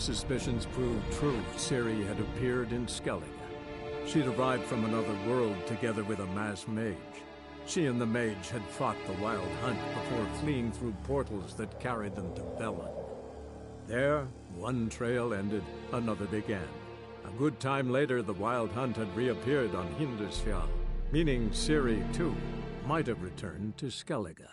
Suspicions proved true. Ciri had appeared in Skellige. She'd arrived from another world together with a masked mage. She and the mage had fought the Wild Hunt before fleeing through portals that carried them to Velen. There, one trail ended, another began. A good time later, the Wild Hunt had reappeared on Hindisfjall, meaning Ciri, too, might have returned to Skellige.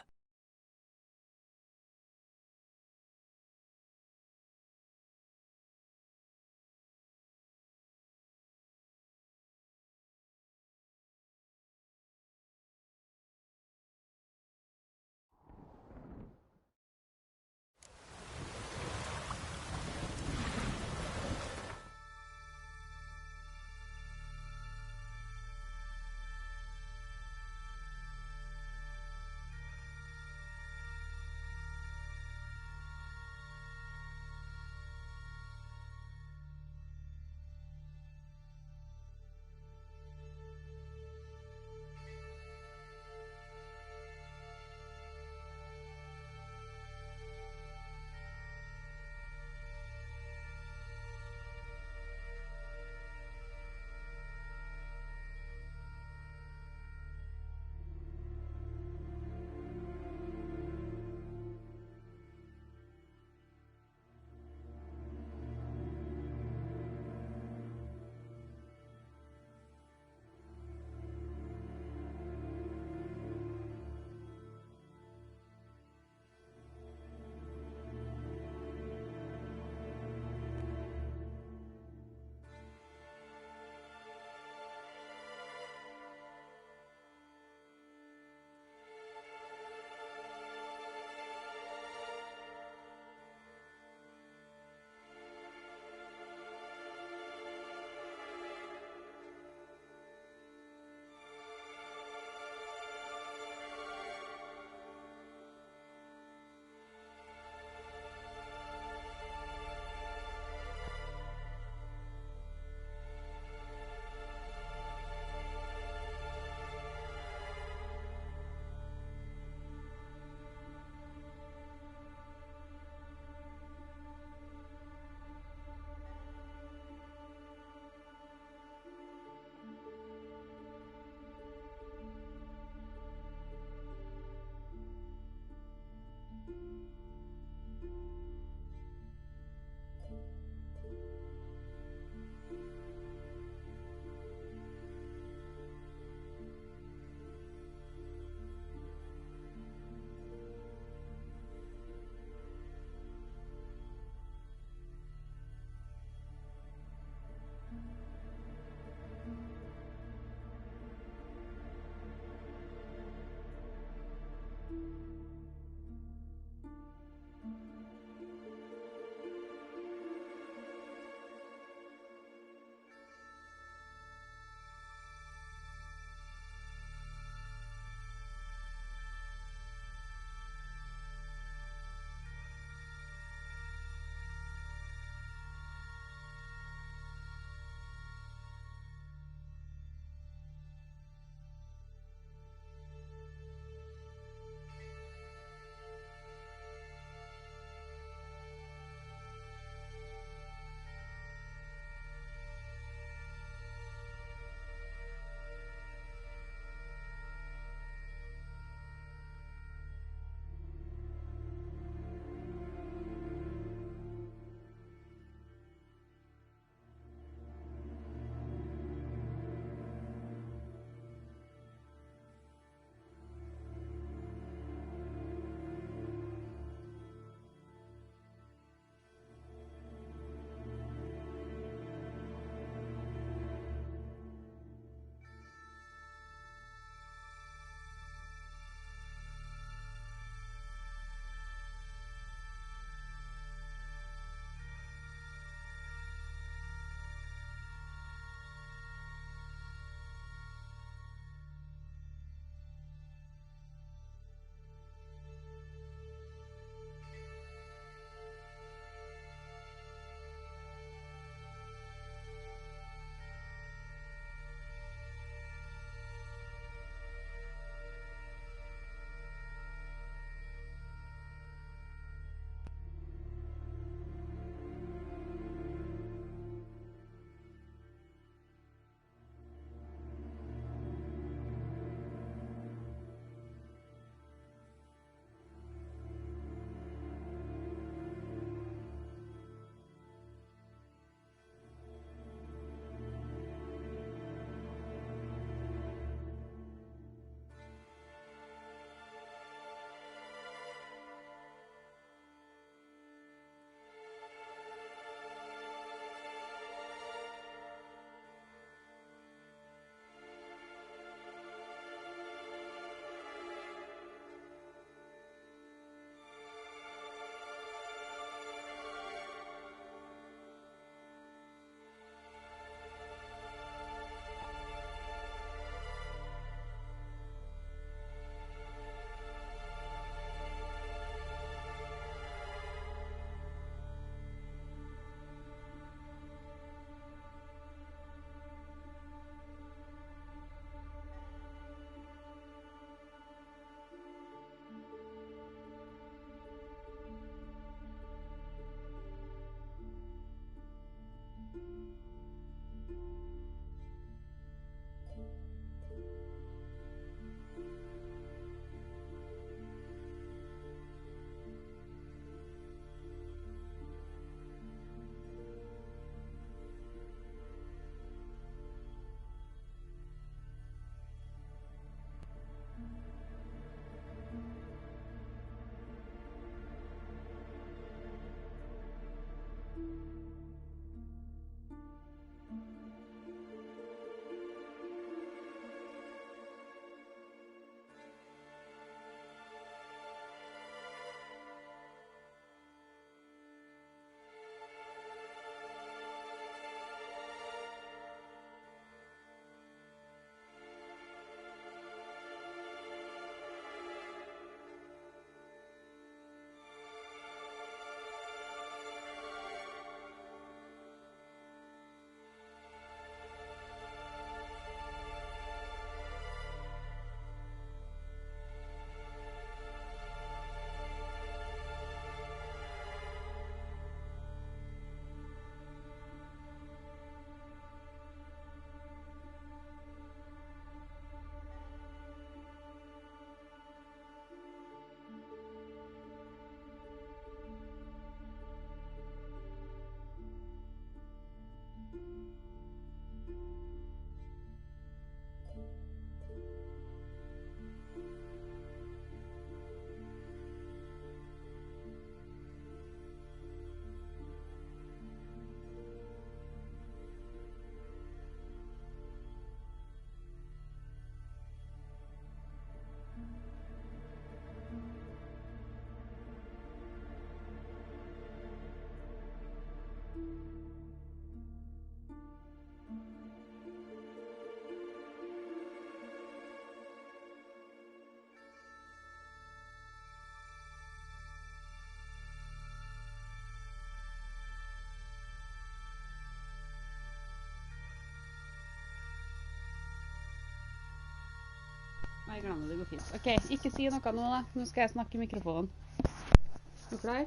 Nei, glem det, det går fint. Ok, ikke si noe nå da. Nå skal jeg snakke i mikrofonen. Er du klar?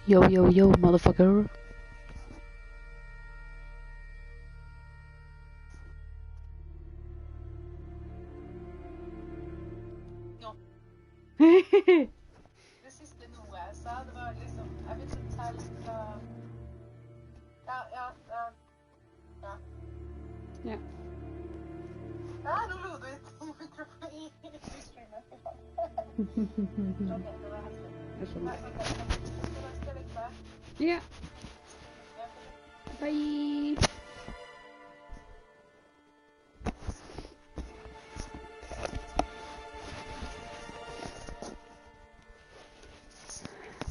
Yo, yo, yo, motherfucker. Det siste noe jeg sa, det var liksom, jeg vil fortelle fra... Ja. Ja, nå lo du i mikrofonen i streamen. Ok, det var heftig. Jeg skjønner. Skal jeg lykke? Ja. Bye.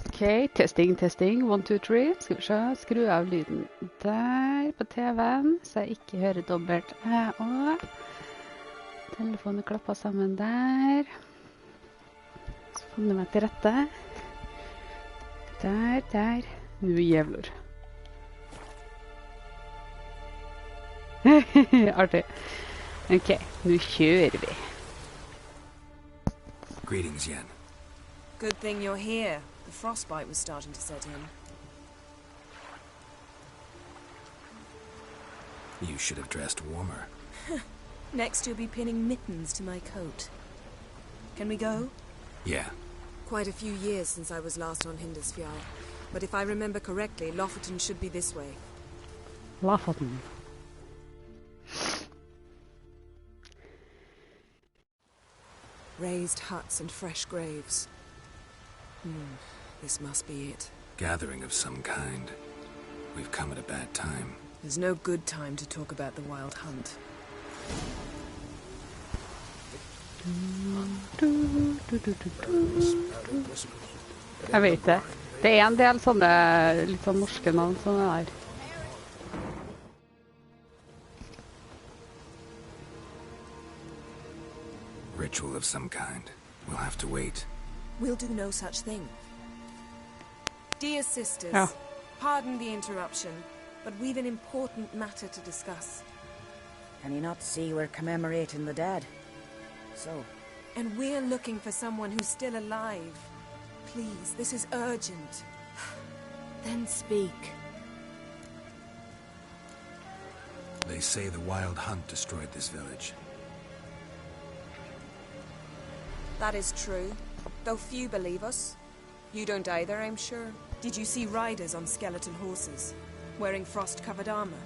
Ok, testing. 1, 2, 3. Skal vi se, skru av lyden der på TV-en, så jeg ikke hører dobbelt her også. Telefonen klapper sammen der. Så finner jeg meg til rette. Der. Nu jævler. Artig. Ok, nå kjører vi. Greetings, Yen. Good thing you're here. The frostbite was starting to set in. You should have dressed warmer. Next you'll be pinning mittens to my coat. Can we go? Yeah. Quite a few years since I was last on Hindisfjall. But if I remember correctly, Lofoten should be this way. Lofoten. Raised huts and fresh graves. This must be it. Gathering of some kind. We've come at a bad time. There's no good time to talk about the wild hunt. Jeg vet det. Det er en del sånne litt sånn norske navn som det der. Ritual of some kind. We'll have to wait. We'll do no such thing. Dear sisters, Ja. pardon the interruption, but we've an important matter to discuss. Can you not see we're commemorating the dead? So, And we're looking for someone who's still alive. Please, this is urgent. then speak. They say the wild hunt destroyed this village. That is true, though few believe us. You don't either, I'm sure. Did you see riders on skeleton horses, wearing frost-covered armor?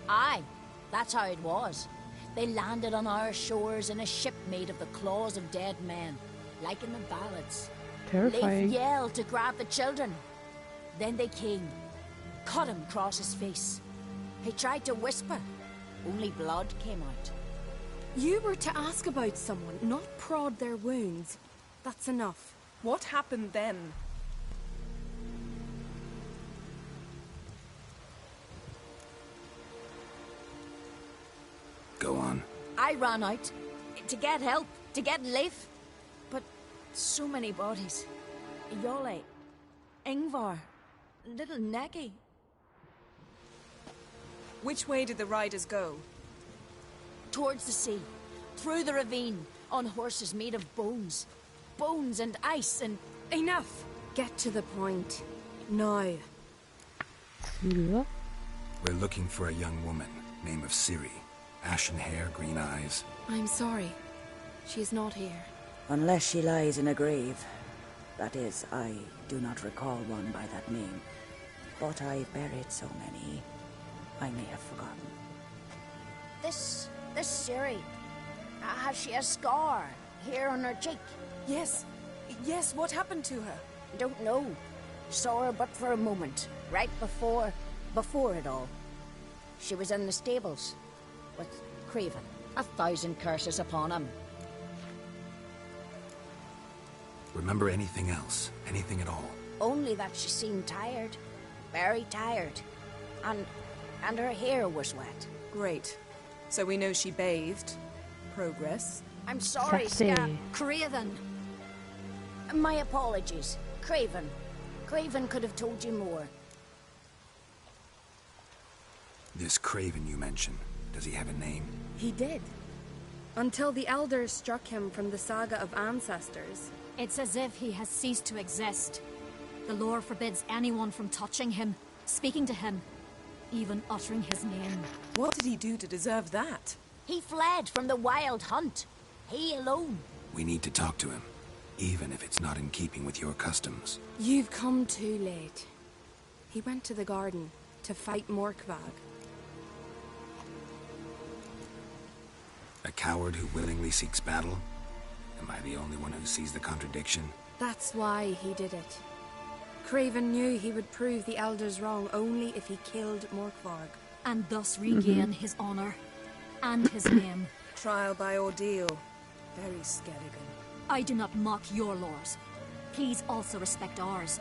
Aye, that's how it was. They landed on our shores in a ship made of the claws of dead men, like in the ballads. Terrifying. Leif yelled to grab the children. Then they came, cut him across his face. He tried to whisper, only blood came out. You were to ask about someone, not prod their wounds. That's enough. What happened then? Go on. I ran out to get help, to get Leif. But so many bodies. Yole, Ingvar, little Neggy. Which way did the riders go? Towards the sea, through the ravine, on horses made of bones. Bones and ice and... Enough! Get to the point. Now. Ja. We're looking for a young woman, name of Ciri. Ashen hair, green eyes. I'm sorry. She is not here. Unless she lies in a grave. That is, I do not recall one by that name. But I've buried so many, I may have forgotten. This Ciri, has she a scar here on her cheek? Yes, what happened to her? Don't know. Saw her but for a moment, right before it all. She was in the stables with Craven. 1,000 curses upon him. Remember anything else? Anything at all? Only that she seemed tired. Very tired. And her hair was wet. Great. So we know she bathed. Progress. I'm sorry, Sexy. Scap. Craven. My apologies. Craven. Craven could have told you more. This Craven you mentioned, does he have a name? He did. Until the elders struck him from the saga of ancestors. It's as if he has ceased to exist. The lore forbids anyone from touching him, speaking to him, even uttering his name. What did he do to deserve that? He fled from the wild hunt. He alone. We need to talk to him, even if it's not in keeping with your customs. You've come too late. He went to the garden to fight Morkvag. A coward who willingly seeks battle? Am I the only one who sees the contradiction? That's why he did it. Craven knew he would prove the elders wrong only if he killed Morkvarg. And thus regain his honor and his name. Trial by ordeal. Very Skelligan. I do not mock your laws. Please also respect ours.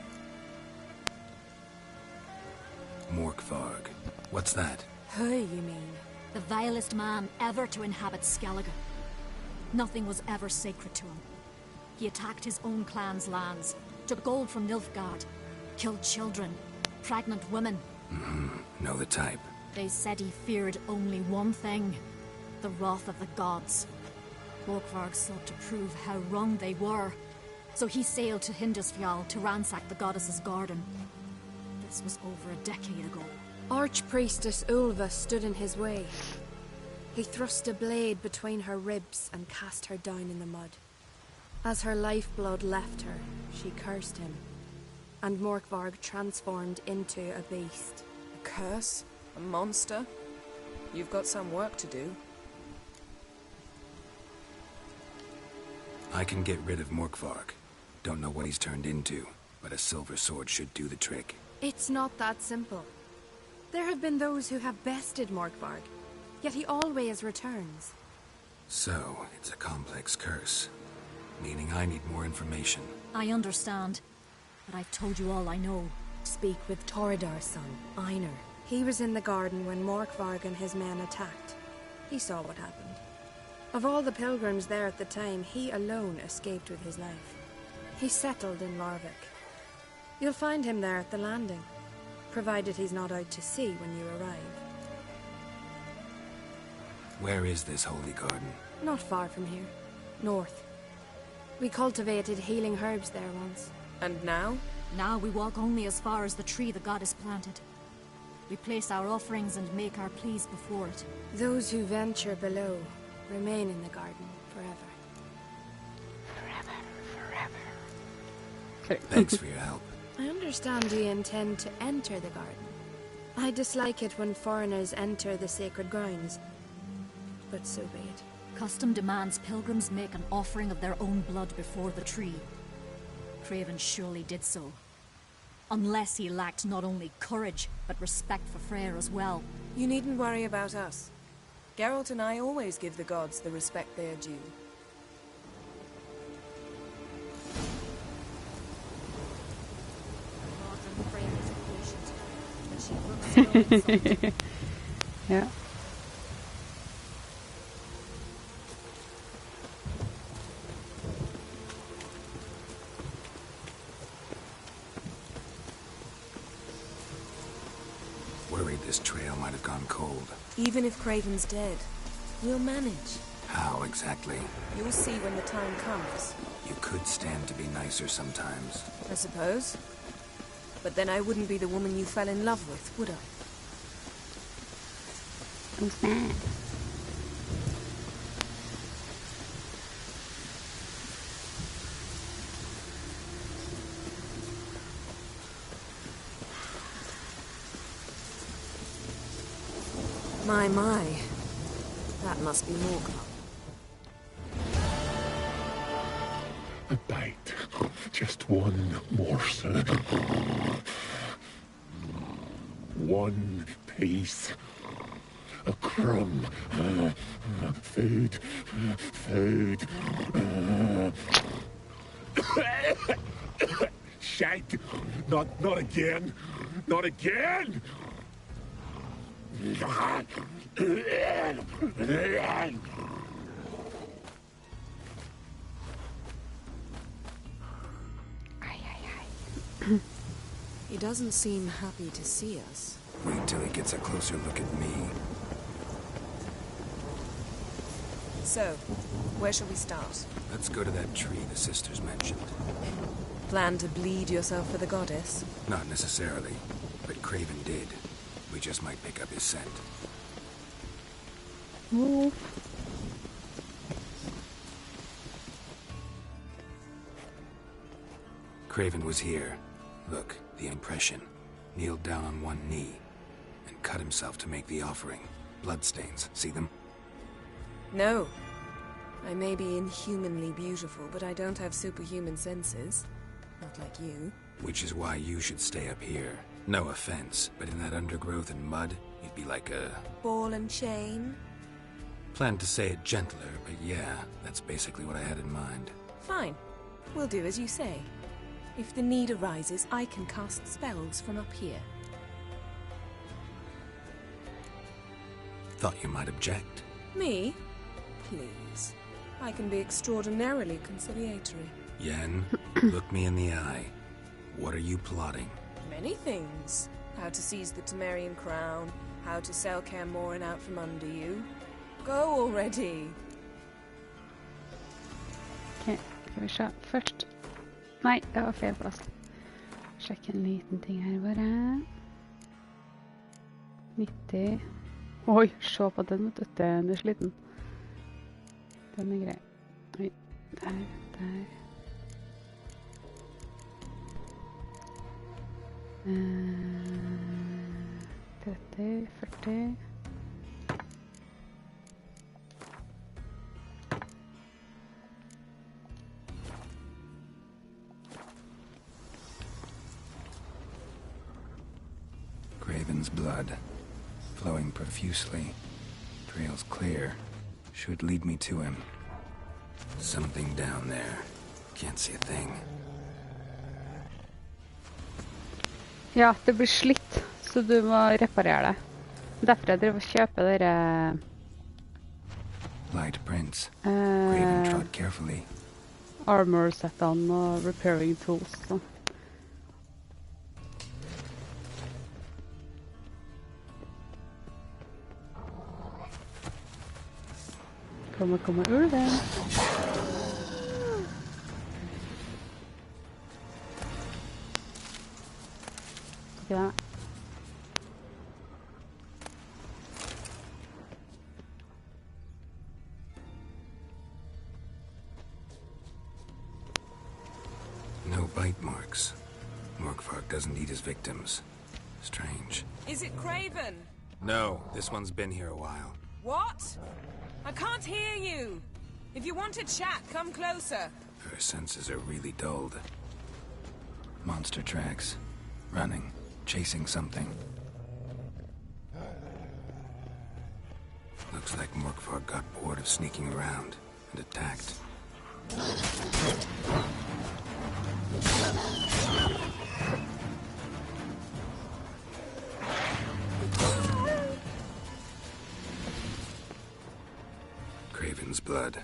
Morkvarg. What's that? Who, you mean? The vilest man ever to inhabit Skellige. Nothing was ever sacred to him. He attacked his own clan's lands, took gold from Nilfgaard, killed children, pregnant women. Know the type. They said he feared only one thing, the wrath of the gods. Morkvarg sought to prove how wrong they were, so he sailed to Hindisfjall to ransack the goddess's garden. This was over a decade ago. Archpriestess Ulva stood in his way. He thrust a blade between her ribs and cast her down in the mud. As her lifeblood left her, she cursed him, and Morkvarg transformed into a beast. A curse? A monster? You've got some work to do. I can get rid of Morkvarg. Don't know what he's turned into, but a silver sword should do the trick. It's not that simple. There have been those who have bested Morkvarg, yet he always returns. So, it's a complex curse, meaning I need more information. I understand, but I've told you all I know. Speak with Torridar's son, Einar. He was in the garden when Morkvarg and his men attacked. He saw what happened. Of all the pilgrims there at the time, he alone escaped with his life. He settled in Larvik. You'll find him there at the landing, provided he's not out to sea when you arrive. Where is this holy garden? Not far from here. North. We cultivated healing herbs there once. And now? Now we walk only as far as the tree the goddess planted. We place our offerings and make our pleas before it. Those who venture below remain in the garden forever. Thanks for your help. I understand you intend to enter the garden. I dislike it when foreigners enter the sacred grounds, but so be it. Custom demands pilgrims make an offering of their own blood before the tree. Craven surely did so. Unless he lacked not only courage, but respect for Freyr as well. You needn't worry about us. Geralt and I always give the gods the respect they are due. Ja. Worried this trail might have gone cold. Even if Craven's dead, we'll manage. How exactly? You'll see when the time comes. You could stand to be nicer sometimes. I suppose. But then I wouldn't be the woman you fell in love with, would I? Who's that? My. That must be Morgan. A bite. Just one morsel. One piece. A crumb. Food. Food. Shite. Not again. Not again! doesn't seem happy to see us. Wait till he gets a closer look at me. So, where shall we start? Let's go to that tree the sisters mentioned. Plan to bleed yourself for the goddess? Not necessarily, but Craven did. We just might pick up his scent. Move. Craven was here. Look, the impression. Kneeled down on one knee and cut himself to make the offering. Bloodstains, see them? No. I may be inhumanly beautiful, but I don't have superhuman senses. Not like you. Which is why you should stay up here. No offense, but in that undergrowth and mud, you'd be like a... ball and chain? Planned to say it gentler, but yeah, that's basically what I had in mind. Fine. We'll do as you say. If the need arises, I can cast spells from up here. Thought you might object. Me? Please. I can be extraordinarily conciliatory. Yen, look me in the eye. What are you plotting? Many things. How to seize the Temerian crown, how to sell Kaer Morhen out from under you. Go already! Ok, skal vi se. Først... Nei, det var feil plass. Sjekk en liten ting her bare. 90. Oi, se på den, vet du. Den er sliten. Den er grei. Oi, der, der. Eh, 30, 40. Craven's blood, flowing profusely, trails clear, should lead me to him. Something down there. Can't see a thing. Ja, det blir slitt, så du må reparere det. Derfor jeg driver og kjøper dere... Light prints. Craven trod carefully. Armor set-on og repairing tools. Så. Kommer ulven. Ja. No bite marks. Morkvark doesn't eat his victims. Strange. Is it Craven? No, this one's been here a while. What? I can't hear you! If you want to chat, come closer. Her senses are really dulled. Monster tracks. Running. Chasing something. Looks like Morkvark got bored of sneaking around and attacked. Craven's blood.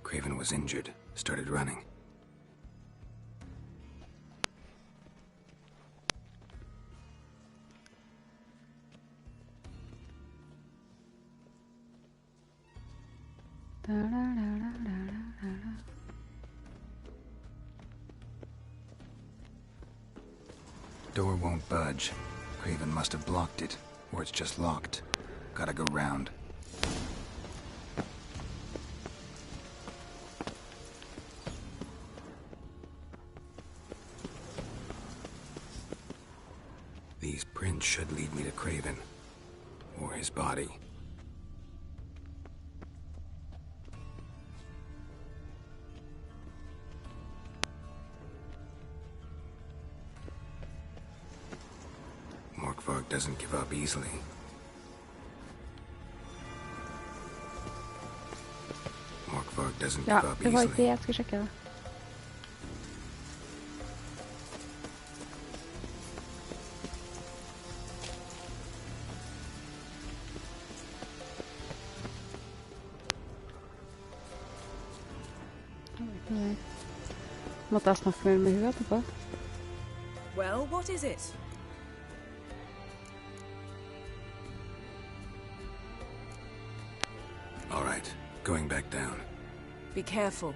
Craven was injured, started running. Door won't budge. Craven must have blocked it, or it's just locked. Gotta go round. These prints should lead me to Craven. Or his body. Morkvark doesn't give up easily. Morkvark doesn't give up det var easily. ikke det jeg skulle sjekke da. Måtte jeg snakke mer med henne etterpå? Well, what is it? All right, going back down. Be careful.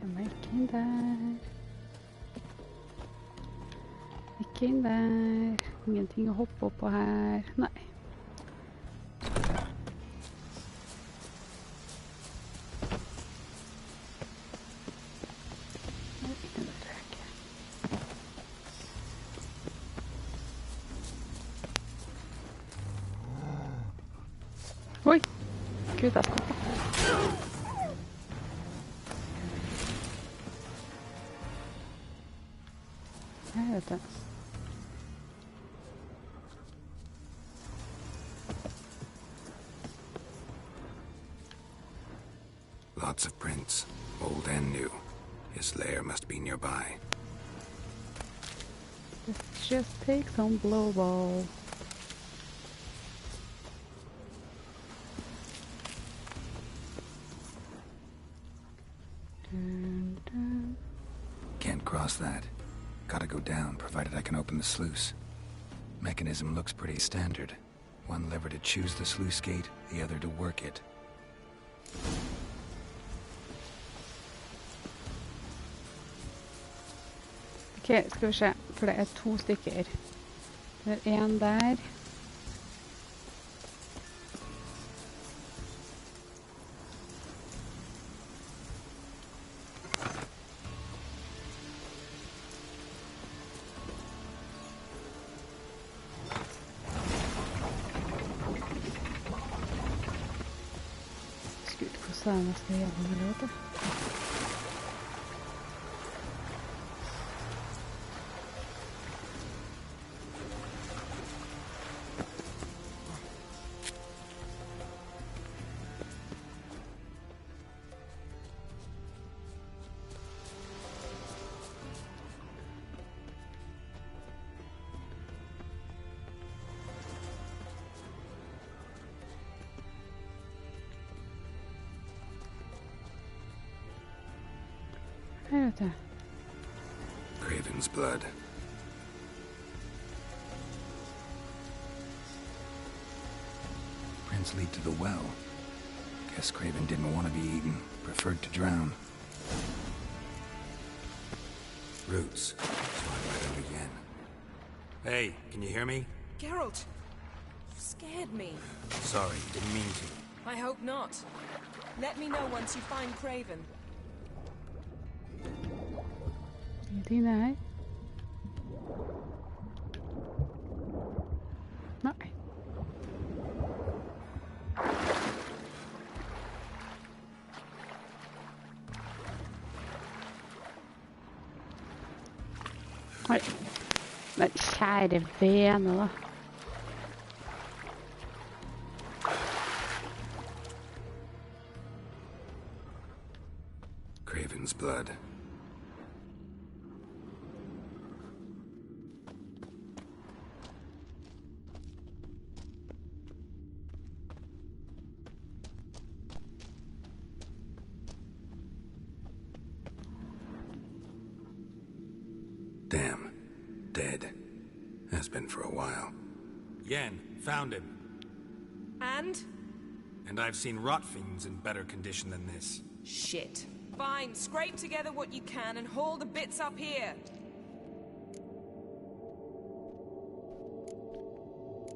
Kommer ikke inn der. Ikke inn der. Ingenting å hoppe opp på her. Nei. Oi! Gud, jeg skal på. Jeg vet det. Lots of prints, old and new. His lair must be nearby. Let's just take some blow ball. Dun, dun. Can't cross that. Gotta go down, provided I can open the sluice. Mechanism looks pretty standard. One lever to choose the sluice gate, the other to work it. Ok, skal vi se, for det er 2 stykker. Det er en der. Gud, hvordan er det skal gjennom det løpet? Her vet jeg. Craven's blood. Prints lead to the well. Guess Craven didn't want to be eaten. Preferred to drown. Roots. So I read them again. Hey, can you hear me? Geralt! You scared me. Sorry, didn't mean to. I hope not. Let me know once you find Craven. Ingenting der. Nei. Oi. Men kjære vene da. Craven's blood. Damn. Dead. Has been for a while. Yen, found him. And? And I've seen rot fiends in better condition than this. Shit. Fine, scrape together what you can and haul the bits up here.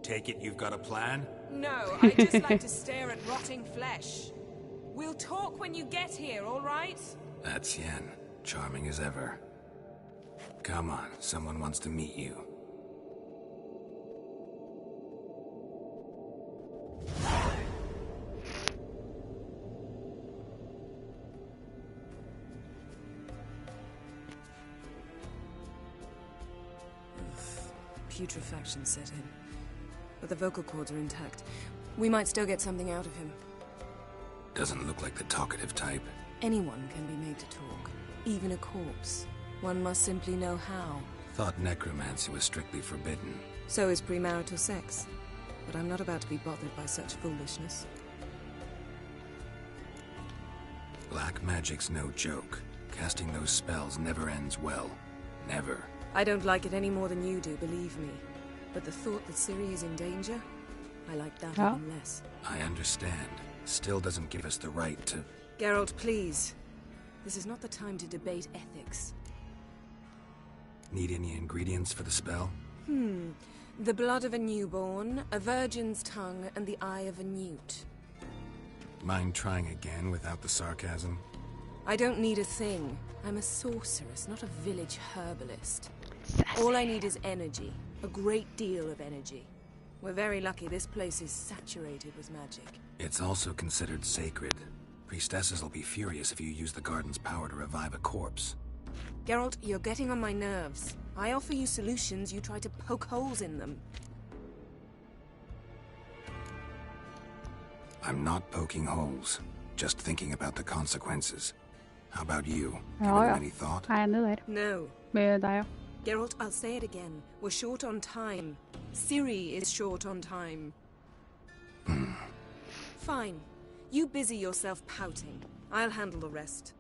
Take it you've got a plan? No, I just like to stare at rotting flesh. We'll talk when you get here, all right? That's Yen. Charming as ever. Come on, someone wants to meet you. putrefaction set in. But the vocal cords are intact. We might still get something out of him. Doesn't look like the talkative type. Anyone can be made to talk. Even a corpse. One must simply know how. Thought necromancy was strictly forbidden. So is premarital sex. But I'm not about to be bothered by such foolishness. Black magic's no joke. Casting those spells never ends well. Never. I don't like it any more than you do, believe me. But the thought that Ciri is in danger, I like that even less. I understand. Still doesn't give us the right to... Geralt, please. This is not the time to debate ethics. Need any ingredients for the spell? The blood of a newborn, a virgin's tongue, and the eye of a newt. Mind trying again without the sarcasm? I don't need a thing. I'm a sorceress, not a village herbalist. Sassy. All I need is energy. A great deal of energy. We're very lucky this place is saturated with magic. It's also considered sacred. Priestesses will be furious if you use the garden's power to revive a corpse. Geralt, you're getting on my nerves. I offer you solutions, you try to poke holes in them. I'm not poking holes. Just thinking about the consequences. How about you? Ja, Given ja. any thought? Jeg er enig der. No. Med deg, ja. Geralt, I'll say it again. We're short on time. Ciri is short on time. Fine. You busy yourself pouting. I'll handle the rest.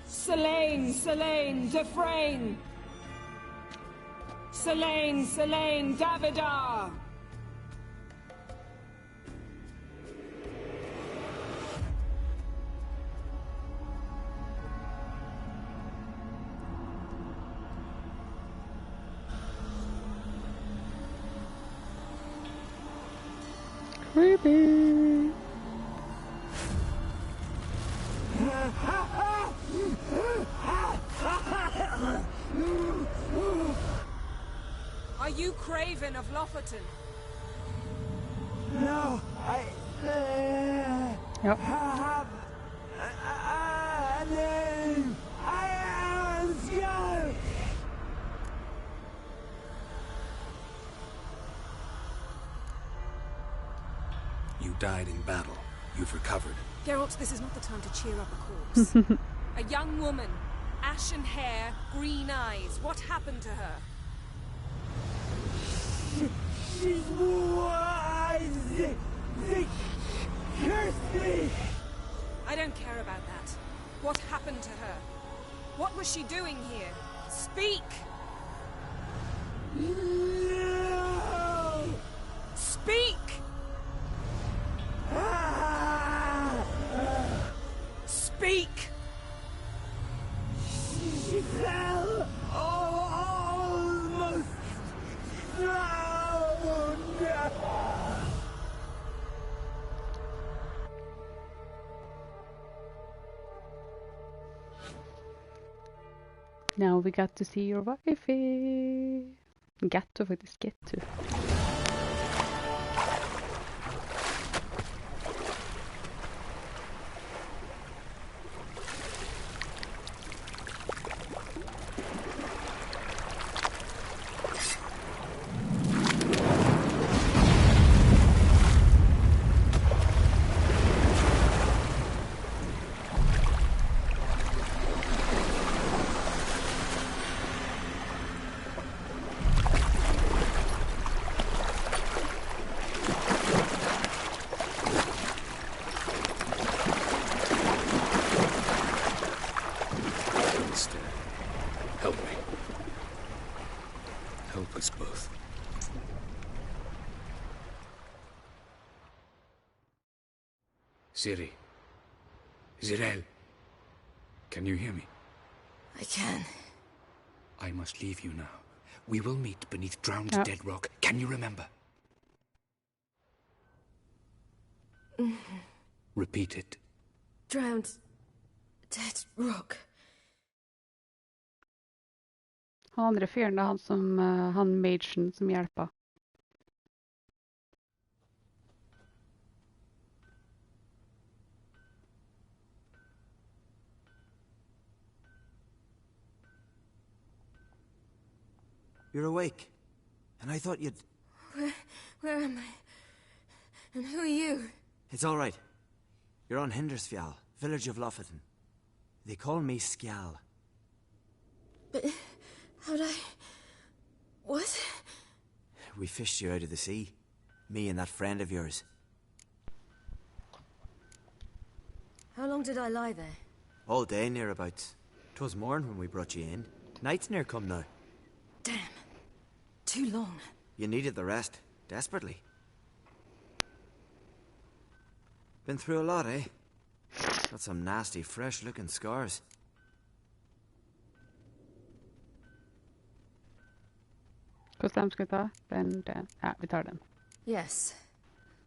Selene, Selene, Dufresne! Selene, Selene, Davidar! Creepy. Are you Craven of Lofoten? No, I Ja. have a name. I am scared. You died in battle. You've recovered. Geralt, this is not the time to cheer up a corpse. A young woman. Ashen hair, green eyes. What happened to her? She's wise. They cursed me. I don't care about that. What happened to her? What was she doing here? Speak! No. Speak! Speak! She fell almost drowned. Now we got to see your wifey. Get to faktiskt get to. Help me. Help us both. Ciri. Zirel. Can you hear me? I can. I must leave you now. We will meet beneath drowned Ja. dead rock. Can you remember? Repeat it. Drowned. Dead rock. Han andre fyren, det er han som, han magen som hjelper. You're awake. And I thought you'd... Where am I? And who are you? It's all right. You're on Hindersfjall, village of Lofoten. They call me Skjal. But how'd I... What? We fished you out of the sea. Me and that friend of yours. How long did I lie there? All day nearabouts. 'Twas morn when we brought you in. Night's near come now. Damn. Too long. You needed the rest. Desperately. Been through a lot, eh? Got some nasty, fresh-looking scars. Hvordan skal vi ta den? Ja, vi tar den. Yes.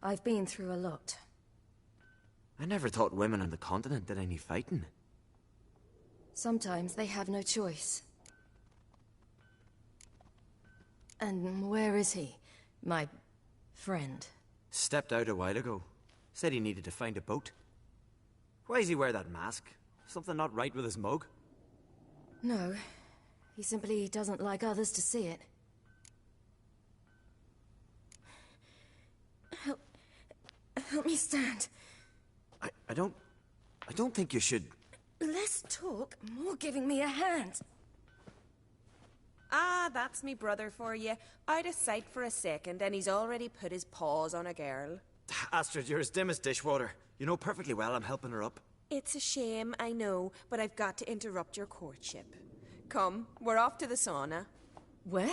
I've been through a lot. I never thought women on the continent did any fighting. Sometimes they have no choice. And where is he? My friend. Stepped out a while ago. Said he needed to find a boat. Why does he wear that mask? Something not right with his mug? No. He simply doesn't like others to see it. Help me stand. I don't think you should... Less talk, more giving me a hand. Ah, that's me brother for you. Out of sight for a second, and he's already put his paws on a girl. Astrid, you're as dim as dishwater. You know perfectly well I'm helping her up. It's a shame, I know, but I've got to interrupt your courtship. Come, we're off to the sauna. Where?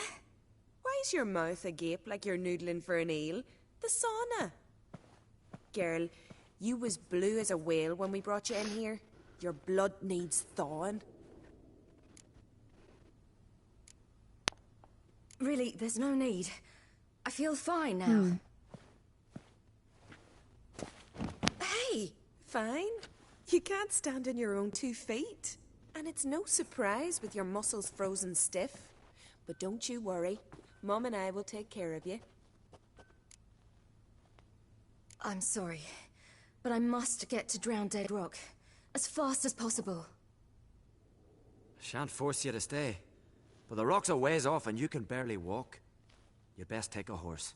Why's your mouth agape like you're noodling for an eel? The sauna. Girl, you was blue as a whale when we brought you in here. Your blood needs thawing. Really, there's no need. I feel fine now. Hey, fine. You can't stand on your own 2 feet. And it's no surprise with your muscles frozen stiff. But don't you worry. Mum and I will take care of you. I'm sorry, but I must get to Drowned Dead Rock as fast as possible. Shan't force you to stay. But the rock's a ways off and you can barely walk. You'd best take a horse.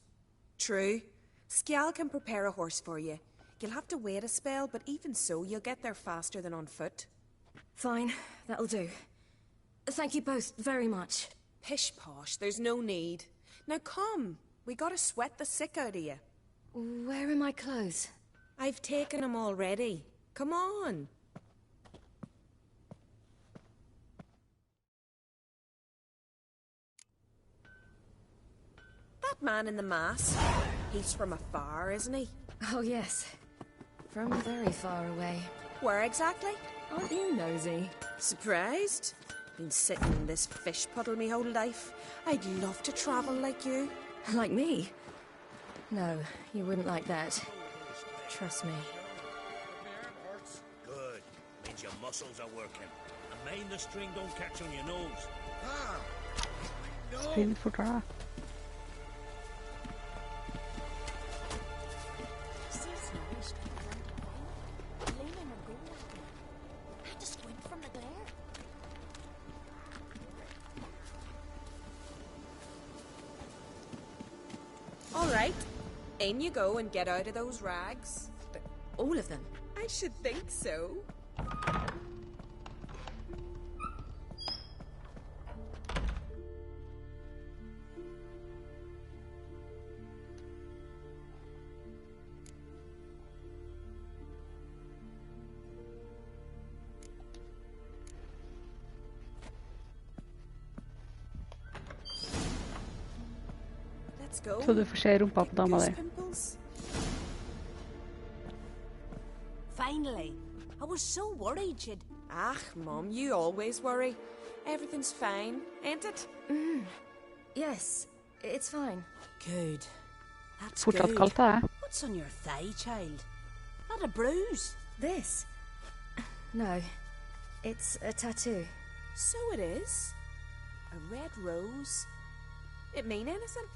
True. Skjal can prepare a horse for you. You'll have to wait a spell, but even so, you'll get there faster than on foot. Fine, that'll do. Thank you both very much. Pish-posh, there's no need. Now come, we gotta sweat the sick out of you. Where are my clothes? I've taken them already. Come on. That man in the mask, he's from afar, isn't he? Oh, yes. From very far away. Where exactly? Aren't you nosy? Surprised? Been sitting in this fish puddle me whole life. I'd love to travel like you. Like me? No, you wouldn't like that. Trust me. Good. Means your muscles are working. And mind the string don't catch on your nose. Ah! String for draw. All right, in you go and get out of those rags. All of them? I should think so. Så du får se rumpa på dama der. Finally. I was so worried she'd... Ah, Mum, you always worry. Everything's fine, ain't it? Yes, it's fine. Good. That's Fortsatt good. kaldt, det. What's on your thigh, child? Not a bruise? This? No. It's a tattoo. So it is. A red rose. It mean anything?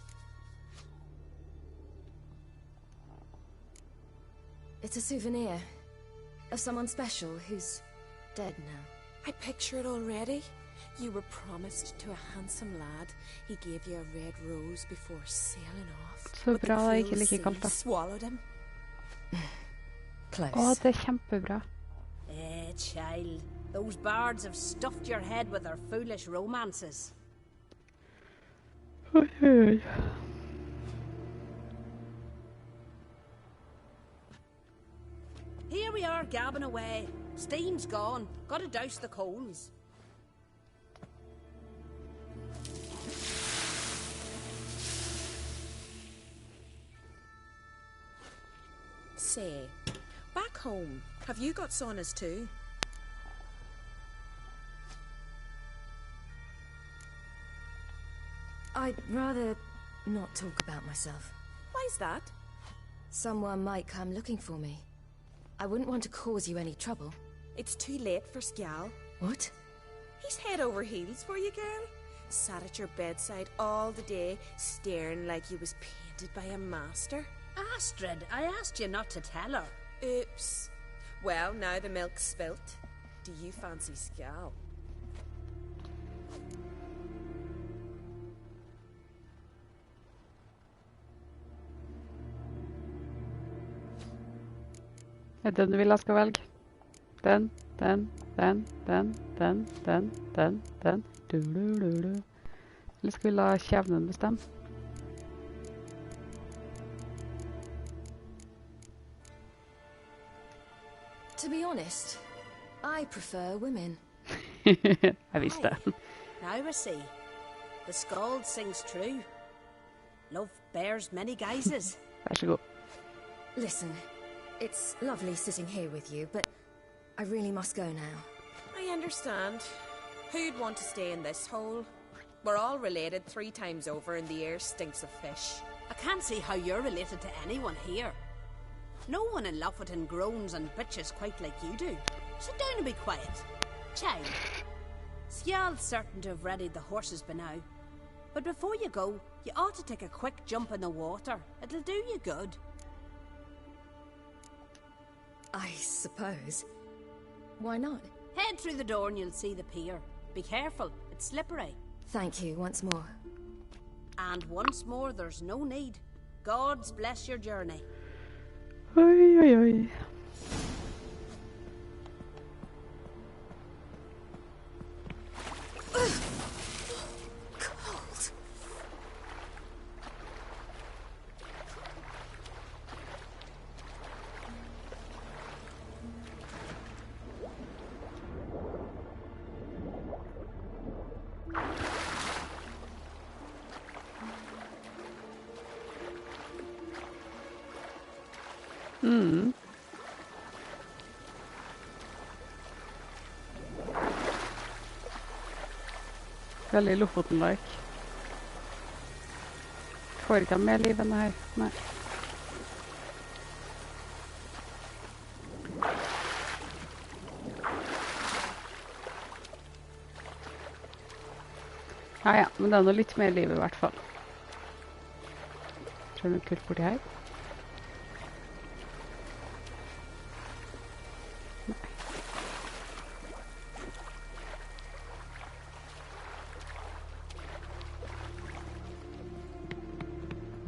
It's a souvenir of someone special who's dead now. I picture it already. You were promised to a handsome lad. He gave you a red rose before sailing off. Så but bra, the det er ikke cruel like sea kaldt da. swallowed him. Close. Å, det er kjempebra. Child. Those bards have stuffed your head with their foolish romances. Oi, oi, oi. Here we are gabbing away. Steam's gone. Gotta douse the coals. Say, back home, have you got saunas too? I'd rather not talk about myself. Why's that? Someone might come looking for me. I wouldn't want to cause you any trouble. It's too late for Skjal. What? He's head over heels for you, girl. Sat at your bedside all the day, staring like you was painted by a master. Astrid, I asked you not to tell her. Oops. Well, now the milk's spilt. Do you fancy Skjal? Er det den du vil jeg skal velge? Den. Du. Eller skal vi la kjevnen bestemme? To be honest, I prefer women. Jeg visste det. Now I see. The skald sings true. Love bears many guises. Vær så god. Listen, it's lovely sitting here with you, but I really must go now. I understand. Who'd want to stay in this hole? We're all related 3 times over and the air stinks of fish. I can't see how you're related to anyone here. No one in Lofoten groans and bitches quite like you do. Sit down and be quiet. Child, Skjal's certain to have readied the horses by now. But before you go, you ought to take a quick jump in the water. It'll do you good. I suppose. Why not? Head through the door and you'll see the pier. Be careful, it's slippery. Thank you once more. And once more, there's no need. Gods bless your journey. Oi, oi, oi. Cold. Veldig Lofoten-like. Får ikke ha mer liv enn det her. Nei. Ja, men det er noe litt mer liv i hvert fall. Tror du noe kult borti her?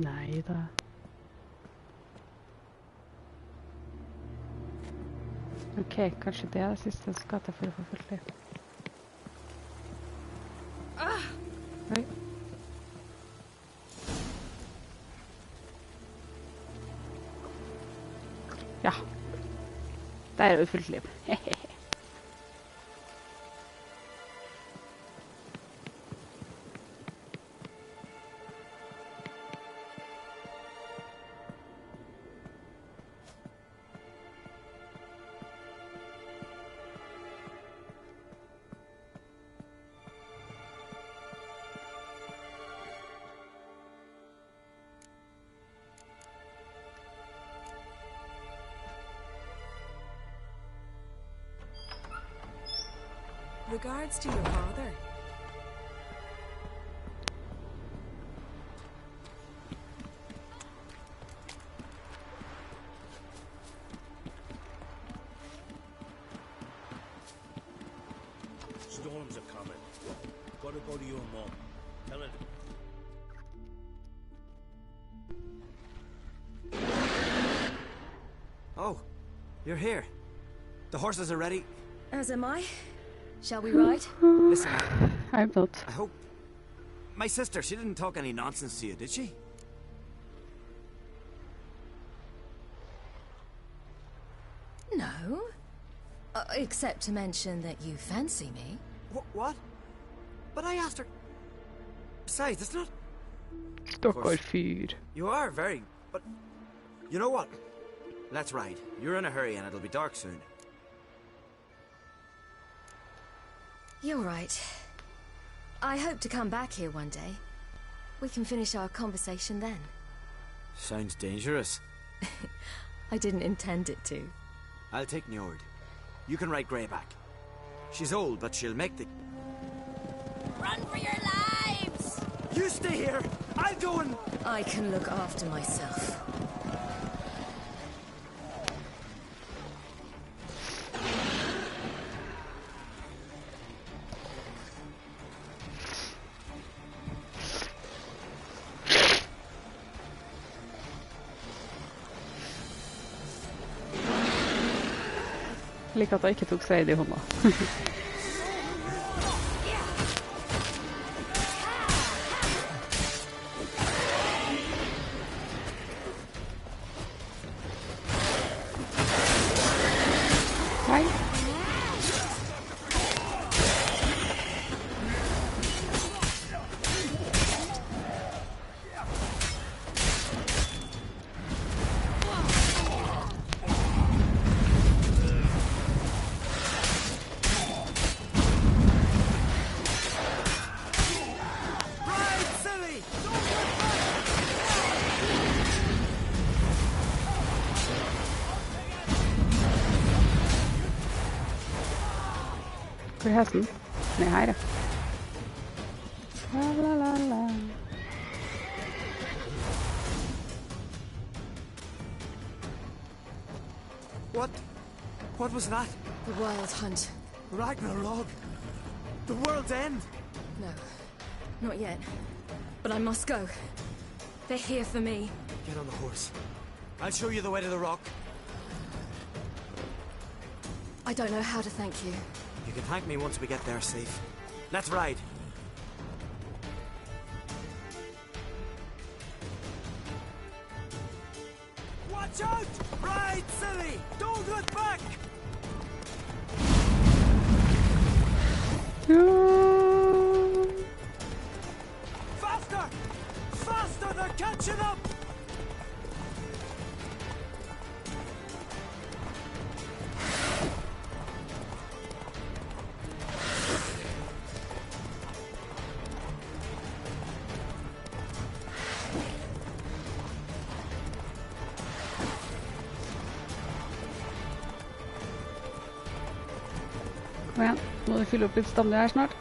Nei da. Ok, kanskje det er det siste som skal til for å få fullt liv. Oi. Ja. Der er det fullt liv. Regards to your father. Storms are coming. gotta go to your mom. Tell her. Oh, you're here. The horses are ready. As am I. Shall we ride? Listen, I'm not. I hope... My sister, she didn't talk any nonsense to you, did she? No. Except to mention that you fancy me. What? But I asked her... Besides, it's not... Stakkar fyr. You are very... But... You know what? Let's ride. You're in a hurry and it'll be dark soon. You're right. I hope to come back here one day. We can finish our conversation then. Sounds dangerous. I didn't intend it to. I'll take Njord. You can ride Greyback. She's old, but she'll make the... Run for your lives! You stay here! I'll go and... I can look after myself. Like at jeg ikke tok seg i hånda. Hei. Hvor er hesten? Den er her, ja. La la la la. What was that? The Wild Hunt. Ragnarok? The world's end? No, not yet. But I must go. They're here for me. Get on the horse. I'll show you the way to the rock. I don't know how to thank you. You can thank me once we get there safe. Let's ride. Watch out! Ride, silly! Don't look back! Faster! Faster! They're catching up! Kom igjen, må du fylle opp litt stammer her snart.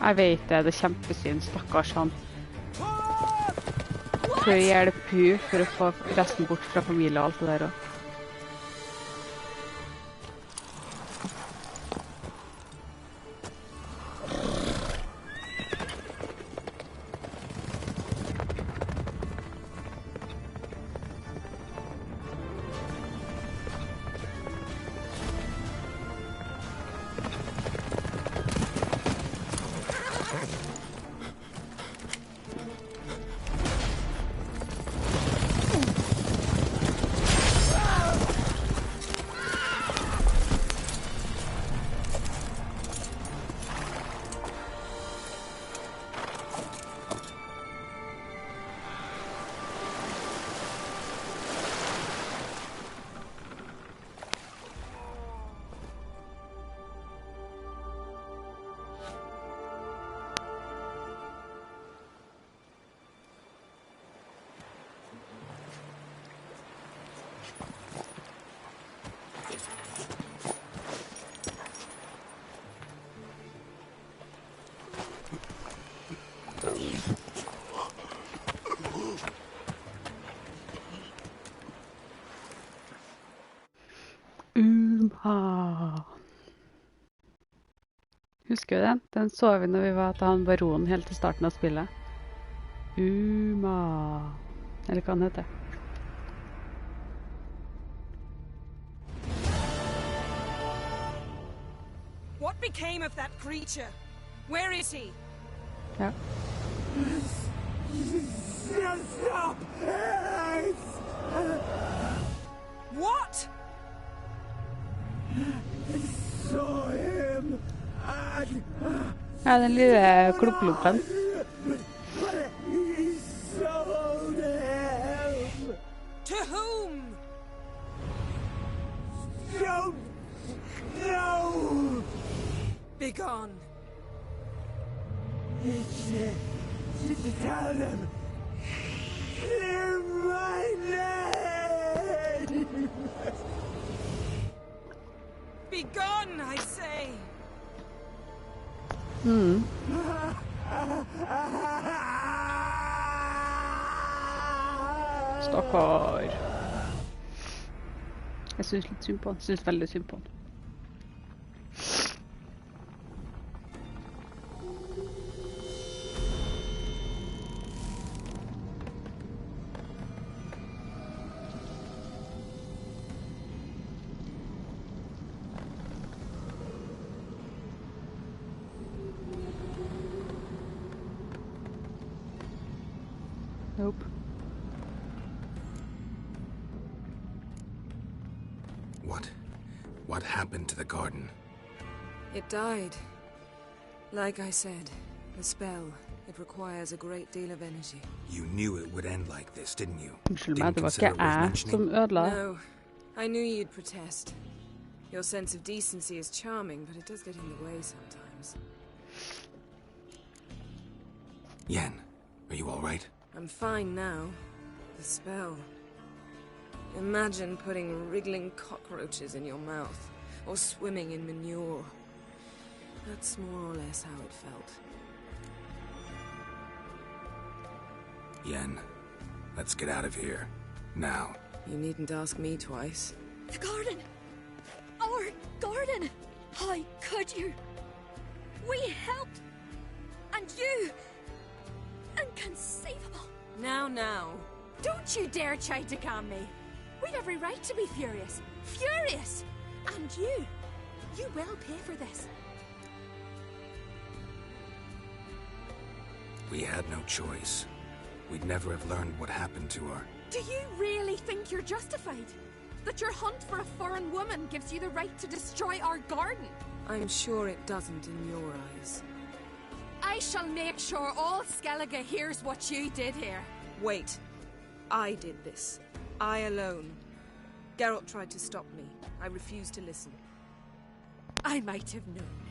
Jeg vet det er kjempesynd, stakkars han. For å hjelpe hun for å få resten bort fra familie og alt det der også. Husker du den? Den så vi når vi var til han baronen helt til starten av spillet. Uma. Eller hva han heter. What became of that creature? Where is he? Ja. Stop! What? Saw him. Ja, den lille klumpen. He sold him. To whom? Don't know. Begone. Tell them. Clear my name. Begone, I say. Stakkar. Jeg synes litt synd på han. Jeg synes veldig synd på han. Nope. What happened to the garden? It died. Like I said, the spell, it requires a great deal of energy. You knew it would end like this, didn't you? Unnskyld meg, det var ikke jeg som ødela. No, I knew you'd protest. Your sense of decency is charming, but it does get in the way sometimes. Yen, are you all right? I'm fine now. The spell. Imagine putting wriggling cockroaches in your mouth, or swimming in manure. That's more or less how it felt. Yen, let's get out of here. Now. You needn't ask me twice. The garden! Our garden! How could you? We helped! And you! Inconceivable! Now. Don't you dare try to calm me. We'd every right to be furious. Furious! And you will pay for this. We had no choice. We'd never have learned what happened to her. Do you really think you're justified? That your hunt for a foreign woman gives you the right to destroy our garden? I'm sure it doesn't in your eyes. I shall make sure all Skellige hears what you did here. Wait. I did this. I alone. Geralt tried to stop me. I refused to listen. I might have known.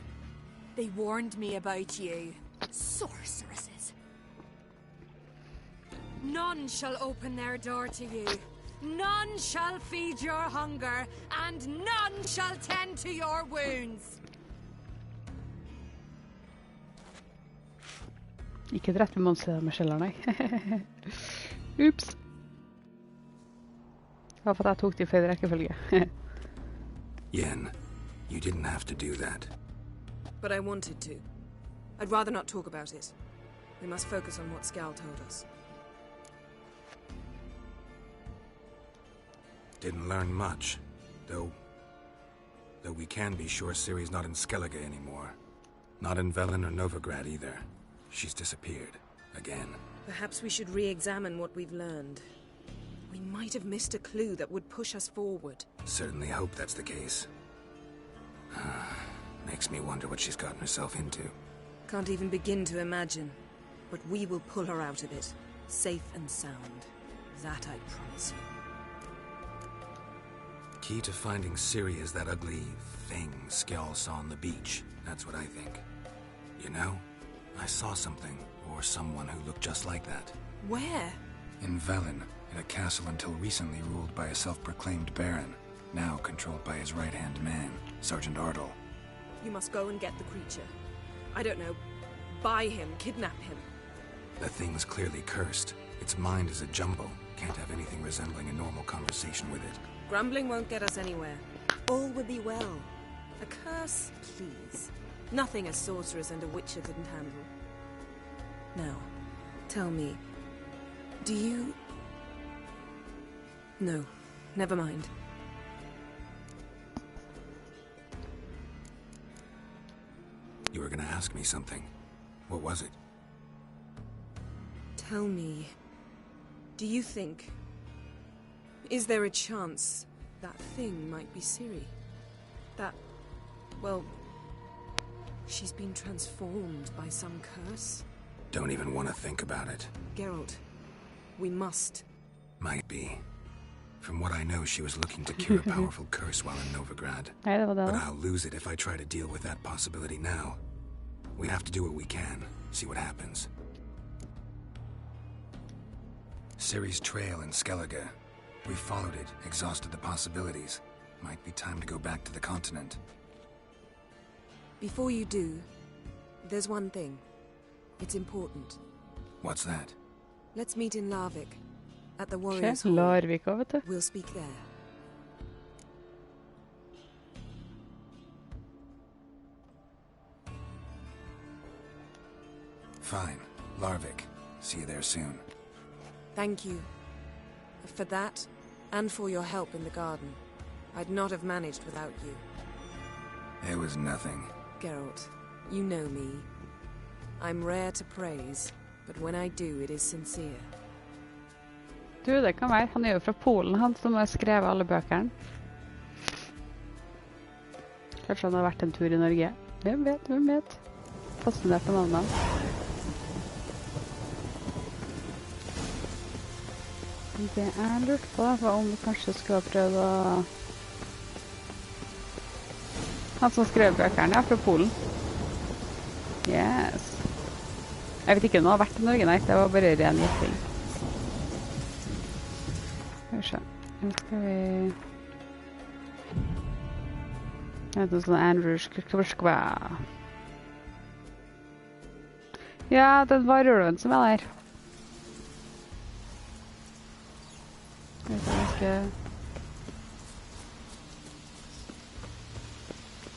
They warned me about you. Sorceresses. None shall open their door to you. None shall feed your hunger, and none shall tend to your wounds. Ikke drept med monster med skjeller, nei. Ups. Ja, for jeg tok det i feil rekkefølge. Yen, you didn't have to do that. But I wanted to. I'd rather not talk about it. We must focus on what Skal told us. Didn't learn much, though we can be sure Ciri's not in Skellige anymore. Not in Velen or Novigrad either. She's disappeared. Again. Perhaps we should re-examine what we've learned. We might have missed a clue that would push us forward. Certainly hope that's the case. Makes me wonder what she's gotten herself into. Can't even begin to imagine. But we will pull her out of it. Safe and sound. That I promise you. Key to finding Ciri is that ugly thing Skell saw on the beach. That's what I think. You know, I saw something, or someone who looked just like that. Where? In Velen, in a castle until recently ruled by a self-proclaimed baron, now controlled by his right-hand man, Sergeant Ardle. You must go and get the creature. I don't know, buy him, kidnap him. The thing's clearly cursed. Its mind is a jumble. Can't have anything resembling a normal conversation with it. Grumbling won't get us anywhere. All will be well. A curse, please. Nothing a sorceress and a witcher couldn't handle. Now, tell me, do you... No, never mind. You were gonna ask me something. What was it? Tell me, do you think... Is there a chance that thing might be Ciri? That... well... she's been transformed by some curse? Don't even want to think about it. Geralt, we must. Might be. From what I know, she was looking to cure a powerful curse while in Novigrad. But I'll lose it if I try to deal with that possibility now. We have to do what we can, see what happens. Ciri's trail in Skellige. We followed it, exhausted the possibilities. Might be time to go back to the continent. Before you do, there's one thing. It's important. What's that? Let's meet in Larvik, at the Warriors' Hall. Larvik, vet du. We'll speak there. Fine. Larvik. See you there soon. Thank you. For that, and for your help in the garden. I'd not have managed without you. It was nothing. Geralt, you know me. I'm rare to praise, but when I do, it is sincere. Du, det kan være. Han er jo fra Polen, han som har skrevet alle bøkene. Kanskje han har vært en tur i Norge. Hvem vet, hvem vet. Fascinert av navnene. Det jeg lurte på var om vi kanskje skulle ha prøvd å... Han som skrev bøkene er fra Polen. Yes. Jeg vet ikke om han har vært i Norge, nei. Det var bare ren gjetting. Skal vi se. Nå skal vi... Jeg vet noe sånn Andrew Skva. Ja, den varulven som er der. Jeg vet ikke, jeg skal...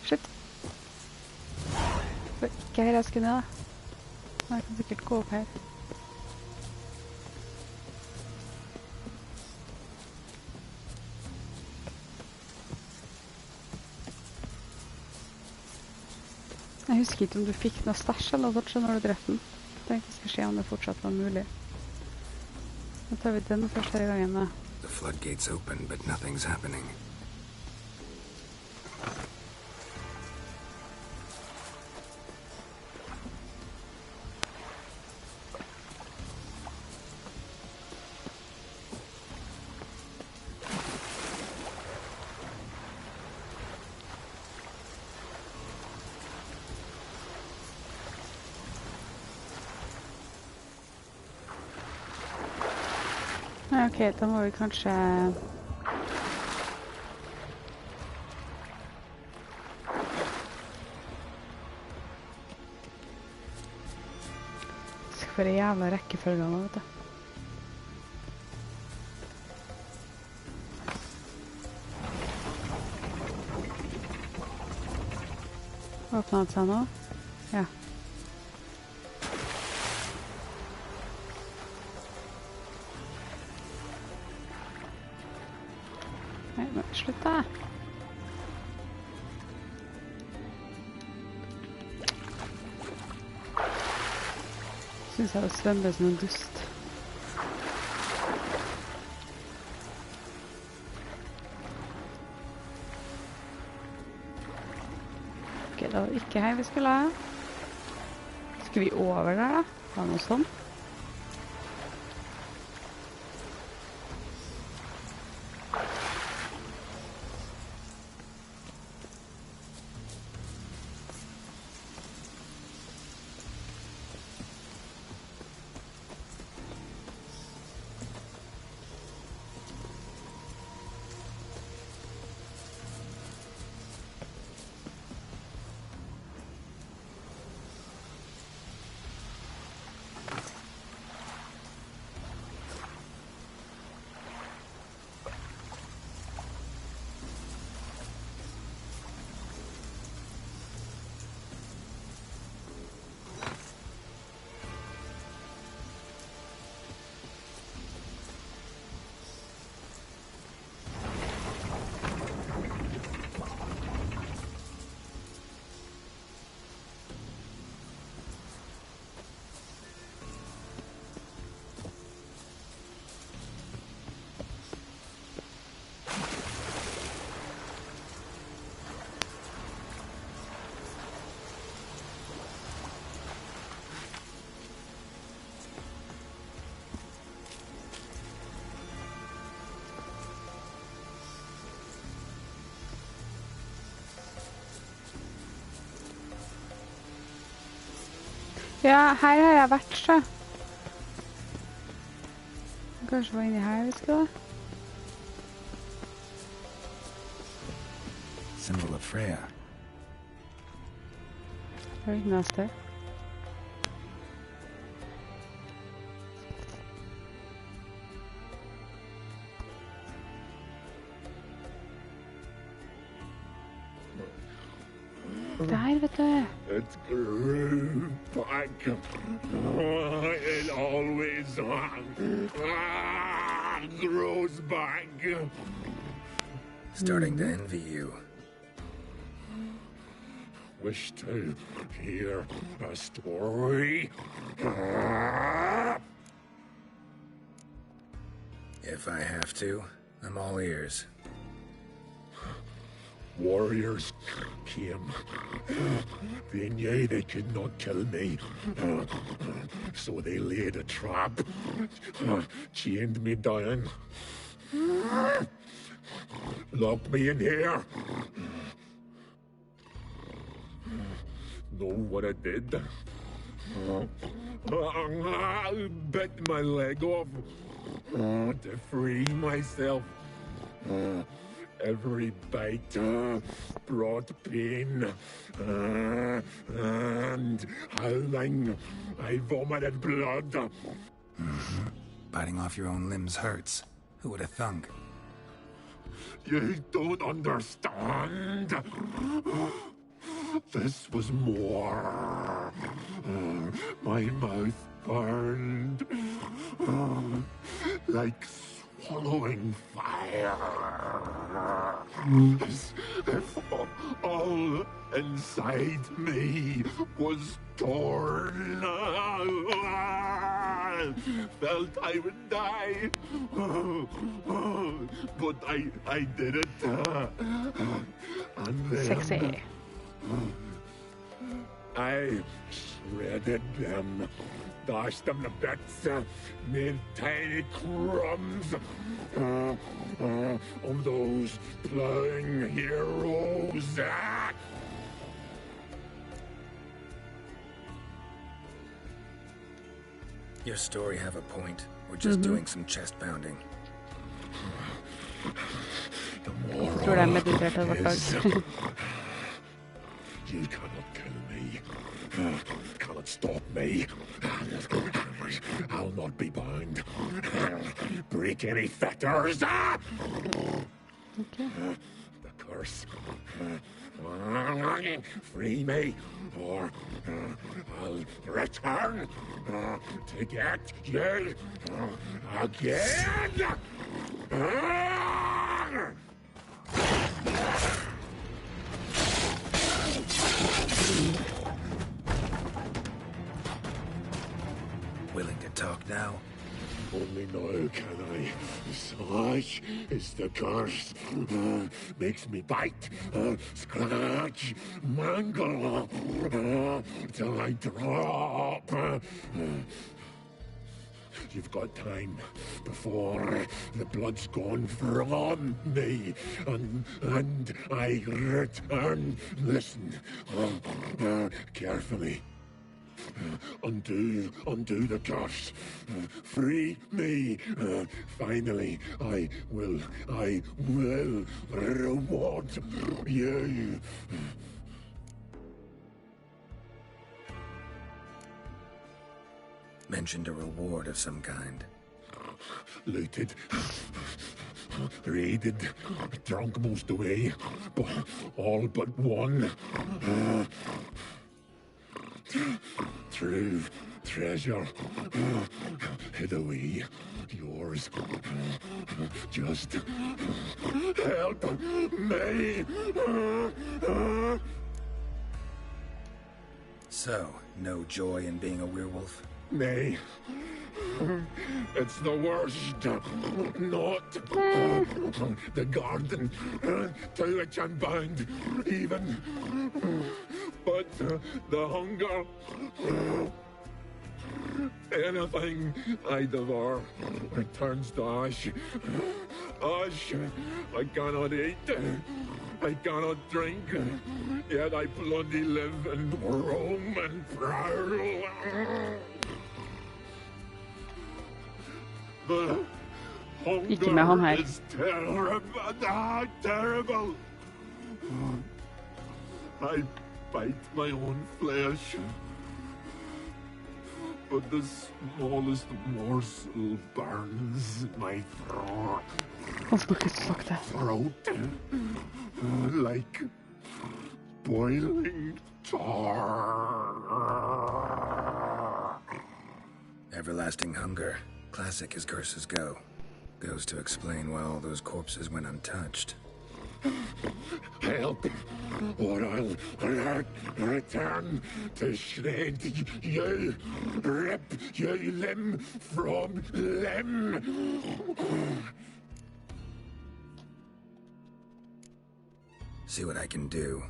Shit. Det var ikke her jeg skulle ned, da. Jeg kan sikkert gå opp her. Jeg husker ikke om du fikk noe stæsj eller noe sånt når du drepte den. Jeg tenkte jeg skal se om det fortsatt var mulig. Nå tar vi den første gangen da. The floodgates open, but nothing's happening. Ok, da må vi kanskje... Skal få en jævla rekkefølge nå, vet du. Åpner han seg nå? Ja. Nei, men slutt da. Synes jeg det svømmer som en dust. Ok, det var ikke her vi skulle ha. Skal vi over der da? Var det noe sånn? Ja, her har jeg vært, så. Kanskje var inni her vi skal. Symbol of Freya. Det er ikke noe sted. Der, vet du. It grew back. It always grows back. Starting to envy you. Wish to hear a story? If I have to, I'm all ears. Warriors came. They knew they could not kill me. So they laid a trap. Chained me down. Locked me in here. Know what I did? Bit my leg off to free myself. Every bite brought pain, and howling, I vomited blood. Biting off your own limbs hurts. Who would have thunk? You don't understand. This was more. My mouth burned like swallowing fire. As if all inside me was torn. Felt I would die, but I did it. And then Sexy. I shredded them, dashed them to bits, made tiny crumbs of those plowing heroes. Your story have a point. We're just doing some chest pounding. The moral is you cannot kill me. Cannot stop me. I'll not be bound. Break any fetters. Okay. The curse. Free me, or I'll return to get you again. Willing to talk now? Only now can I. Such is the curse. Makes me bite, scratch, mangle, till I drop. You've got time before the blood's gone from me, and I return. Listen, carefully. Undo the curse. Free me. Finally, I will reward you. Mentioned a reward of some kind. Looted, raided, drunk most away, but all but one. True treasure hid away. Yours. Just help me. So, no joy in being a werewolf? Nay. It's the worst. Not the garden to which I'm bound, even. But the hunger. Anything I devour turns to ash. Ash I cannot eat. I cannot drink, yet I bloody live and roam and prowl. The hunger is terrible. I bite my own flesh, but the smallest morsel burns in my throat. Like boiling tar. Everlasting hunger, classic as curses go. Goes to explain why all those corpses went untouched. Help, or I'll return to shred you, rip you limb from limb. See what I can do.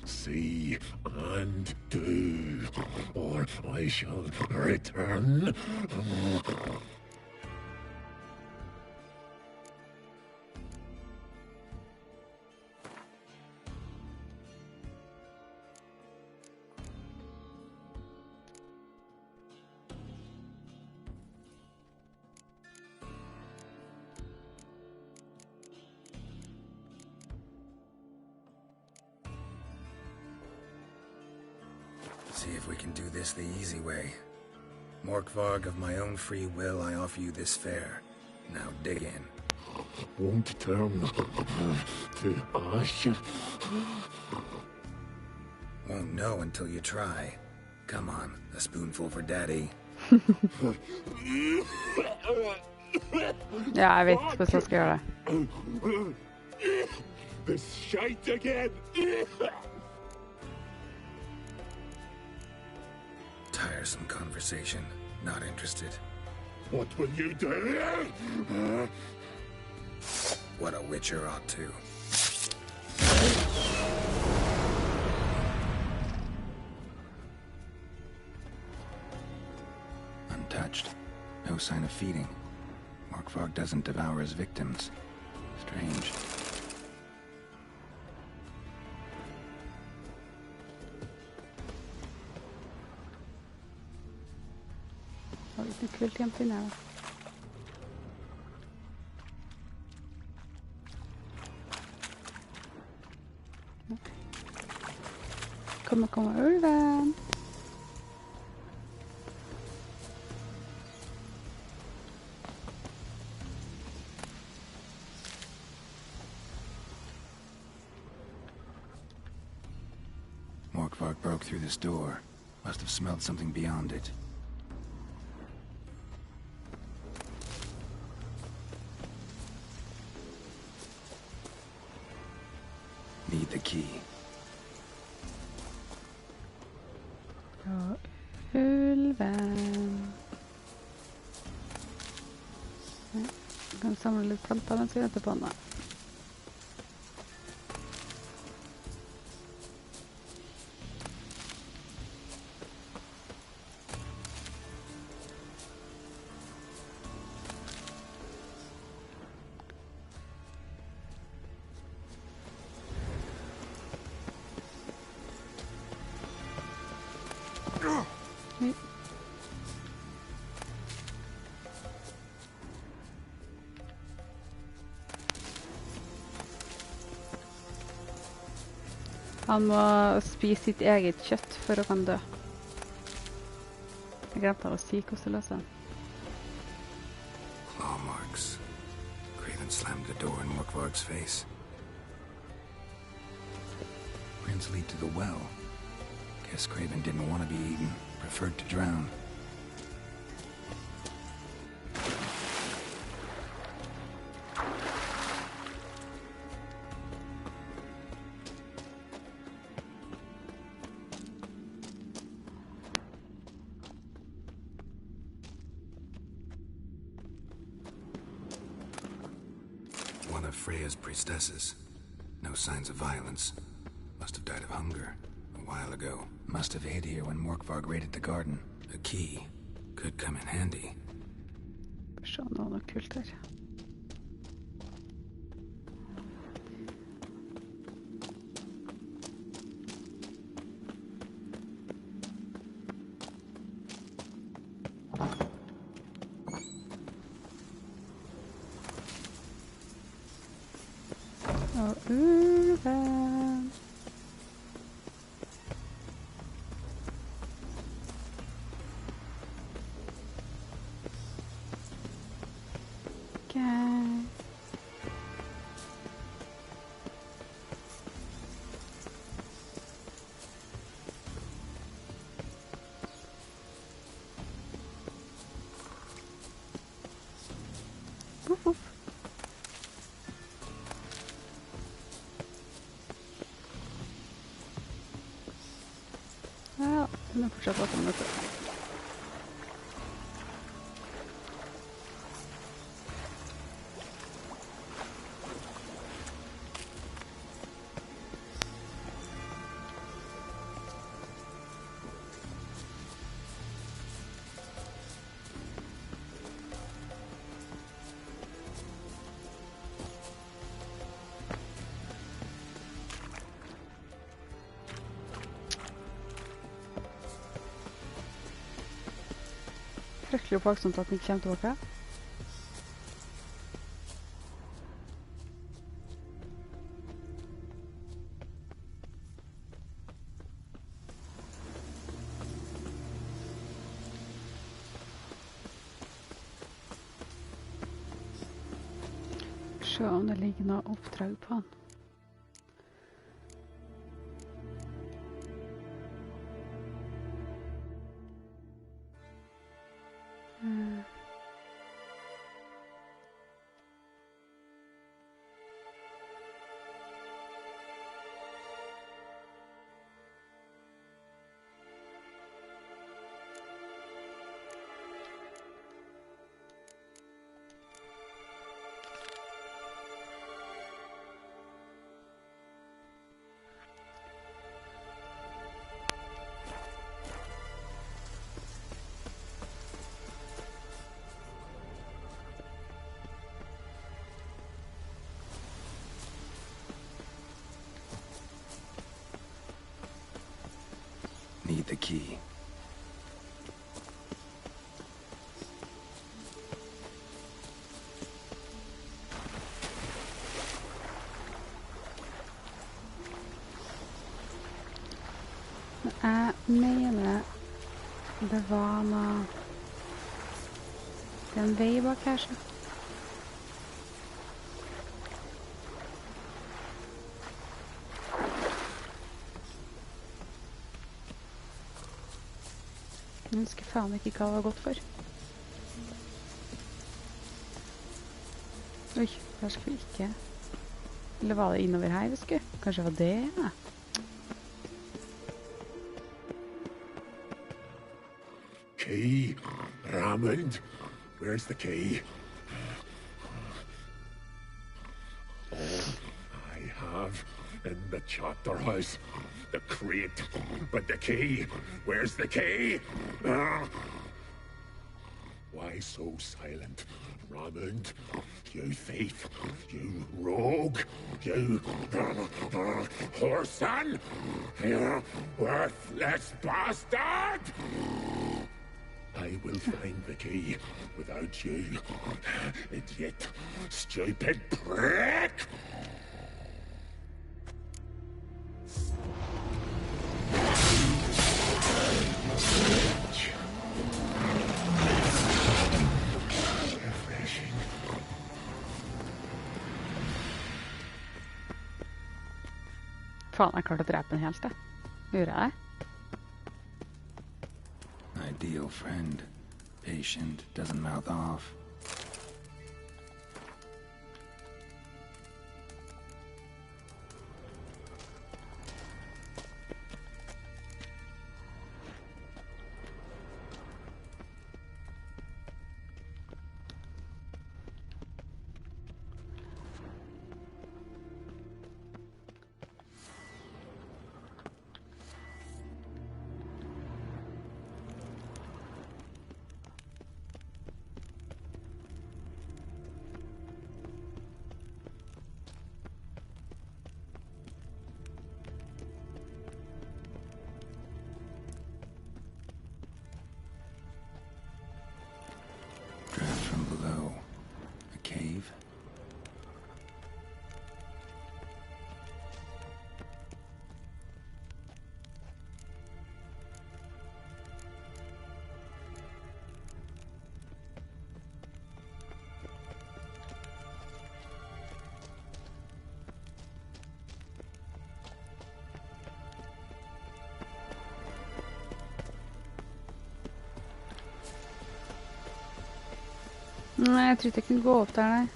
See and do, or I shall return. See if we can do this the easy way. Morkvarg, of my own free will, I offer you this fare. Now dig in. Won't turn to ash. Won't know until you try. Come on, a spoonful for Daddy. Ja, jeg vet hvordan jeg skal gjøre det. This shite again. Tiresome conversation. Not interested. What will you do? What a witcher ought to. Untouched. No sign of feeding. Morkvarg doesn't devour his victims. Strange. Har du noe kult hjemme til deg? Kom, ulven! Morkvarg broke through this door. Must have smelled something beyond it. Need the key. Ja, ulven. Ja, jeg kan samle litt planter mens vi venter på den da. Han må spise sitt eget kjøtt for å kan dø. Jeg glemte å si hvordan det løser den. Claw marks. Craven slammed the door in Morkvarg's face. Prints lead to the well. Guess Craven didn't want to be eaten. Preferred to drown. One of Freya's priestesses. No signs of violence. Must have died of hunger a while ago. Must have hid here when Morkvarg raided the garden. A key. Could come in handy. Se om det var noe kult her. Og ulven. Ok. Uff, uff. Ja, den er fortsatt åpen, vet du. Fryktelig oppvaksomt at den ikke kommer tilbake. Se om det ligger noe oppdrag på han. Need the key. Jeg mener det var noe... Det er en vei bak her, så. Jeg husker faen ikke hva det var godt for. Oi, der skal vi ikke... Eller var det innover her vi skulle? Kanskje det var det, ja. Key, Raymond, where's the key? Oh, I have in the chapter house the crate, but the key, where's the key? Why so silent, Raymond? You thief, you rogue, you whoreson, you worthless bastard! I will find the key without you, idiot, stupid prick! Refreshing. Faen, jeg klarte å drepe den helt, da. Gjorde jeg det? Ideal friend. Patient, doesn't mouth off. Nei, jeg tror ikke jeg kan gå opp der, nei.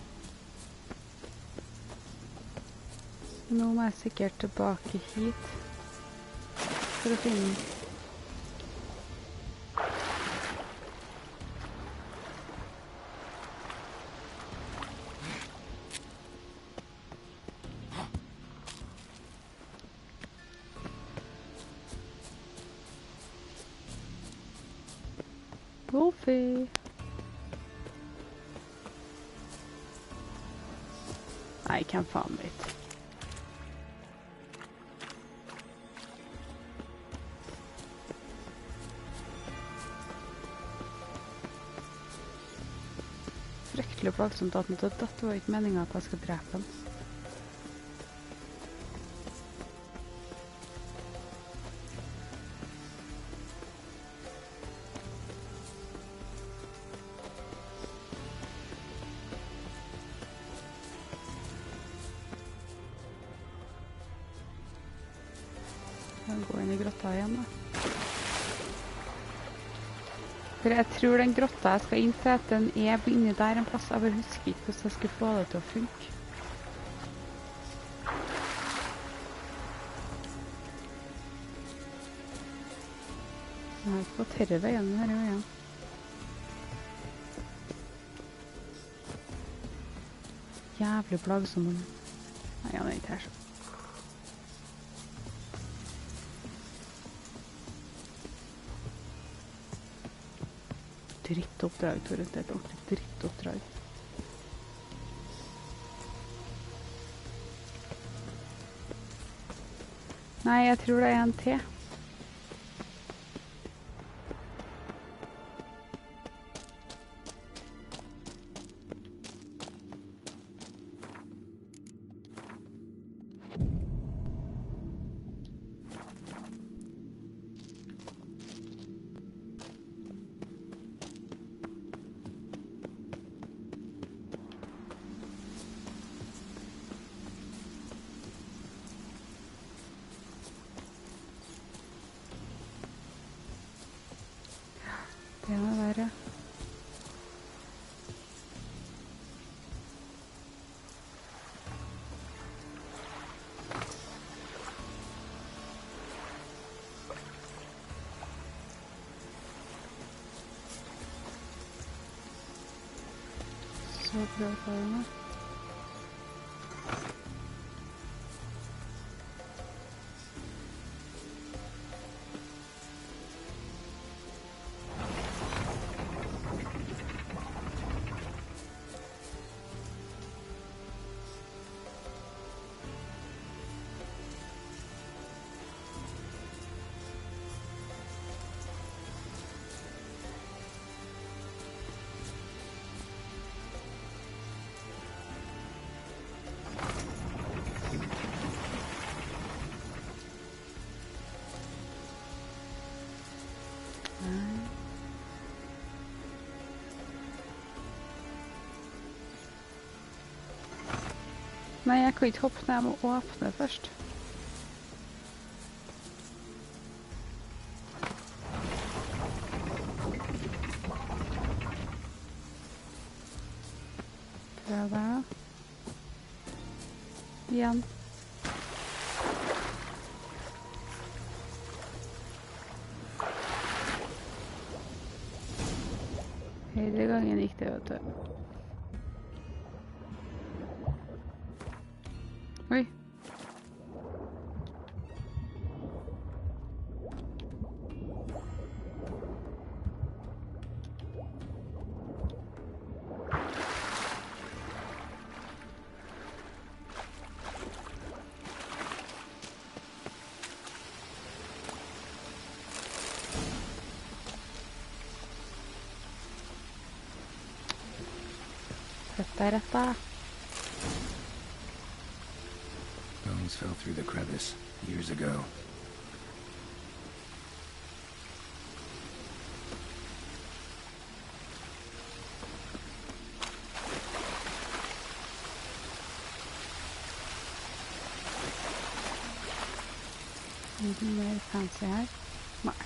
Nå må jeg sikkert tilbake hit for å finne den. Wolfie! Nei, hvem faen vet. Fryktelig plagsomt at den døde. Det var ikke meningen at jeg skal drepe den. Jeg går inn i grotta igjen da. For jeg tror den grotta jeg skal inn til, at den er inni der en plass. Jeg bare husker ikke hvordan jeg skulle få det til å funke. Jeg har ikke gått herre veien, men herre veien. Jævlig plagsom. Nei, han er ikke her så. Drittoppdrag, Torunn. Det er et ordentlig drittoppdrag. Nei, jeg tror det er en til. Det må være. Så bra for meg. Nei, jeg kan ikke hoppe ned, jeg må åpne først. Prøv der da. Igjen. Hele gangen gikk det, vet du. Oi. Dette er rett da. Bones fell through the crevice years ago. Noe mer fancy her? Nei.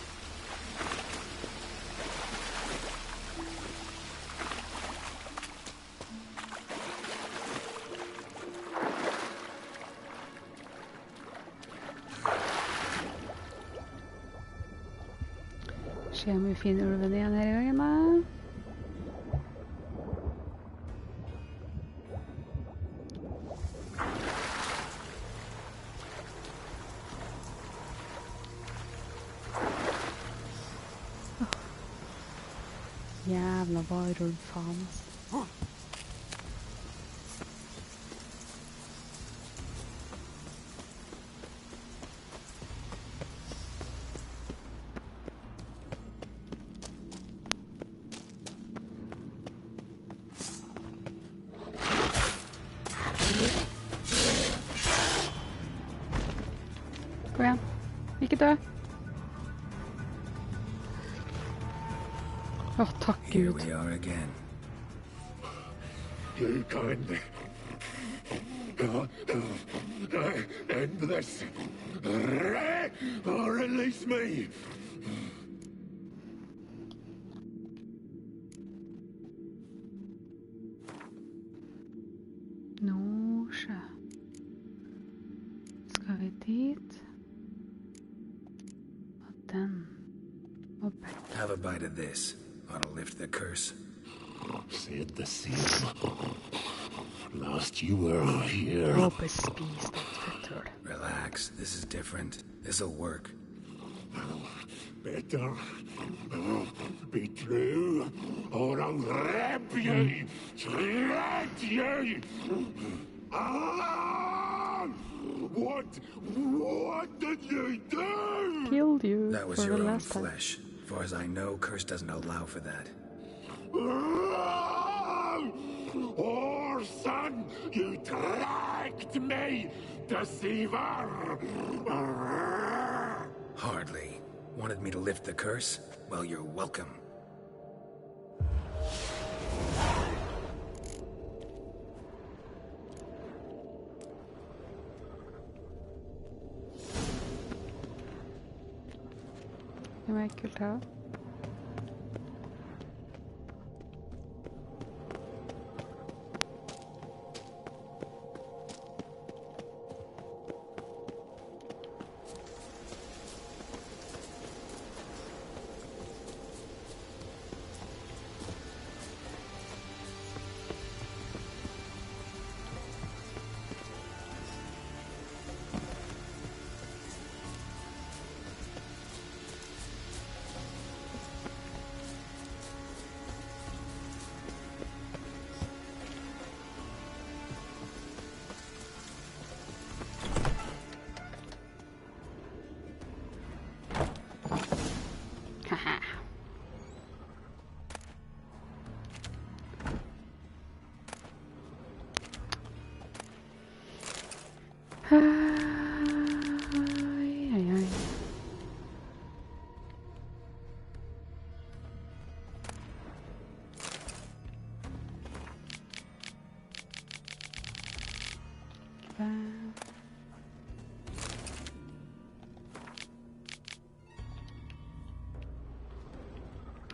Se hvor fin ulven er denne gangen da. Jævla varulv, faen, altså. Kom igjen. Ikke dø. Åh, takk Gud. Here we are again. You can end this. Or release me. Nå, sjø. Skal vi dit? Og den. Og back. Have a bite of this. Ought to lift the curse. Said the same. Last you were here. Relax. This is different. This'll work. Better be true, or I'll rip you, shred you. Ah! What did you do? Killed you. That was your own flesh. As far as I know, curse doesn't allow for that. Orson, you tracked me, deceiver! Hardly. Wanted me to lift the curse? Well, you're welcome. Det var kult her.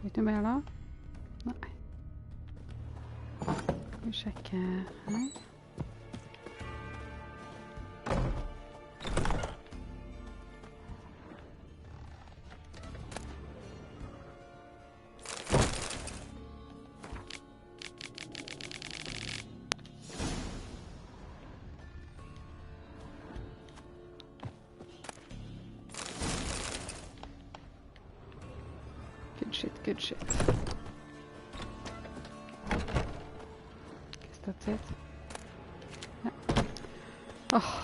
Ikke mer da? Nei. Vi sjekker her. Good shit. Guess that's it. Yeah. Oh.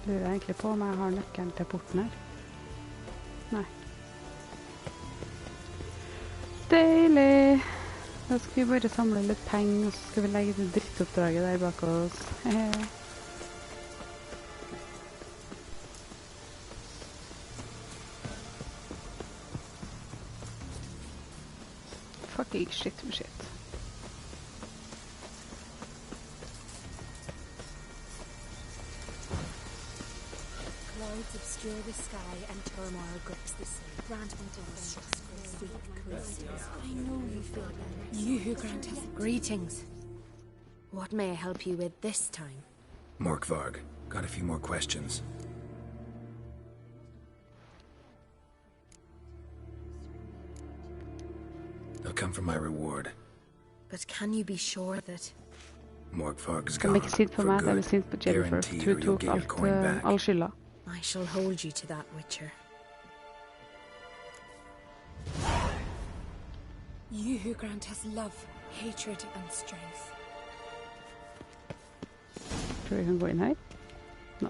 Lurer egentlig på om jeg har nøkkelen til porten her. Nei. Deilig! Da skal vi bare samle litt penger, og så skal vi legge det drittoppdraget der bak oss. Fucking shit. Clouds of Stir the sky and turmoil grips the sea. Grant unto us sweet Christmas. I know you feel better. You who grant us greetings. What may I help you with this time? Morkvarg, got a few more questions. They'll come from my reward. But can you be sure that... Morkvarg's Kan gone, ikke sint på meg, for jeg blir good. sint på Jennifer. Guaranteed Hun or you'll tok get your coin back. all skylda. I shall hold you to that, Witcher. You who grant us love, hatred and strength. Tror jeg kan gå inn her? Nei.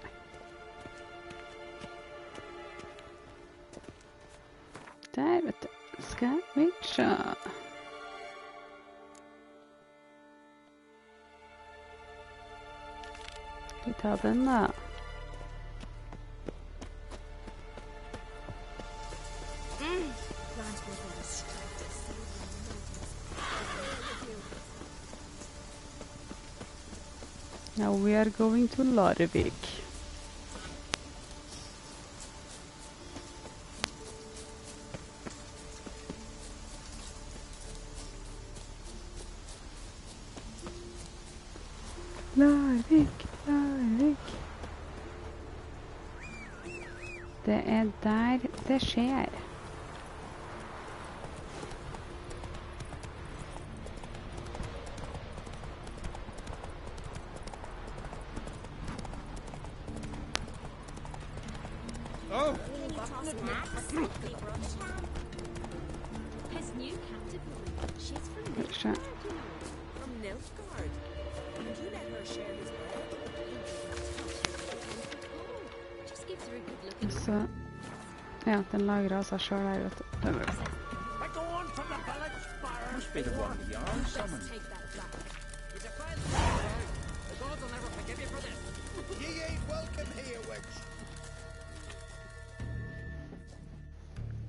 Der, vet du. Skal vi se. Vi tar den da. Now we are going to Larvik. Larvik, Larvik. Det er der det skjer. His new captive woman, she's from Kanskje. From Nilfgaard. And you let her share his Just gives her a good look at Så, ja, den lagrer seg selv her, vet du. Det er bra. Must be the one of your summon. Take that back. It's a fine story. The gods will never forgive you for this. Ye ain't welcome here, witch.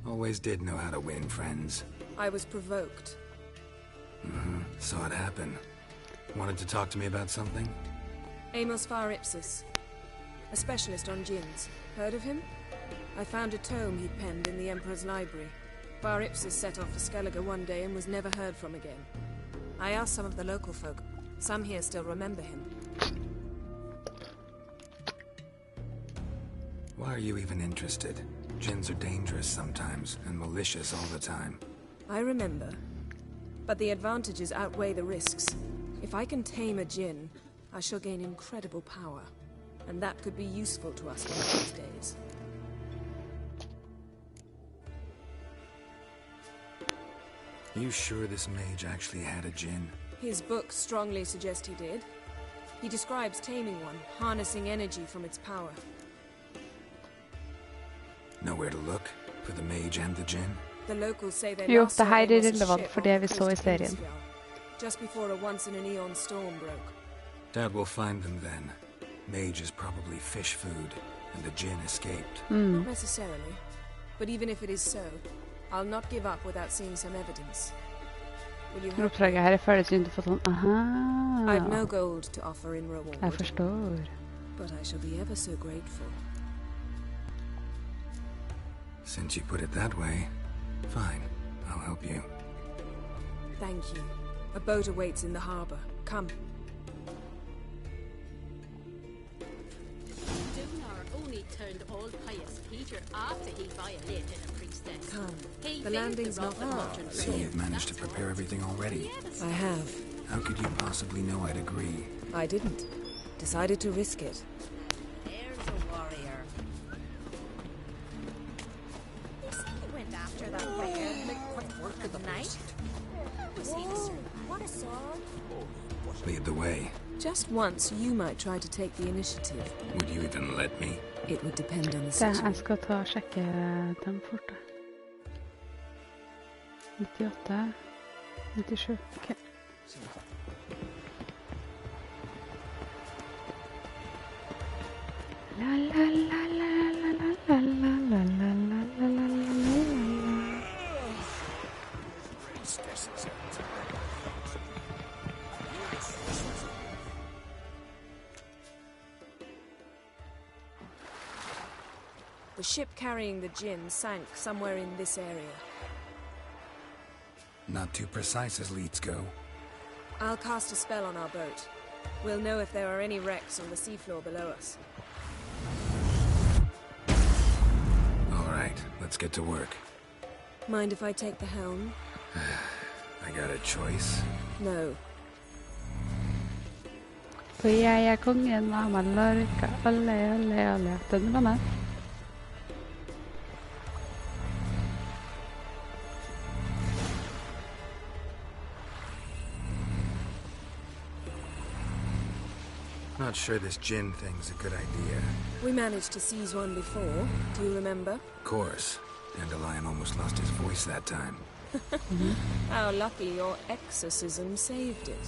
Always did know how to win, friends. I was provoked. Saw it happen. Wanted to talk to me about something? Amos Far Ipsus. A specialist on djinns. Heard of him? I found a tome he'd penned in the Emperor's library. Far Ipsus set off for Skellige one day and was never heard from again. I asked some of the local folk. Some here still remember him. Why are you even interested? Djinns are dangerous sometimes, and malicious all the time. I remember. But the advantages outweigh the risks. If I can tame a djinn, I shall gain incredible power. And that could be useful to us one of these days. You sure this mage actually had a djinn? His books strongly suggest he did. He describes taming one, harnessing energy from its power. Nowhere to look for the mage and the djinn? The locals say they Jo, last det saw her him er as a relevant ship for off det the vi så coast i of serien. Innisfjord, just before a once-in-an-eon storm broke. Dad will find them then. Mage is probably fish food, and the djinn escaped. Not necessarily. But even if it is so, I'll not give up without seeing some evidence. Will you help? Oppdraget her er ferdig, så du får sånn, I've no aha, gold to offer in reward, jeg forstår. but I shall be ever so grateful. Since you put it that way, fine. I'll help you. Thank you. A boat awaits in the harbor. Come. Dunar only turned old pious Peter after he violated a priestess. Come. He The built landing's the not rock far. mountain So road. you've managed to prepare everything already? I have. How could you possibly know I'd agree? I didn't. Decided to risk it. There's a warrior. You said you went after that beggar. What work at the night? Was he the servant? What a sword. Lead the way. Just once, you might try to take the initiative. Would you even let me? It would depend on the Så jeg situation. skal ta og sjekke dem fort da. 98, 97, ok. La la la la la la la la la la la la la la. The ship carrying the gin sank somewhere in this area. Not too precise as leads go. I'll cast a spell on our boat. We'll know if there are any wrecks on the seafloor below us. All right, let's get to work. Mind if I take the helm? I got a choice? No. For jeg er kongen av Mallorca, alle, alle, alle. Den var med. Not sure this gin thing's a good idea. We managed to seize one before. Do you remember? Of course. Dandelion almost lost his voice that time. How lucky your exorcism saved it.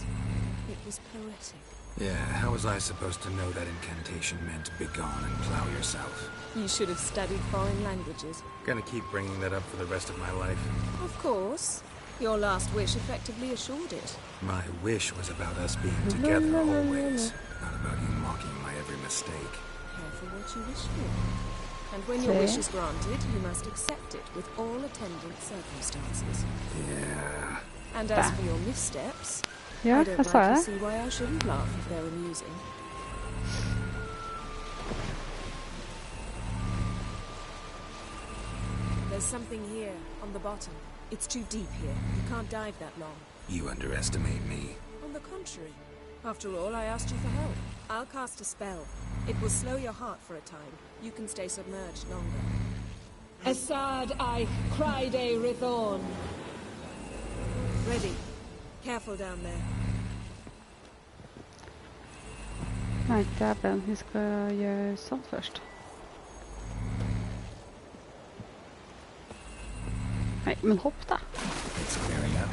It was poetic. Yeah, how was I supposed to know that incantation meant begone and plow yourself? You should have studied foreign languages. Gonna keep bringing that up for the rest of my life. Of course. Your last wish effectively assured it. My wish was about us being together always, not about you mocking my every mistake. Careful what you wish for. And when your wish is granted, you must accept it with all attendant circumstances. Yeah. And as for your missteps, Ja, I don't jag sa like to det. see why I shouldn't laugh if they're amusing. There's something here, on the bottom. It's too deep here. You can't dive that long. You underestimate me. On the contrary. After all, I asked you for help. I'll cast a spell. It will slow your heart for a time. You can stay submerged longer. Assad I Cryde Rithorn. Ready. Careful down there. Nei, dæven, vi skal gjøre sånn først. Nei, men hopp da. It's clearing up.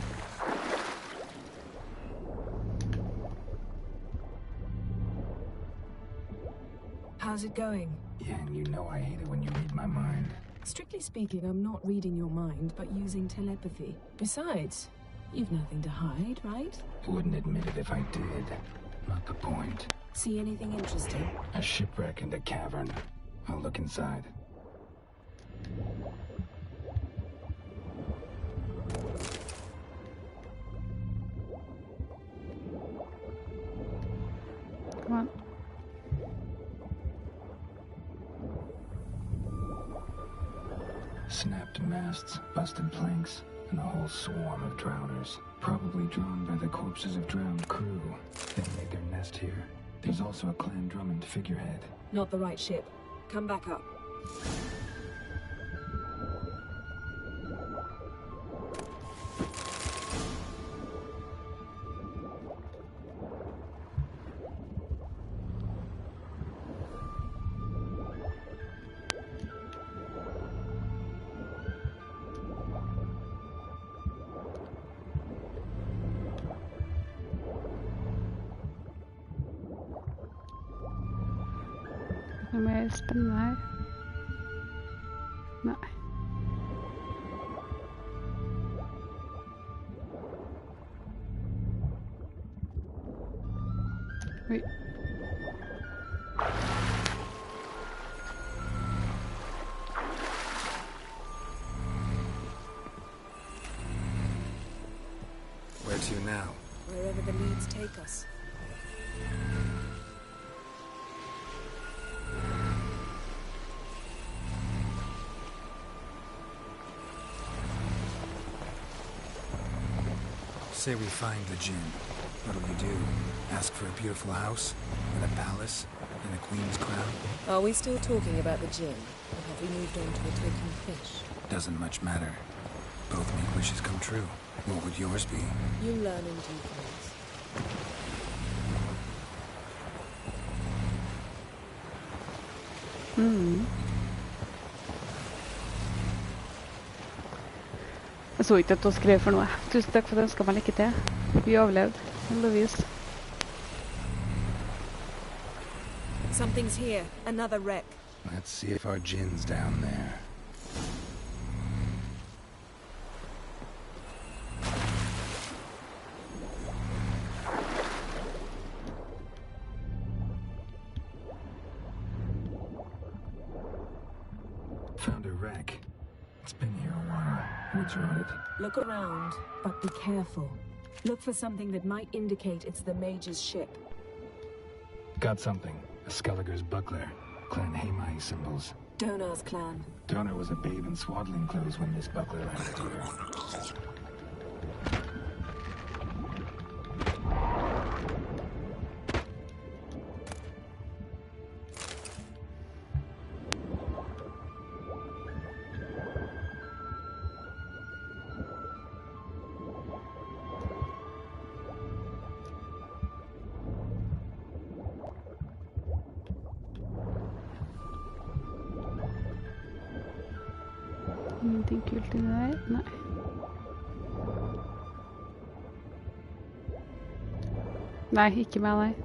How's it going? Yeah, and you know I hate it when you read my mind. Strictly speaking, I'm not reading your mind, but using telepathy. Besides, you've nothing to hide, right? Wouldn't admit it if I did. Not the point. See anything interesting? A shipwreck and a cavern. I'll look inside. Come on. Snapped masts, busted planks, and a whole swarm of drowners. Probably drawn by the corpses of drowned crew. They made their nest here. There's also a Clan Drummond figurehead. Not the right ship. Come back up. Noe mer spennende her? Nei. Oi. Where to now? Wherever the leads take us. Say we find the gin. What'll you do? Ask for a beautiful house? And a palace? And a queen's crown? Are we still talking about the gin? Or have we moved on to the token fish? Doesn't much matter. Both make wishes come true. What would yours be? You learn in due course. Jeg så ikke at hun skrev for noe. Tusen takk for at du ønsket meg lykke til. Vi overlevde, heldigvis. Something's here. Another wreck. Let's see if our gin's down there. Found a wreck. It's been here a while. What's on it? Look around, but be careful. Look for something that might indicate it's the mage's ship. Got something. A Skelliger's buckler. Clan Haemai symbols. Donar's clan. Donar was a babe in swaddling clothes when this buckler landed here. Ingenting kult inni der? Nei. Nei, ikke med nei.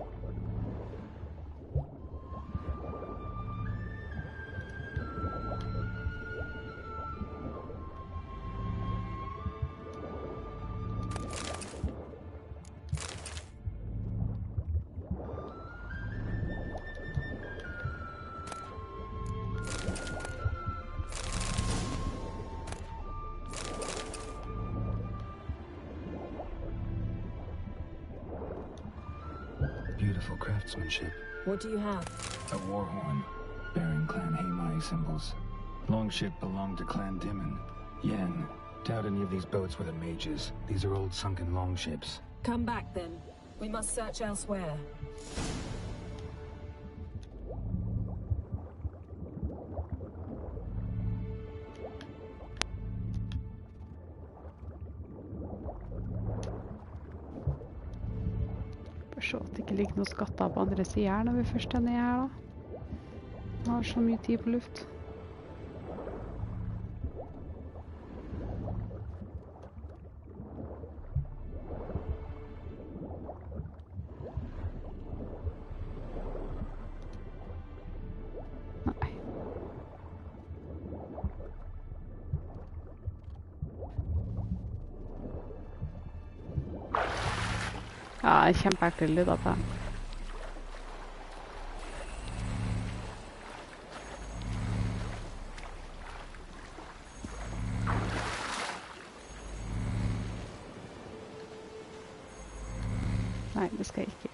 Beautiful craftsmanship. What do you have? A war horn, bearing Clan Haemai symbols. Longship belonged to Clan Dimon. Yen. Doubt any of these boats were the mages. These are old sunken longships. Come back then. We must search elsewhere. Se at det ikke ligger noen skatter på andre siden her når vi først er nede her da. Vi har så mye tid på luft. Nei. Ja, det er kjempeekkel lyd av det. Nei, det skal jeg ikke gjøre.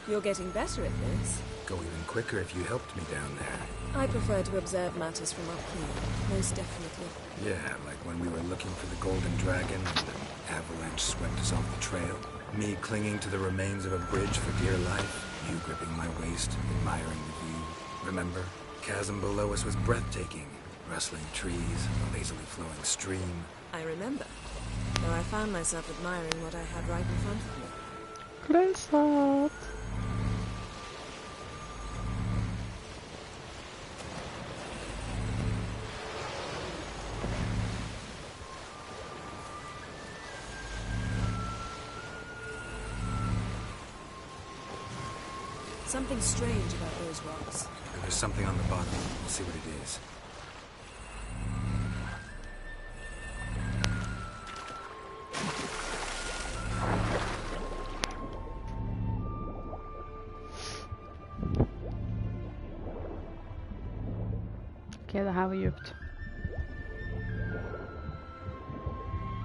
You're getting better at this. Go even quicker if you helped me down there. I prefer to observe matters from up here, most definitely. Yeah, like when we were looking for the Golden Dragon and an avalanche swept us off the trail. Me clinging to the remains of a bridge for dear life. You gripping my waist, admiring the view. Remember? Chasm below us was breathtaking. Rustling trees, a lazily flowing stream. I remember. Though I found myself admiring what I had right in front of me. Kløsat! Something strange about those rocks. There's something on the bottom. We'll see what it is. Okay, det her var djupt.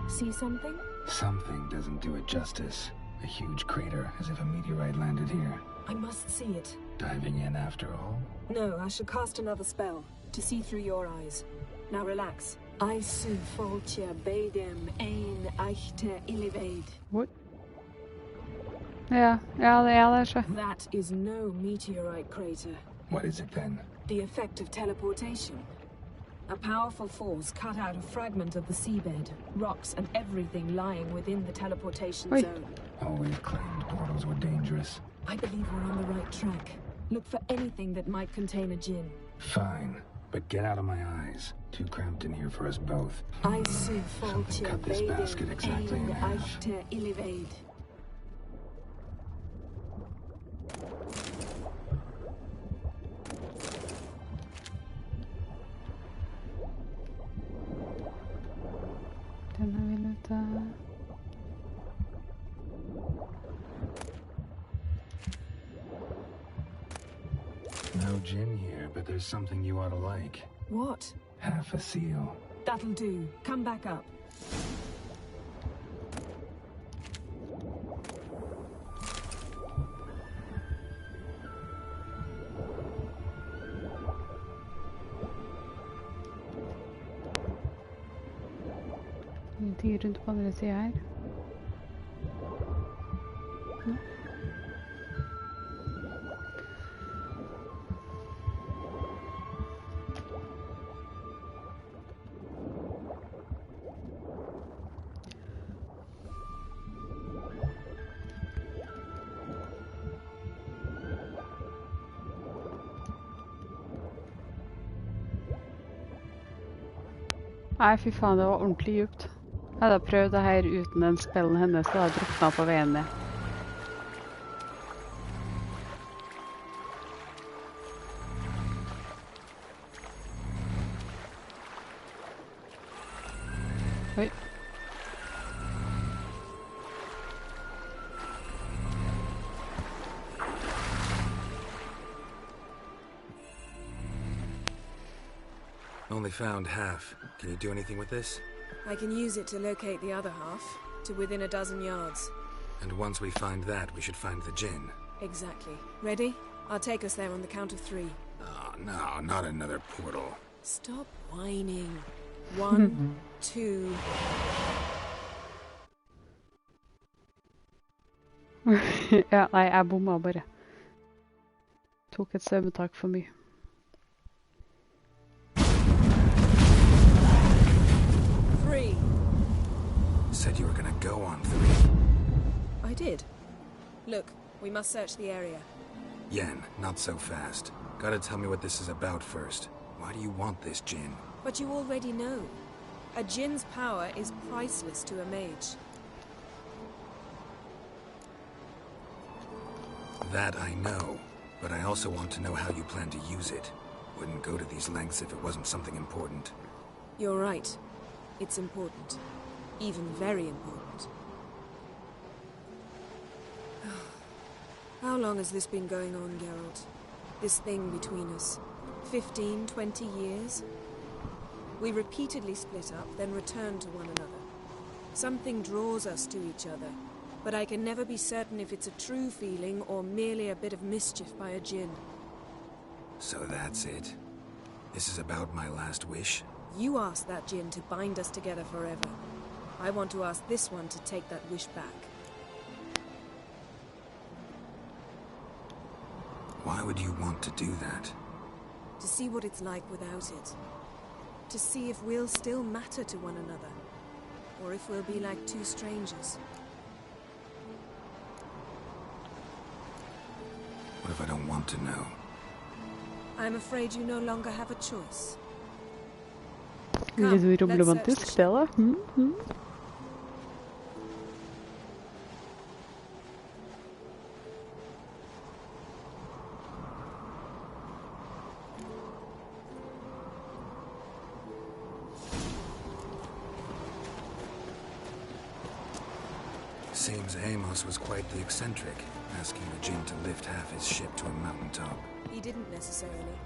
See something? Something doesn't do it justice. A huge crater, as if a meteorite landed here. I must see it. Diving in after all? No, I should cast another spell, to see through your eyes. Now relax. I su foltja beidem ein eichte ilivaid. What? Yeah, det er det. That is no meteorite crater. What is it then? The effect of teleportation. A powerful force cut out a fragment of the seabed, rocks and everything lying within the teleportation zone. Always claimed portals were dangerous. I believe we're on the right track. Look for anything that might contain a djinn. Fine, but get out of my eyes. Too cramped in here for us both. I see Something cut this basket exactly in half. Den har vi lite... but there's something you ought to like. What? Half a seal. That'll do. Come back up. Ingenting rundt på andre siden her. No. Nei, fy faen, det var ordentlig djupt. Jeg hadde prøvd det her uten den spillen hennes, så hadde jeg druknet på veien ned. Oi. Only found half. Can you do anything with this? I can use it to locate the other half, to within a dozen yards. And once we find that, we should find the gin. Exactly. Ready? I'll take us there on the count of 3. Oh, no, not another portal. Stop whining. 1, 2... Ja, nei, jeg bomma bare. Tok et søvntak for mye. Said you were gonna go on 3. I did. Look, we must search the area. Yen, not so fast. Gotta tell me what this is about first. Why do you want this gin? But you already know. A gin's power is priceless to a mage. That I know, but I also want to know how you plan to use it. Wouldn't go to these lengths if it wasn't something important. You're right. It's important. Even very important. How long has this been going on, Geralt? This thing between us? 15, 20 years? We repeatedly split up, then return to one another. Something draws us to each other, but I can never be certain if it's a true feeling or merely a bit of mischief by a djinn. So that's it? This is about my last wish? You asked that djinn to bind us together forever. I want to ask this one to take that wish back. Why would you want to do that? To see what it's like without it. To see if we'll still matter to one another. Or if we'll be like two strangers. What if I don't want to know? I'm afraid you no longer have a choice. Litt romantisk det da. Seems Amos was quite the eccentric, asking the djinn to lift half his ship to a mountaintop. He didn't necessarily.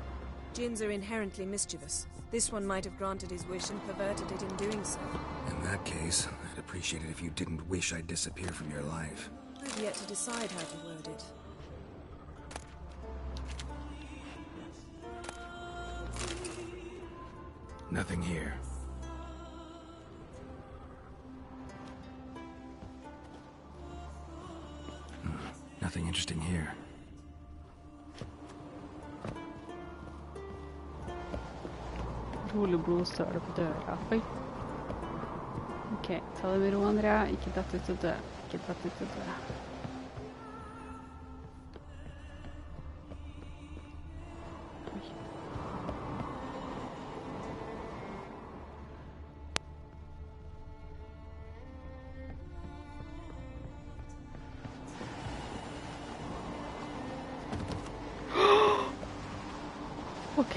Djinns are inherently mischievous. This one might have granted his wish and perverted it in doing so. In that case, I'd appreciate it if you didn't wish I'd disappear from your life. I've yet to decide how to word it. Nothing here. Nothing interesting here. Rolig blodsøle på døra. Oi. Ok, ta det med ro, Andrea. Ikke dette ut og dø. Ikke dette ut og dø. Ok.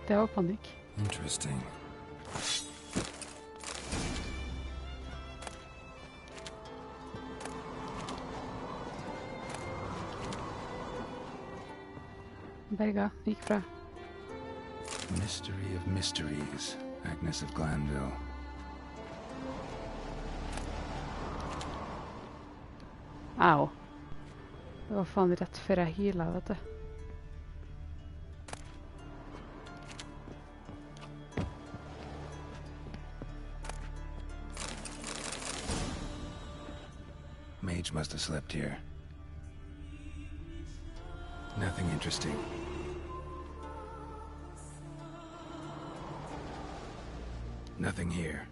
Det var panikk. Interesting. Berga gikk fra. Mystery of mysteries, Agnes of Glanville. Au. Det var faen rett før jeg hyla, vet du. Mage must have slept here. Nothing interesting. Nothing here.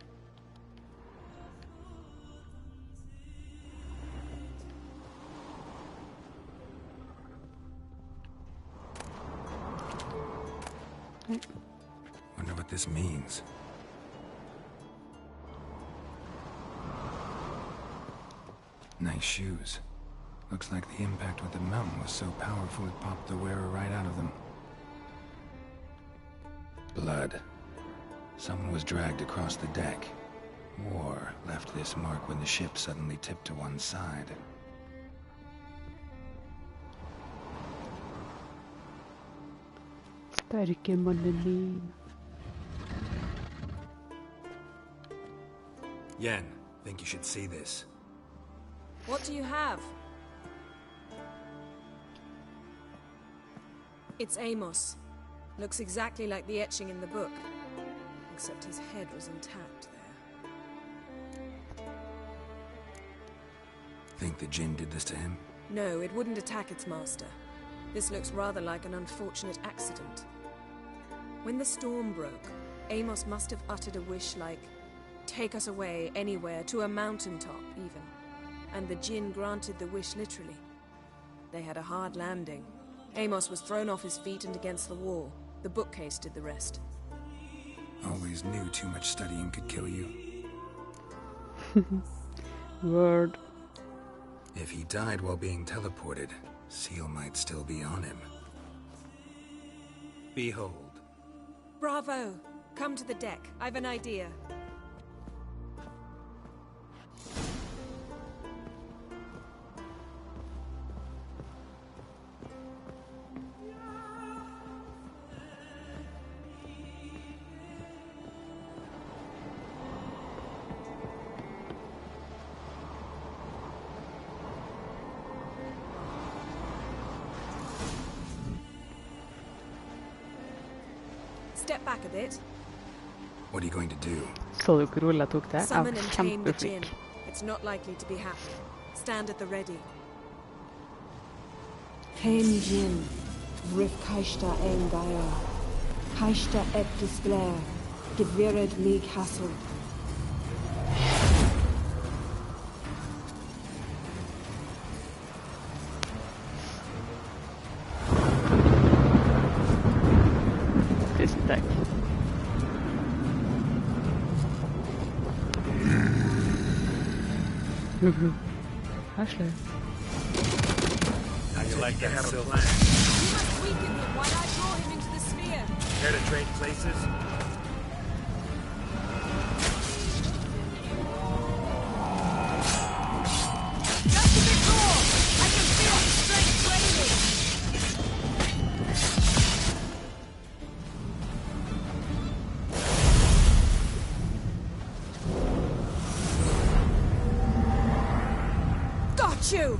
Wonder what this means. Nice shoes. Looks like the impact with the mountain was so powerful it popped the wearer right out of them. Blood. Someone was dragged across the deck. War left this mark when the ship suddenly tipped to one side. Sterke mannen min. Yen, think you should see this. What do you have? It's Amos. Looks exactly like the etching in the book. Except his head was intact there. Think the Jinn did this to him? No, it wouldn't attack its master. This looks rather like an unfortunate accident. When the storm broke, Amos must have uttered a wish like, "Take us away, anywhere, to a mountaintop, even." And the Jinn granted the wish literally. They had a hard landing. Amos was thrown off his feet and against the wall. The bookcase did the rest. Always knew too much studying could kill you. Word. If he died while being teleported, Seal might still be on him. Behold. Bravo! Come to the deck. I've an idea. Step back a bit. What are you going to do? Så du hvor rolig jeg tok det? Summon and tame the Kjempeflink. Jinn. It's not likely to be happening. Stand at the ready. Hen Jin, Rif Kaishta Engaya, Kaishta et Disblair, Gevired League Hassel. Tusen takk. Ashley. How you like that, Silver? You must weaken him while I draw him into the sphere. Care to trade places? Just a bit more! I can feel his strength draining! Got you!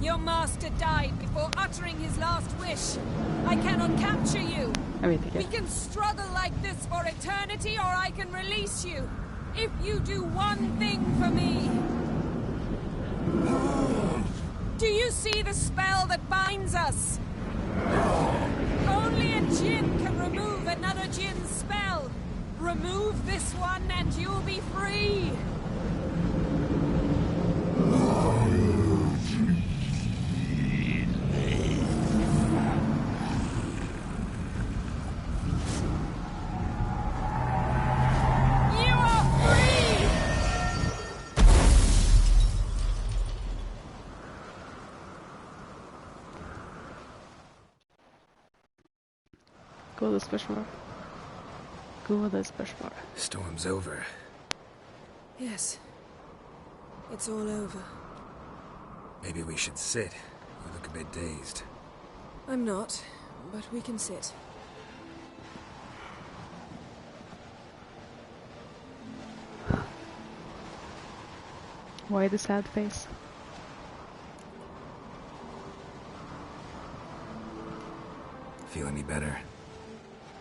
Your master died before uttering his last wish. I cannot capture you. Jeg vet ikke. We can struggle like this for eternity, or I can release you. If you do one thing for me. Do you see the spell that binds us? Only a Jinn can remove another Jinn's spell. Remove this one and you'll be free. Gode spørsmål. Gode spørsmål. Storm's over. Yes. It's all over. Maybe we should sit. You look a bit dazed. I'm not, but we can sit. Why the sad face? Feel any better?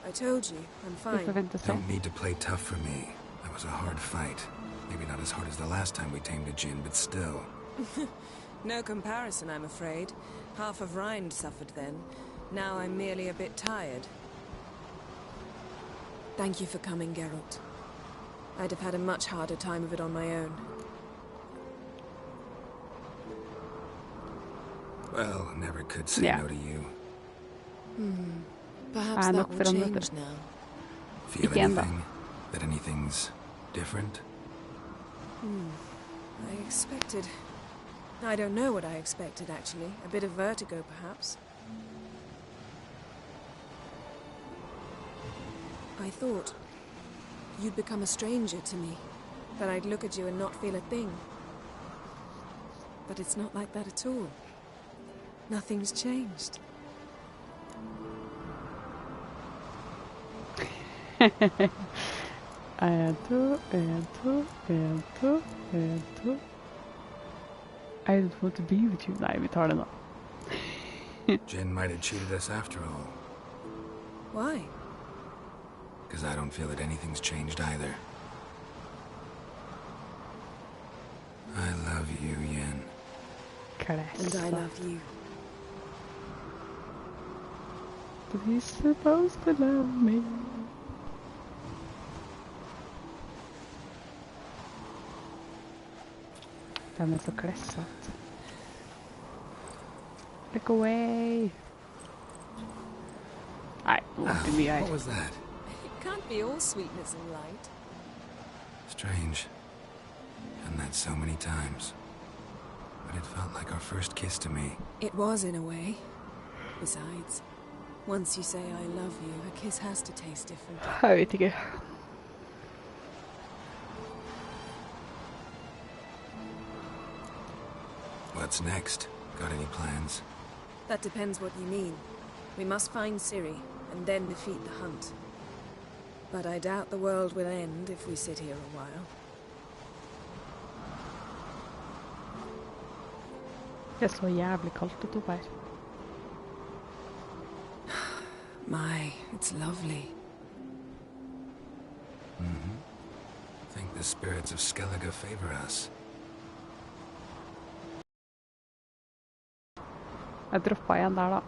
I told you, I'm fine. Don't need to play tough for me. That was a hard fight. Maybe not as hard as the last time we tamed a djinn, but still. No comparison, I'm afraid. Half of Rind suffered then. Now I'm merely a bit tired. Thank you for coming, Geralt. I'd have had a much harder time of it on my own. Well, never could say no to you. Perhaps that will change now. Feel anything? That anything's different? I expected... I don't know what I expected, actually. A bit of vertigo, perhaps. I thought you'd become a stranger to me. That I'd look at you and not feel a thing. But it's not like that at all. Nothing's changed. I don't want to be with you. Nei, vi tar det nå. Jinn might have cheated us after all. Why? Because I don't feel that anything's changed either. I love you, Yen. And I love you. But he's supposed to love me. Den er så klesset. Look away. Nei, nå var det mye her. What was that? It can't be all sweetness and light. Strange. Done that so many times. But it felt like our first kiss to me. It was in a way. Besides, once you say I love you, a kiss has to taste different. Jeg vet ikke. What's next? Got any plans? That depends what you mean. We must find Ciri, and then defeat the hunt. But I doubt the world will end if we sit here a while. Det er så jævlig kaldt ut opp her. My, it's lovely. Think the spirits of Skellige favor us. Jeg droppet igjen der da.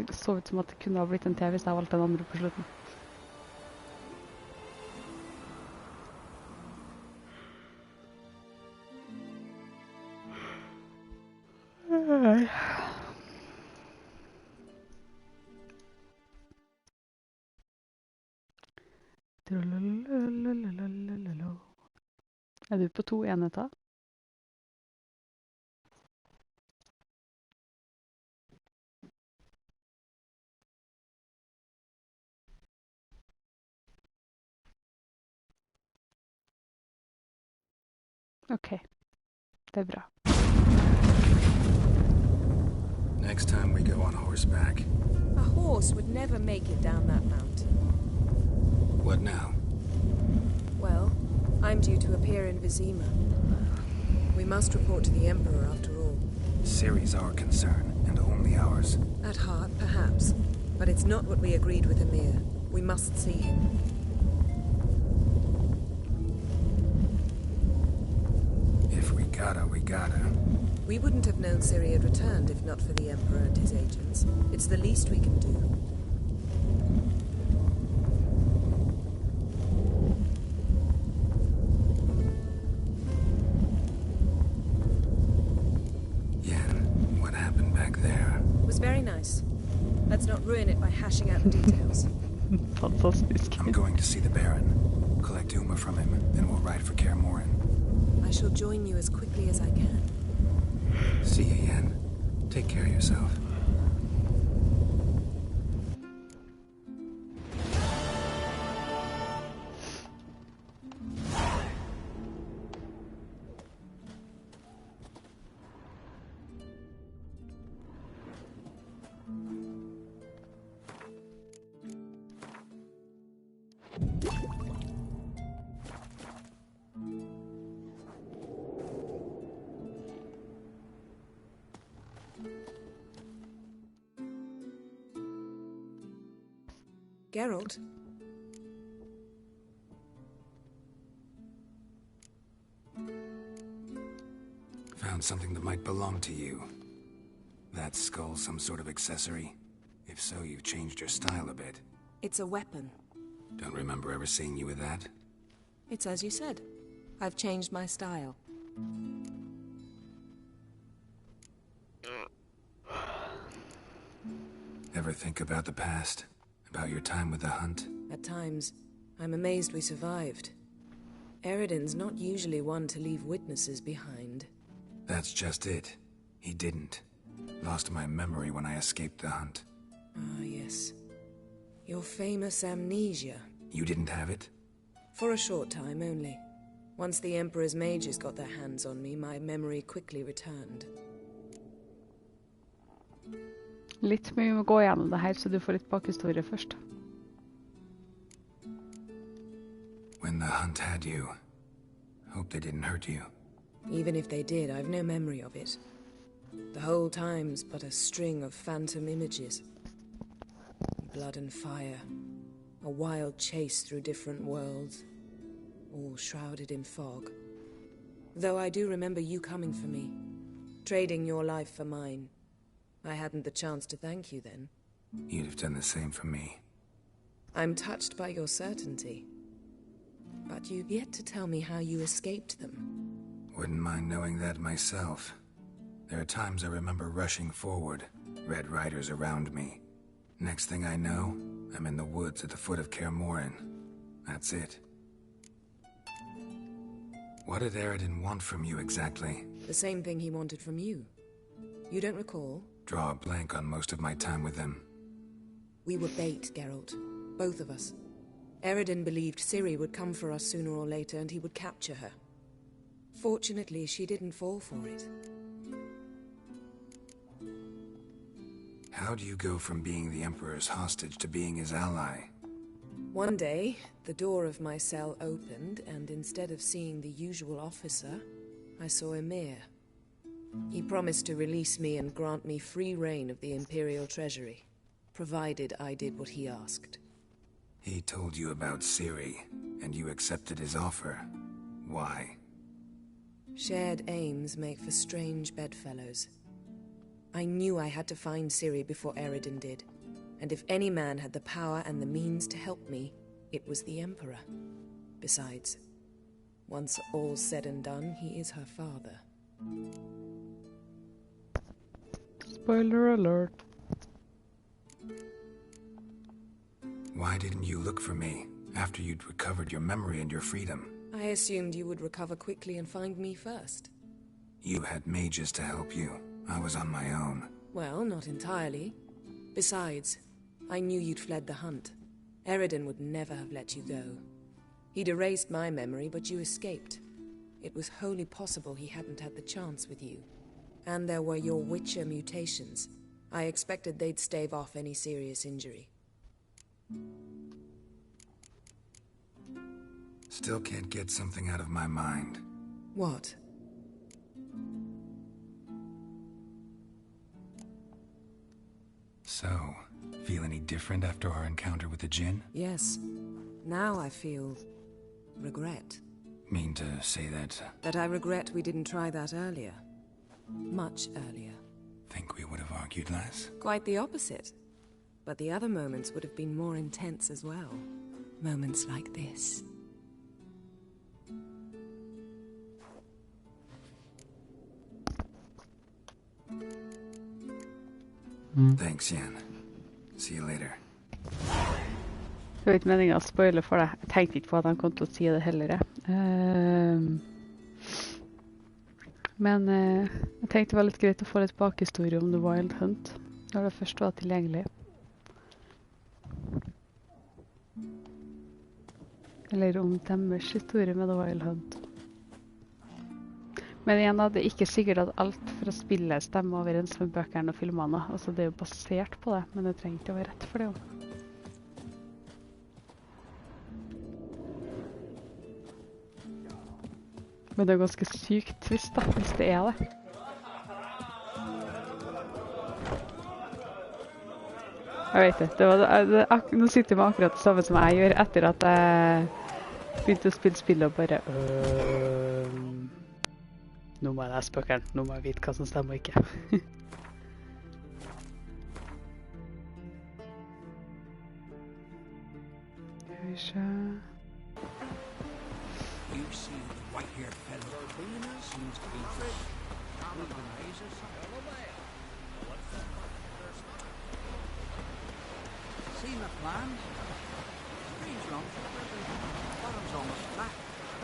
Det så ut som at det kunne ha blitt en TV hvis jeg valgte den andre på slutten. Er du på 2 enheter? Okay, det er bra. Next time we go on horseback. A horse would never make it down that mountain. What now? Well, I'm due to appear in Vizima. We must report to the Emperor after all. Ciri's our concern, and only ours. At heart, perhaps. But it's not what we agreed with Emir. We must see him. If we gotta, we gotta. We wouldn't have known Ciri had returned if not for the Emperor and his agents. It's the least we can do. Yen, what happened back there? It was very nice. Let's not ruin it by hashing out the details. Fantastisk. I'm going to see the Baron. Collect Uma from him, then we'll ride for Kaer Morhen. I shall join you as quickly as I can. See you, Yen. Take care of yourself. Geralt? Found something that might belong to you. That skull some sort of accessory? If so, you've changed your style a bit. It's a weapon. Don't remember ever seeing you with that. It's as you said. I've changed my style. Ever think about the past? About your time with the hunt? At times, I'm amazed we survived. Eredin's not usually one to leave witnesses behind. That's just it. He didn't. Lost my memory when I escaped the hunt. Ah, yes. Your famous amnesia. You didn't have it? For a short time only. Once the Emperor's mages got their hands on me, my memory quickly returned. Litt, men vi må gå gjennom det her, så du får litt bakhistorie først. When the hunt had you, hope they didn't hurt you. Even if they did, I've no memory of it. The whole time's but a string of phantom images. Blood and fire. A wild chase through different worlds. All shrouded in fog. Though I do remember you coming for me. Trading your life for mine. I hadn't the chance to thank you then. You'd have done the same for me. I'm touched by your certainty. But you've yet to tell me how you escaped them. Wouldn't mind knowing that myself. There are times I remember rushing forward, Red Riders around me. Next thing I know, I'm in the woods at the foot of Kaer Morhen. That's it. What did Eredin want from you exactly? The same thing he wanted from you. You don't recall? Draw a blank on most of my time with him. We were bait, Geralt. Both of us. Eredin believed Ciri would come for us sooner or later and he would capture her. Fortunately, she didn't fall for it. How do you go from being the Emperor's hostage to being his ally? One day, the door of my cell opened, and instead of seeing the usual officer, I saw Emir. He promised to release me and grant me free reign of the Imperial Treasury, provided I did what he asked. He told you about Ciri, and you accepted his offer. Why? Shared aims make for strange bedfellows. I knew I had to find Ciri before Eredin did, and if any man had the power and the means to help me, it was the Emperor. Besides, once all's said and done, he is her father. Spoiler alert. Why didn't you look for me after you'd recovered your memory and your freedom? I assumed you would recover quickly and find me first. You had mages to help you. I was on my own. Well, not entirely. Besides, I knew you'd fled the hunt. Eredin would never have let you go. He'd erased my memory, but you escaped. It was wholly possible he hadn't had the chance with you. And there were your Witcher mutations. I expected they'd stave off any serious injury. Still can't get something out of my mind. What? So, feel any different after our encounter with the Djinn? Yes. Now I feel regret. Mean to say that? That I regret we didn't try that earlier. Much earlier. Think we would have argued less? Quite the opposite. But the other moments would have been more intense as well. Moments like this. Thanks, Jan. See you later. Det var ikke meningen å spoile for deg. Jeg tenkte ikke på at han kom til å si det heller. Men jeg tenkte det var litt greit å få litt bakhistorie om The Wild Hunt, når det først var tilgjengelig. Eller om deres historie med The Wild Hunt. Men igjen, det er ikke sikkert at alt fra spillet stemmer overens med bøkene og filmene. Altså, det er jo basert på det, men det trenger ikke å være rett for det jo. Men det er ganske sykt trist da, hvis det er det. Jeg vet det. Nå sitter jeg med akkurat det samme som jeg gjør etter at jeg begynte å spille spill og bare nå må jeg lese bøkene. Nå må jeg vite hva som stemmer og ikke. Skal vi se. You see the white-haired fellow seems to be fresh. See my plans? Trees long, bottom's almost flat,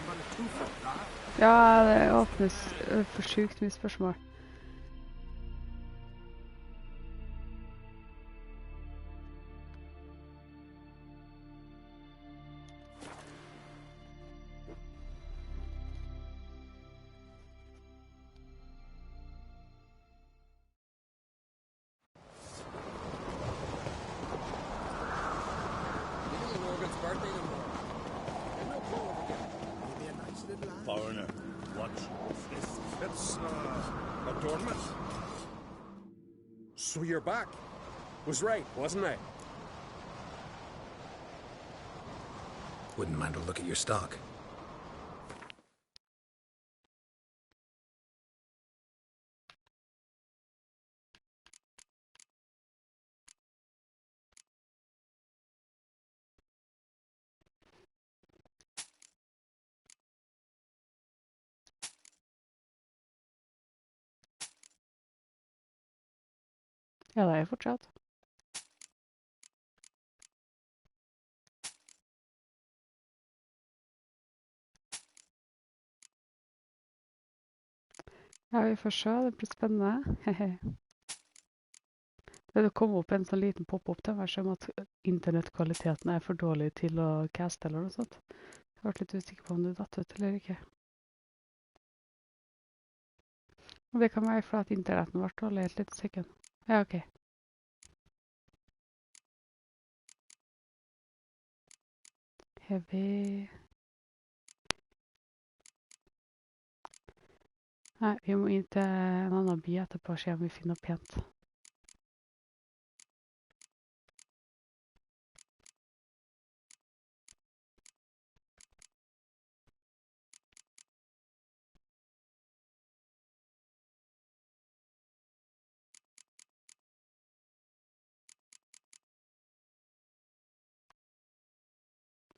about a 2-foot drop. Ja, det åpnes for sykt mye spørsmål. Foreigner, what? It's adornment. So you're back. Was right, wasn't I? Wouldn't mind a look at your stock. Ja, det er fortsatt. Ja, vi får se. Det blir spennende. Det kom opp en sånn liten pop-up til meg som at internettkvaliteten er for dårlig til å caste eller noe sånt. Jeg ble litt usikker på om det datt ut eller ikke. Og det kan være for at internetten ble dårlig et lite sekund. Ja, ok. Heavy. Nei, vi må inn til en annen by etterpå og se om vi finner noe pent.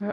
Ja.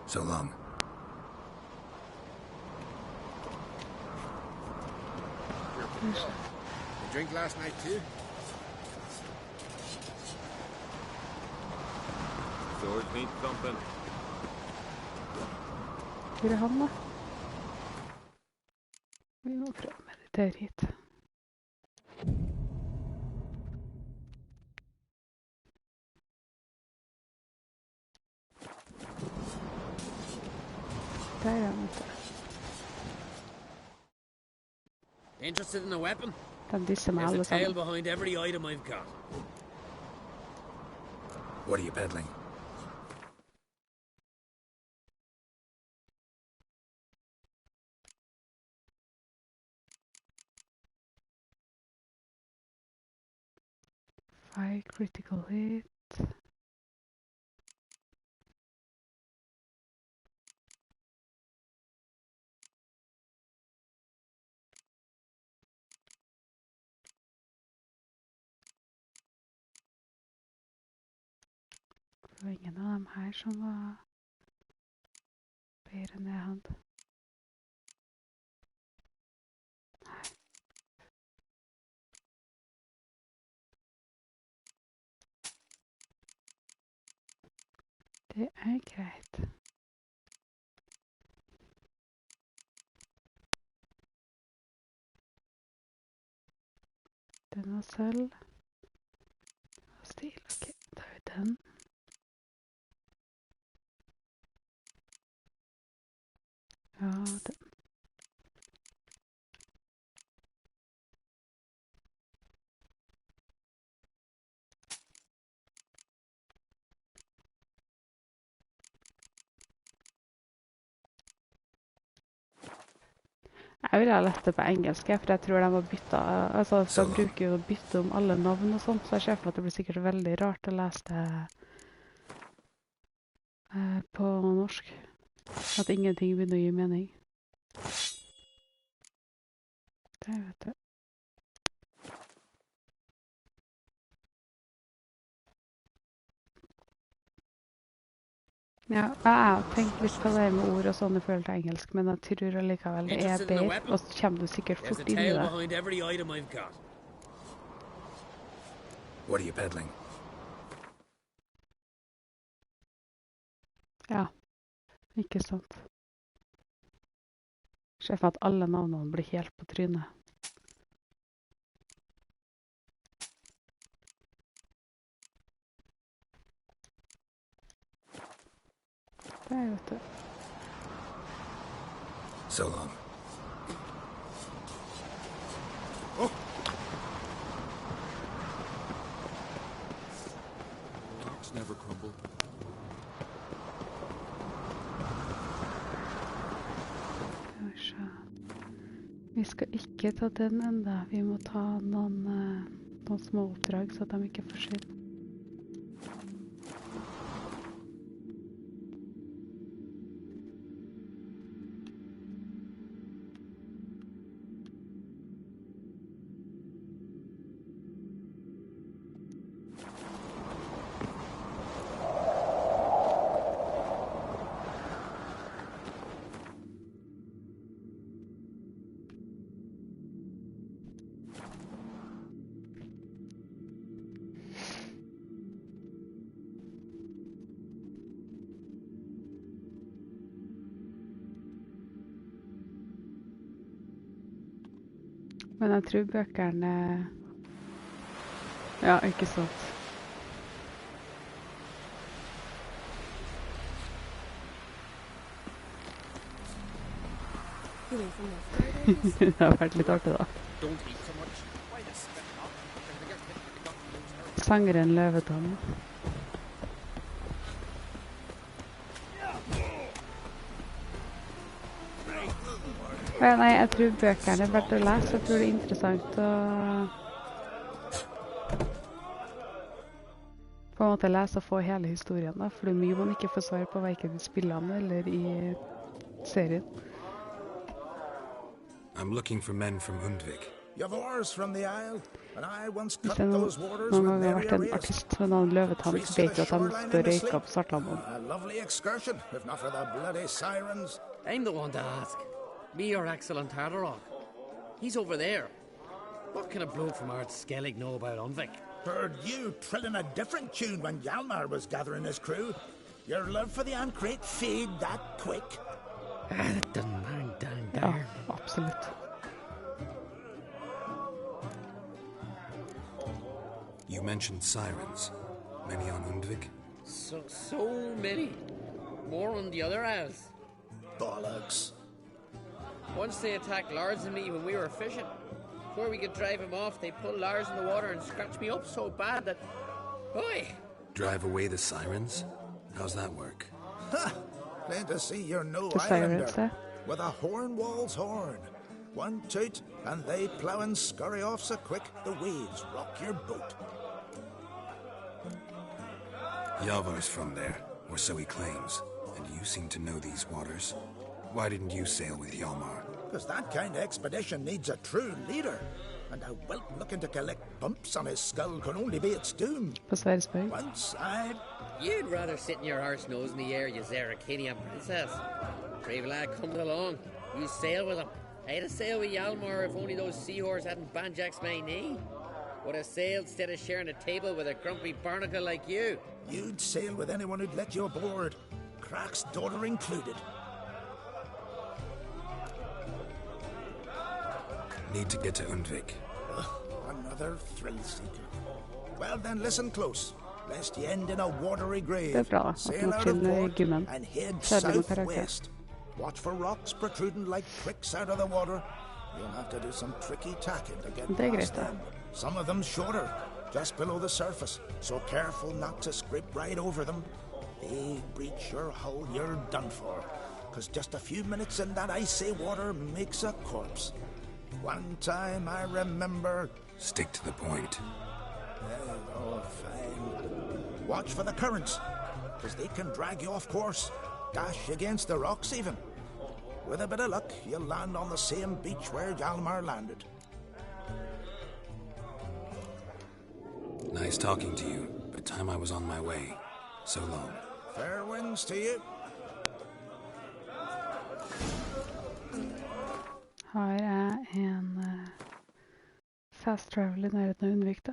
So long. You drink last night too? Swords need thumping. Hvor er han da? Vi må prøve å meditere hit. Der er han, vet du. Interested in a weapon? There's a tale behind every item I've got. What are you peddling? Fire critical hit. Det var ingen av dem her som var bedre enn jeg hadde. Nei. Det er greit. Den var sølv. stil. Ok, da har vi den. Ja, den. Jeg vil ha lest det på engelsk, for jeg tror de har byttet, altså så de bruker jo å bytte om alle navn og sånt, så jeg ser for meg at det blir sikkert veldig rart å lese det på norsk. At ingenting begynner å gi mening. Det vet du. Ja, jeg har tenkt litt på det med ord og sånn i forhold til engelsk, men jeg tror allikevel det er bedre, og så kommer du sikkert fort inn i det. What are you peddling? Ja, ikke sant. Se for at alle navnene blir helt på trynet. Det vet du. So long. Oh! Rocks never crumble. Vi skal ikke ta den enda. Vi må ta noen små oppdrag så at de ikke forsvinner. Men jeg tror bøkerne... Ja, ikke sant. Det har vært litt artig da. Sangeren Løvetann. Nei, jeg tror bøkene er verdt å lese. Jeg tror det er interessant å på en måte lese og få hele historien da, for det er mye man ikke får svar på hverken i spillene eller i serien. I'm looking for men from Undvik. Hvis det noen gang har vært en artist med navn Løvetann, så vet du at de står røyka på Svartlamoen. I'm the one to ask. Me or Axel and Tardarok. He's over there. What can a bloke from Ard Skellig know about Undvik? Heard you trilling a different tune when Hjalmar was gathering his crew. Your love for the Ancrate fade that quick. It doesn't hang down there. Ja, absolutt. You mentioned sirens. Many on Undvik? So many. More on the other isles. Bollocks. Once they attacked Lars and me when we were fishing. Before we could drive him off, they pulled Lars in the water and scratched me up so bad that... Oi! Drive away the sirens? How's that work? Ha! Plain to see you're no The islander. sirens, With a Hornwall's horn. One toot, and they plough and scurry off so quick the waves rock your boat. Yavar's from there, or so he claims. And you seem to know these waters. Why didn't you sail with Hjalmar? Because that kind of expedition needs a true leader. And a whelp looking to collect bumps on his skull can only be its doom. Once I'd... You'd rather sit in your arse nose in the air, you Zeracanian princess. Brave lad comes along. You sail with him. I'd have sailed with Hjalmar if only those seahorses hadn't banjaxed my knee. Would have sailed instead of sharing a table with a grumpy barnacle like you. You'd sail with anyone who'd let you aboard. Crack's daughter included. Need to get to Undvik. Another thrill seeker. Well then, listen close. Lest you end in a watery grave. Det bra at Sail out of port and head southwest. Watch for rocks protruding like pricks out of the water. You'll have to do some tricky tacking to get past them. Some of them shorter, just below the surface, so careful not to scrape right over them. They breach your hull, you're done for. Because just a few minutes in that icy water makes a corpse. One time I remember... Stick to the point. Oh, fine. Watch for the currents, because they can drag you off course. Dash against the rocks even. With a bit of luck, you'll land on the same beach where Hjalmar landed. Nice talking to you, but time I was on my way. So long. Fair winds to you. Har jeg en fast travel I nærheten av Unnvik da?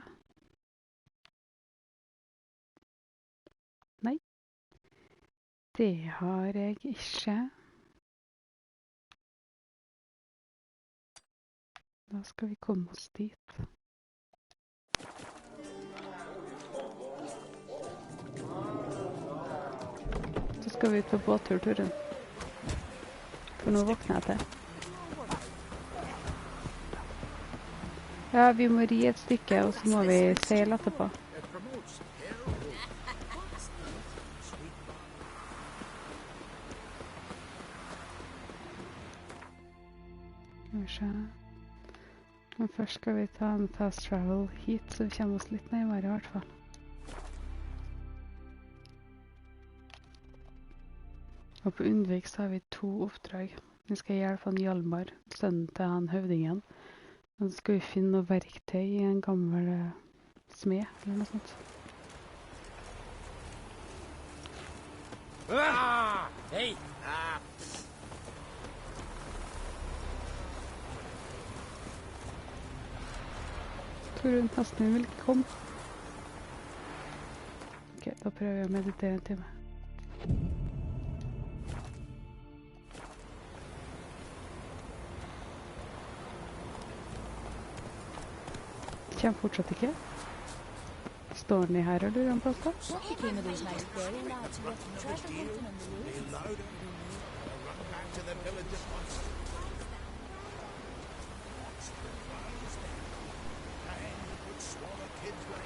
Nei. Det har jeg ikke. Da skal vi komme oss dit. Så skal vi ut på båttur, Torunn. For nå våkner jeg til. Ja, vi må ri et stykke, og så må vi seile etterpå. Men først skal vi ta en fast travel hit, så vi kommer oss litt nærmere I hvert fall. Og på Unnvik så har vi 2 oppdrag. Vi skal hjelpe han Hjalmar, sønnen til han høvdingen. Og så skal vi finne noe verktøy I en gammel smed, eller noe sånt. Hei! Torunn, hesten vil ikke komme. Ok, da prøver jeg å meditere en time. Kjem fortsatt ikke. Står den I her, eller lurer han på oss da?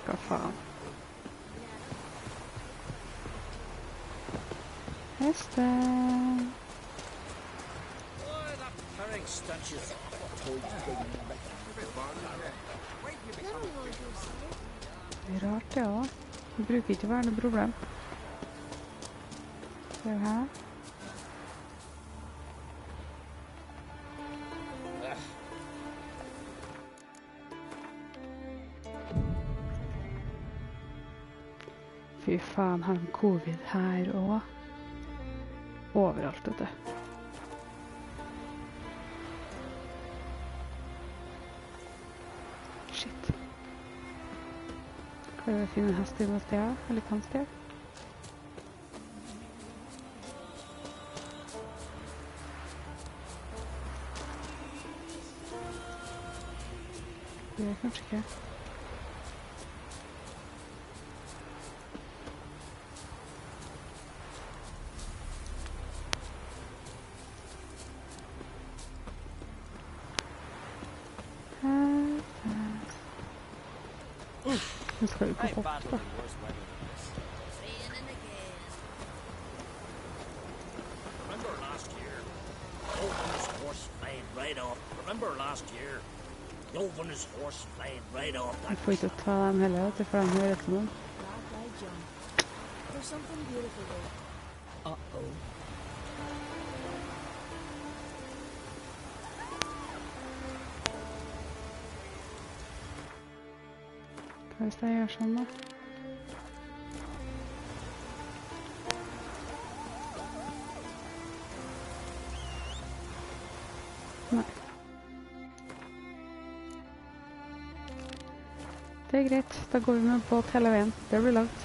Hva faen? Hesten! Det rart det også. Det bruker ikke å være noe problem. Se her. Fy faen, har de covid her også? Overalt, vet du. Shit. Klarer vi å finne en hest I noe sted, eller kan sted? Det kanskje ikke. Nu skal vi gå opp da. Jeg får ikke ta dem heller, for de hører etter noen. Hva hvis jeg gjør sånn da? Nei. Det greit, da går vi med båt hele veien. Det blir langt.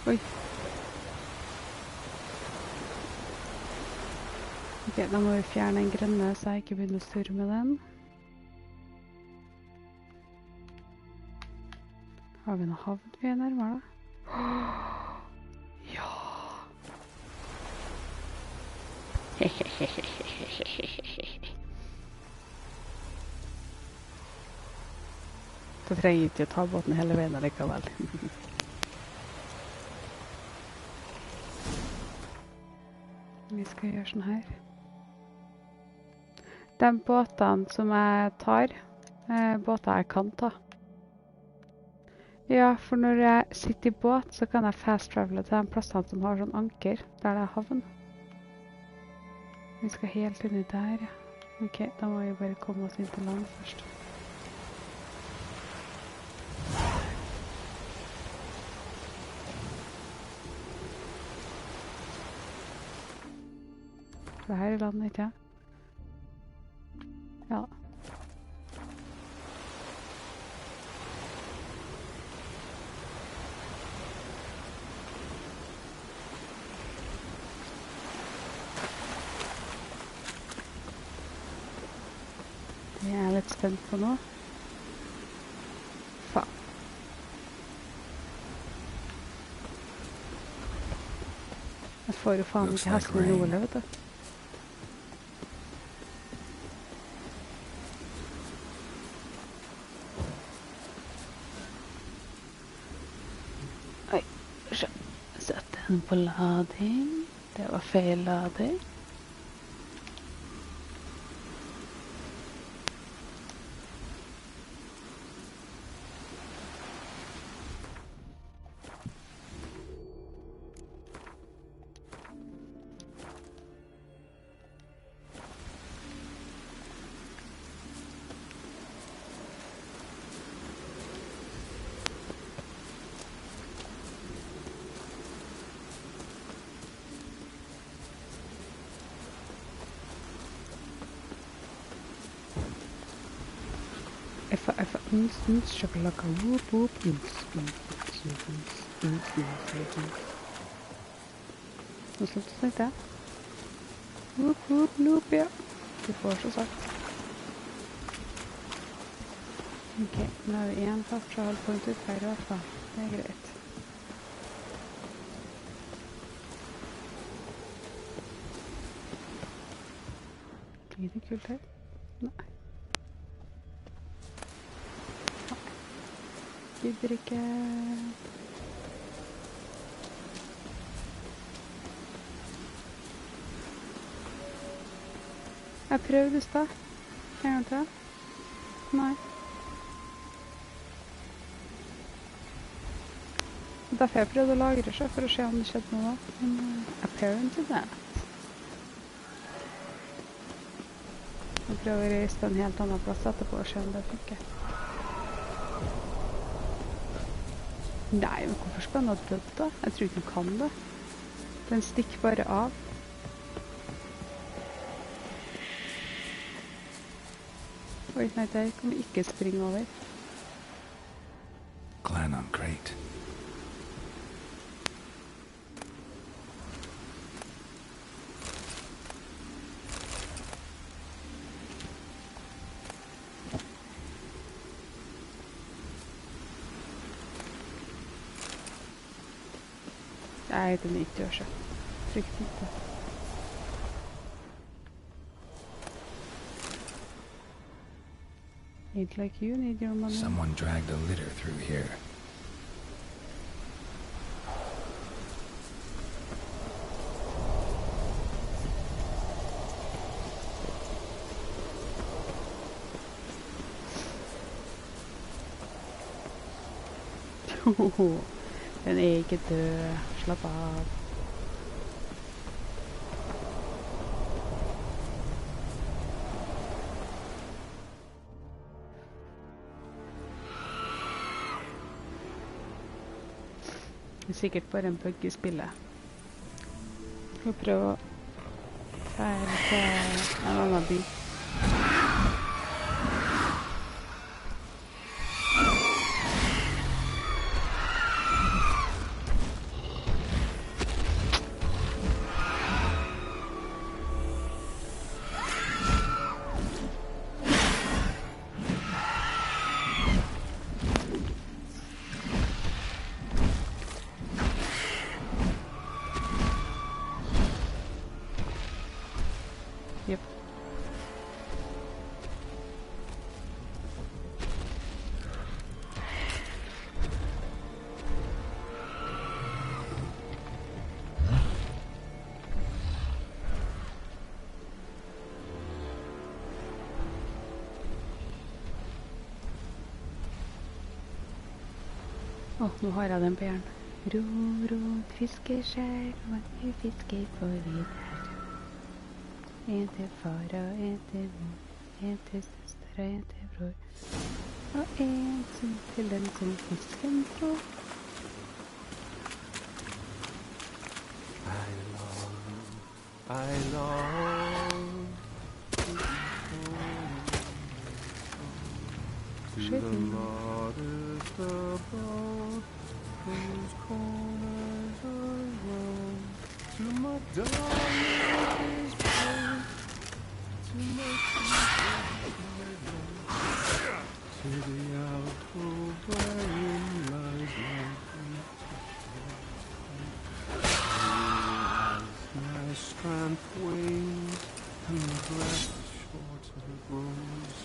Oi. Ok, da må vi fjerne den grønne, så jeg ikke begynner å surre med den. Har vi noe havn vi er nærmere da? Ja! Da trenger jeg ikke å ta båten hele veien allikevel. Vi skal gjøre sånn her. De båtene som jeg tar, båter jeg kan ta. Ja, for når jeg sitter i båt, så kan jeg fast-travele til de plassene som har sånn anker, der det er havn. Vi skal helt inni der, ja. Ok, da må vi bare komme oss inn til land først. Det her er landet, ikke? Ja. Det er jeg litt spent på nå. Faen. Jeg får jo faen ikke hesten i Nordle, vet du. Oi, sett den på lading. Det var feil lading. Shakalaka, whoop whoop, Nå slutt å snakke det. Whoop whoop, loop, ja. Du får så sagt. Ok, nå har vi en fast så holdt på en utfeir i hvert fall. Det er greit. Blir det kult her? Nei. Gidder ikke. Jeg prøvde i stad. En gang til. Nei. Derfor jeg prøvde å lagre seg for å se om det skjedde noe da. Men apparently not. Jeg prøver å reise til en helt annen plass etterpå og se om det funker. Nei, men hvorfor skal den ha dødd da? Jeg tror ikke den kan det. Den stikker bare av. Oi, nei, der kan vi ikke springe over. Clan on crate. Nei, den ikke gjør seg. Frykt ikke. Ain't like you need your money. Someone dragged a litter through here. Den er ikke død. Slapp av. Det er sikkert bare en bug i spillet. Skal vi prøve å feire til en annen by. Nå har jeg den på hjernen. Ro, ro, fiskeskjær, mange fisker får vi der. En til far og en til mor, en til søster og en til bror. Og en til den som fisken tror. I long to the modest abode, whose corners I roam, to my darling's place, to my to the alcove wherein lies my my strength wanes, and breath shorter grows,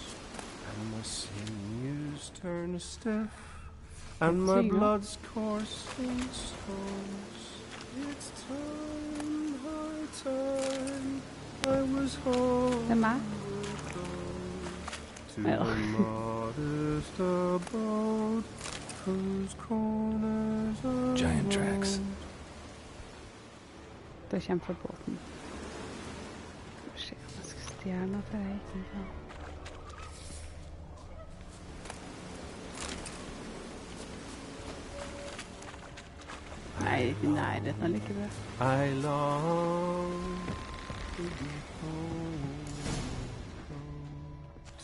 and my sinews turn stiff, and my blood's coursing slows. It's time, high time, I was home to the modest abode, whose corners are giant tracks. Da kommer fra båten. Skal vi se om jeg skal stjerne noe for jeg ikke kan. Nei, dette er like bra. I long to be home,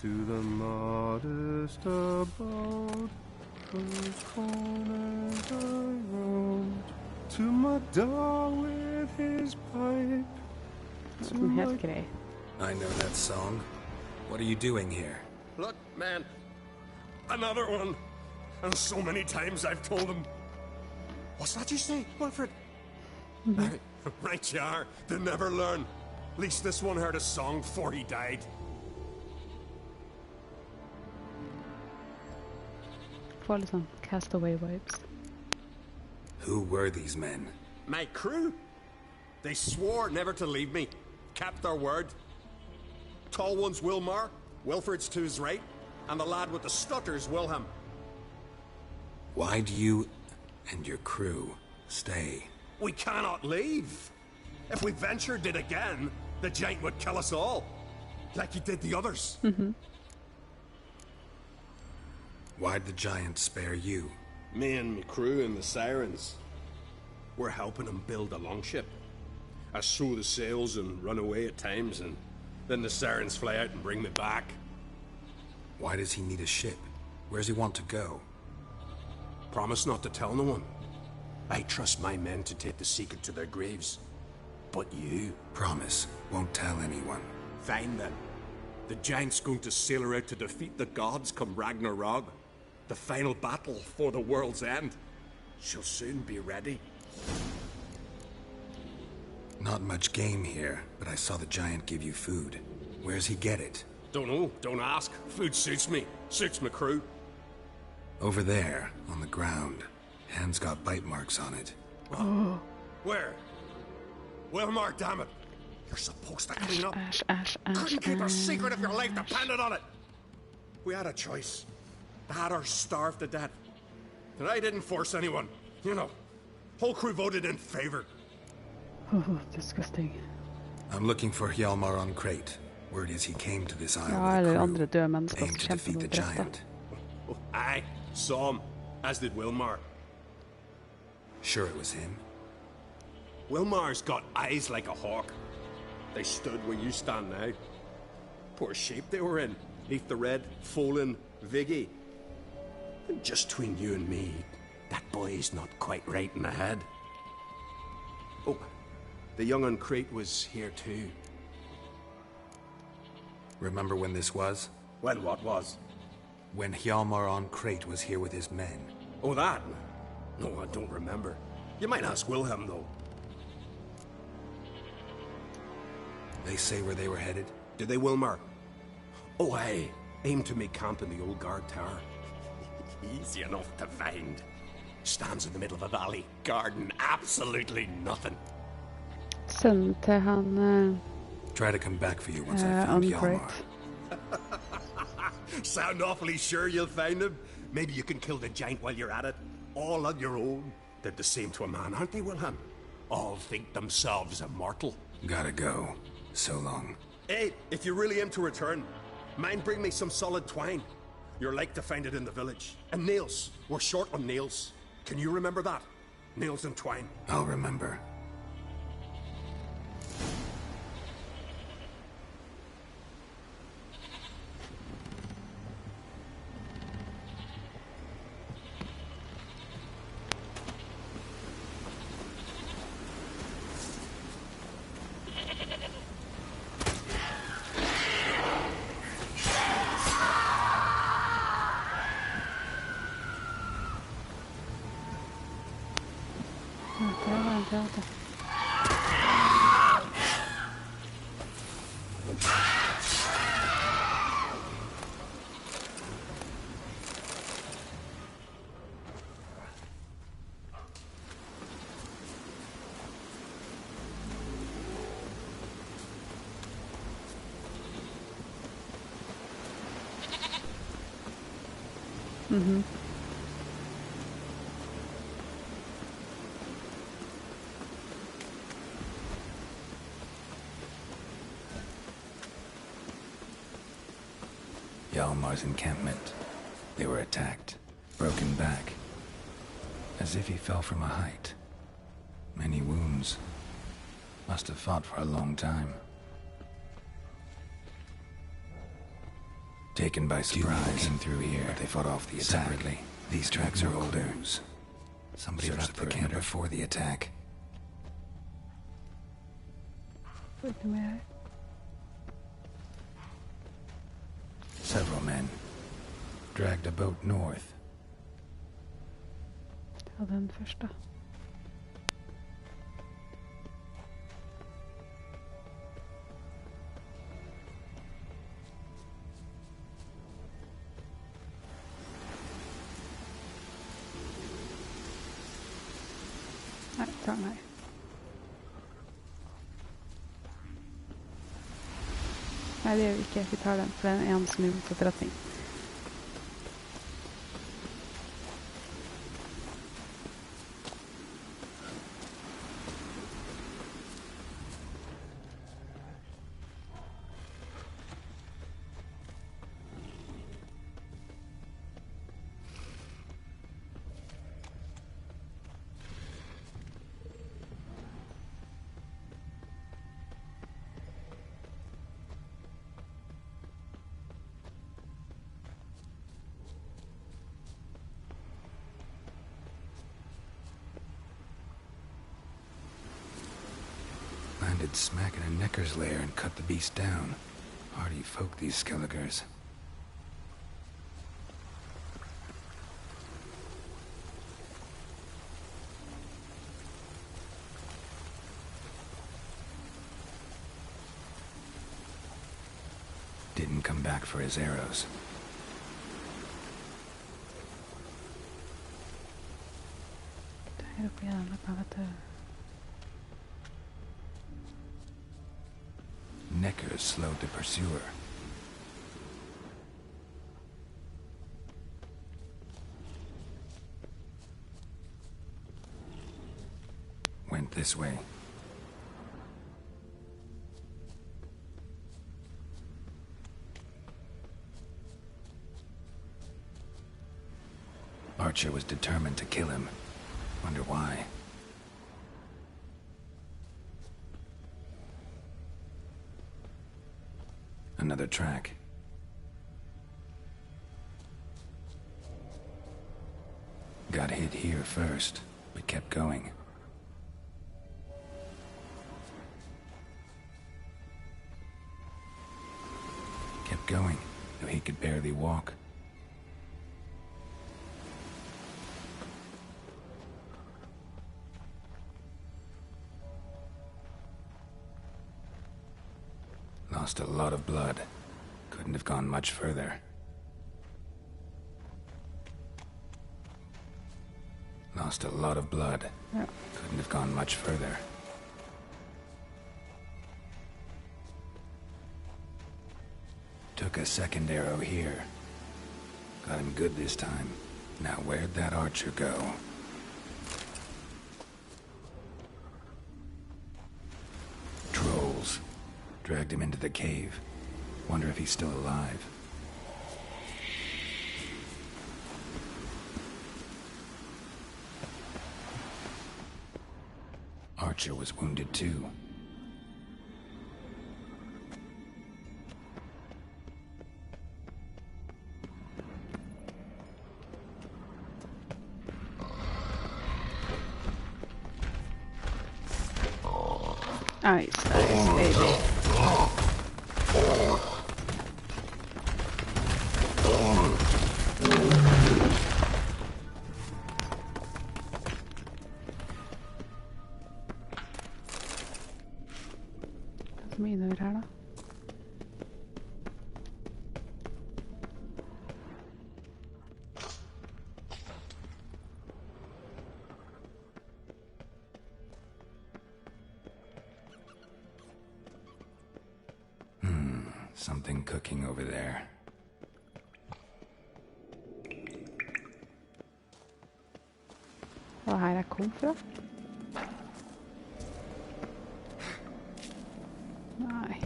to the modest abode, whose corners I roamed, to my dog with his pipe. I know that song. What are you doing here? Look, man. Another one. And so many times I've told him. What's that you say, Wilfred? Right you are. They never learn. At least this one heard a song before he died. Får litt sånn castaway vibes. Who were these men? My crew. They swore never to leave me. Kept their word. Tall one's Wilmar, Wilfred's to his right, and the lad with the stutter's Wilhelm. Why do you and your crew stay? We cannot leave. If we ventured it again, the giant would kill us all. Like he did the others. Why'd the giant spare you? Me and my crew and the Sirens. We're helping him build a longship. I sew the sails and run away at times, and then the Sirens fly out and bring me back. Why does he need a ship? Where's he want to go? Promise not to tell no one. I trust my men to take the secret to their graves. But you... Promise, won't tell anyone. Fine then. The giant's going to sail her out to defeat the gods come Ragnarok. The final battle for the world's end. She'll soon be ready. Not much game here, but I saw the giant give you food. Where's he get it? Don't know, don't ask. Food suits me, suits my crew. Over there, on the ground. Hand's got bite marks on it. Where? Wilmar, damn it! You're supposed to clean up. Couldn't keep a secret if your life depended on it. We had a choice. That or starve to death. And I didn't force anyone. You know, whole crew voted in favor. Oh, disgusting. I'm looking for Hjalmar on Crate. Word is he came to this isle Ja, eller andre døde with a crew, aimed to defeat the giant. Aye, saw him, as did Wilmar. Sure it was him? Wilmar's got eyes like a hawk. They stood where you stand now. Poor shape they were in, neath the red, Folin, Viggy. And just between you and me, that boy's not quite right in the head. Oh, the young on Crate was here too. Remember when this was? When what was? When Hjalmar on Crate was here with his men. Oh, that? No, I don't remember. You might ask Wilhelm, though. They say where they were headed? Did they, Wilmar? Oh, aye. Aim to make camp in the old guard tower. Easy enough to find. Stands in the middle of a valley. Garden, absolutely nothing. Sønnen til han... Try to come back for you once I found Hjalmar. Sound awfully sure you'll find him? Maybe you can kill the giant while you're at it. all on your own. Did the same to a man, aren't they, Wilhelm? All think themselves immortal. Gotta go. So long. Hey, if you really aim to return, mind bring me some solid twine. You're like to find it in the village. And nails. We're short on nails. Can you remember that? Nails and twine. I'll remember. Mm-hmm. Hjalmar's encampment. They were attacked, broken back, as if he fell from a height. Many wounds. Must have fought for a long time. Taken by surprise, came through here. But they fought off the attack. Separately. These tracks are older. Somebody left the camp before the attack. Several men dragged a boat north. Ta den först då. Nej, ta den här. Nej, det gör vi inte. Vi tar den, för den är en som är ute för drottning. Landed smack in a necker's lair and cut the beast down. Hardy folk, these Skelligers. Didn't come back for his arrows. Där uppe i alla fall. Neckers slowed the pursuer. Went this way. Archer was determined to kill him. Wonder why. Another track. Got hit here first, but kept going. Kept going, though he could barely walk. Lost a lot of blood. Couldn't have gone much further. Lost a lot of blood. Yeah. Couldn't have gone much further. Took a second arrow here. Got him good this time. Now where'd that archer go? Trolls. Dragged him into the cave. Wonder if he's still alive. Archer was wounded too. Nice, baby. Vad menar vi här då? Something cooking over there. Vad här kom från? Nej.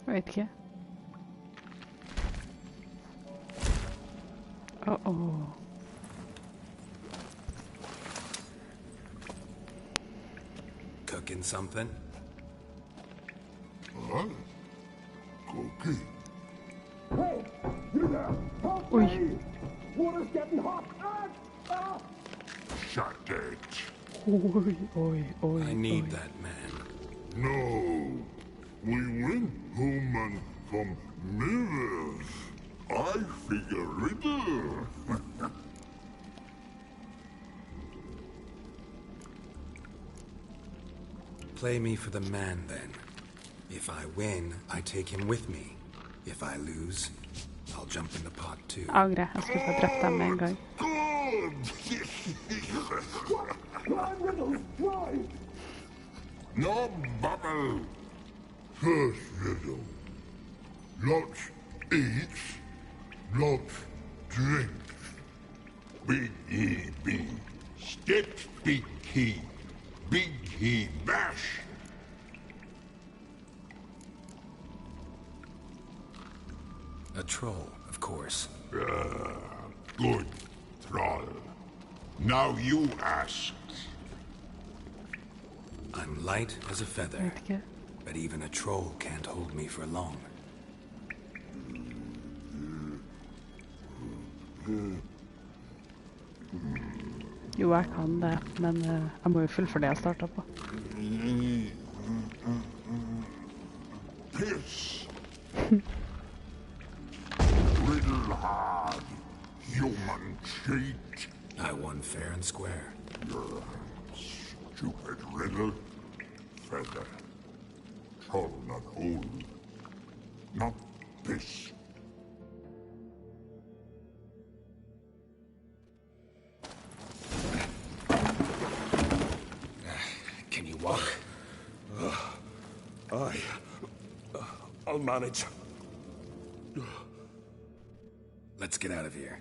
Jag vet inte. Uh-oh. Cooking something? Huh? Cooking? Hey, you there! Help me! Water's getting hot! Shut it! I need that man. No, we went home and from mirrors. I figure riddle. Play me for the man, then. If I win, I take him with me. If I lose, I'll jump in the pot too. Agre, jag skulle få dräppa med en gång. No bubble. First riddle. Lots eats, lots drinks. Big he be. Steps big he bash. A troll, of course. Good troll. Now you ask. I'm light as a feather, but even a troll can't hold me for long. Jo, jeg kan det, men jeg må jo fullføre det jeg startet på. Piss. Riddle hard. Human cheat. I won fair and square. Stupid riddle. Feather. Troll not hold. Not piss. Can you walk? I'll manage. Let's get out of here.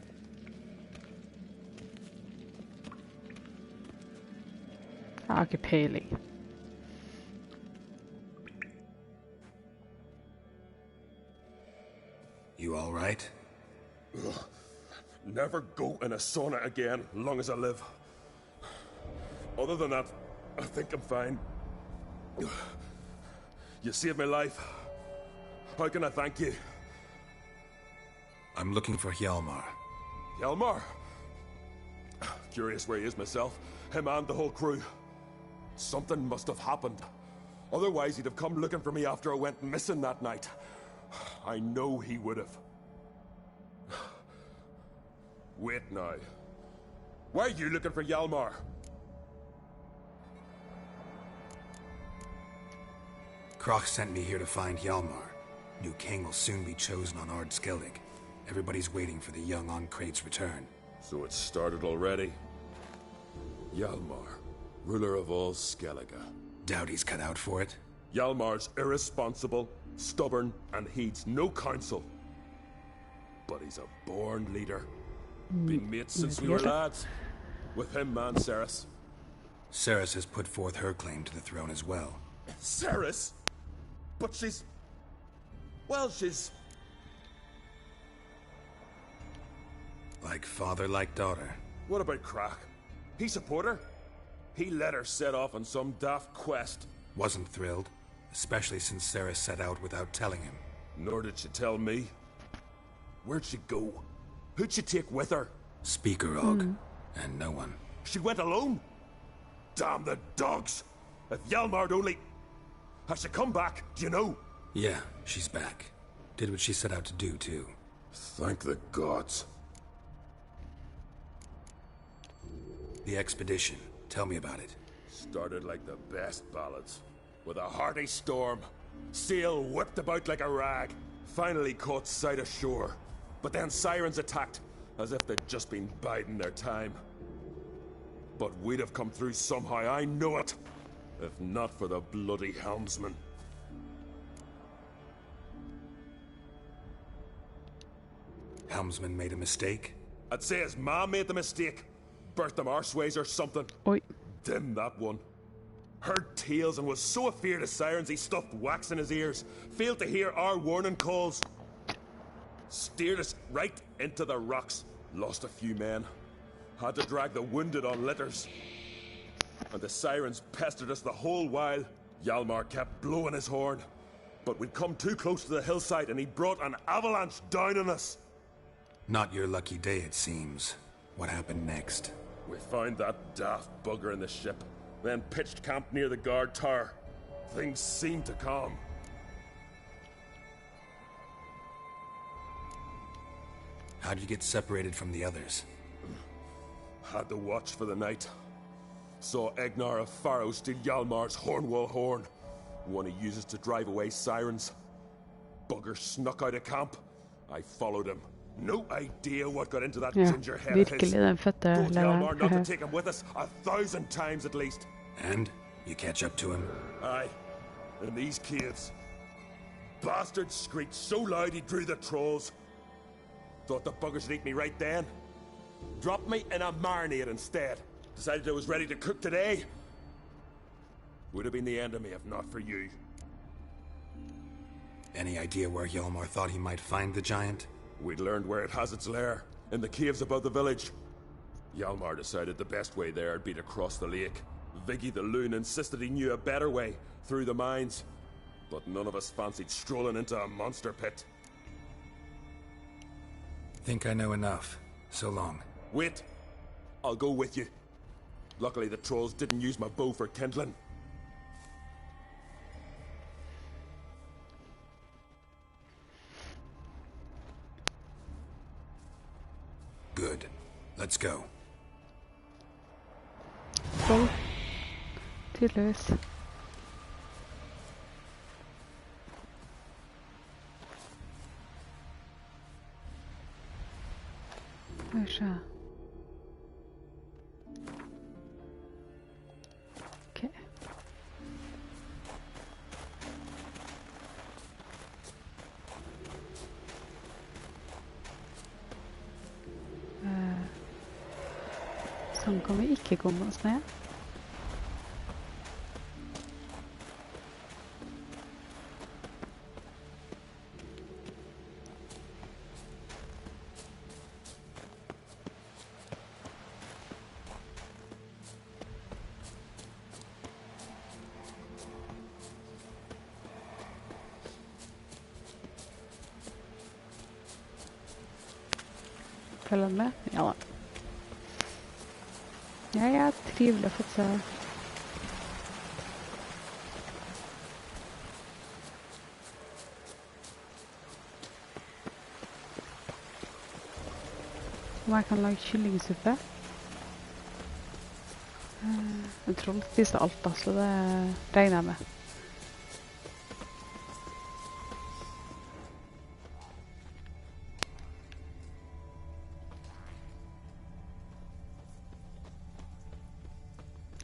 Jeg har ikke peiling. You all right? Never go in a sauna again, long as I live. Other than that, I think I'm fine. You saved my life. How can I thank you? I'm looking for Hjalmar. Hjalmar? Curious where he is myself. Him and the whole crew. Something must have happened. Otherwise, he'd have come looking for me after I went missing that night. I know he would have. Wait now. Why are you looking for Hjalmar? Kroch sent me here to find Hjalmar. New king will soon be chosen on Ard Skellig. Everybody's waiting for the young Ancrate's return. So it's started already? Hjalmar, ruler of all Skellige. Doubt he's cut out for it. Hjalmar's irresponsible, stubborn, and heeds no counsel. But he's a born leader. Been mates since we were lads. With him, man, Cerys. Cerys has put forth her claim to the throne as well. Cerys? But she's... well, she's... like father, like daughter. What about Crack? He support her? He let her set off on some daft quest. Wasn't thrilled, especially since Cerys set out without telling him. Nor did she tell me. Where'd she go? Who'd she take with her? Speaker Og, and no one. She went alone? Damn the dogs! If Hjalmar'd only... has she come back, do you know? Yeah, she's back. Did what she set out to do, too. Thank the gods. The expedition. Tell me about it. Started like the best ballads. With a hearty storm. Sail whipped about like a rag. Finally caught sight of shore. But then sirens attacked, as if they'd just been biding their time. But we'd have come through somehow, I know it. If not for the bloody helmsman. Helmsman made a mistake? I'd say his ma made the mistake. Birthed him arseways or something. Oi. Dim that one. Heard tales and was so afeard of sirens he stuffed wax in his ears. Failed to hear our warning calls. Steered us right into the rocks. Lost a few men. Had to drag the wounded on litters. And the sirens pestered us the whole while. Hjalmar kept blowing his horn. But we'd come too close to the hillside and he brought an avalanche down on us. Not your lucky day, it seems. What happened next? We found that daft bugger in the ship. Then pitched camp near the guard tower. Things seemed to calm. How'd you get separated from the others? Had to watch for the night. Saw Egnar of Faro steal Hjalmar's Hornwall horn. One he uses to drive away sirens. Bugger snuck out of camp. I followed him. No idea what got into that ginger head of his. Told Hjalmar not to take him with us 1,000 times at least. And? You catch up to him? Aye. In these caves. Bastard screeched so loud he drew the trolls. Thought the buggers would eat me right then. Dropped me in a marinade instead. Decided I was ready to cook today. Would have been the end of me if not for you. Any idea where Hjalmar thought he might find the giant? We'd learned where it has its lair, in the caves above the village. Hjalmar decided the best way there would be to cross the lake. Viggy the loon insisted he knew a better way, through the mines. But none of us fancied strolling into a monster pit. Think I know enough. So long. Wait. I'll go with you. Luckily the trolls didn't use my bow for kindling. Good. Let's go. Troll. Tydeligvis. Skal vi se. Ok. Sånn kan vi ikke komme oss ned. Følger den med? Ja da. Ja, trivelig å få se. Om jeg kan lage kyllingsuppe. En troll spiser alt da, så det regner jeg med.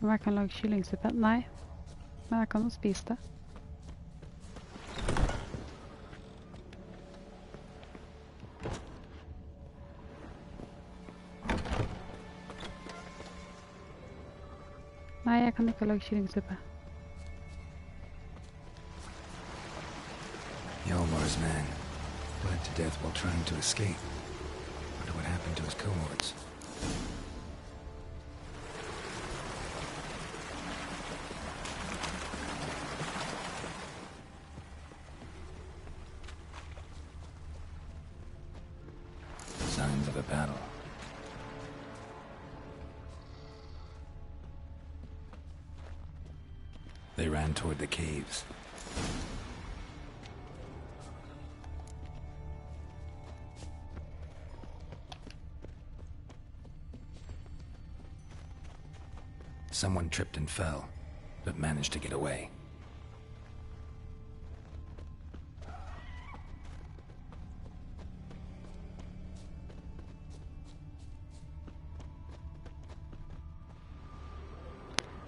Om jeg kan lage kyllingsuppe? Nei. Men jeg kan jo spise det. Nei, jeg kan ikke lage kyllingsuppe. Yalmar's man bled to death while trying to escape. Wonder what happened to his cohorts. Signs of a battle. They ran toward the caves. Someone tripped and fell, but managed to get away.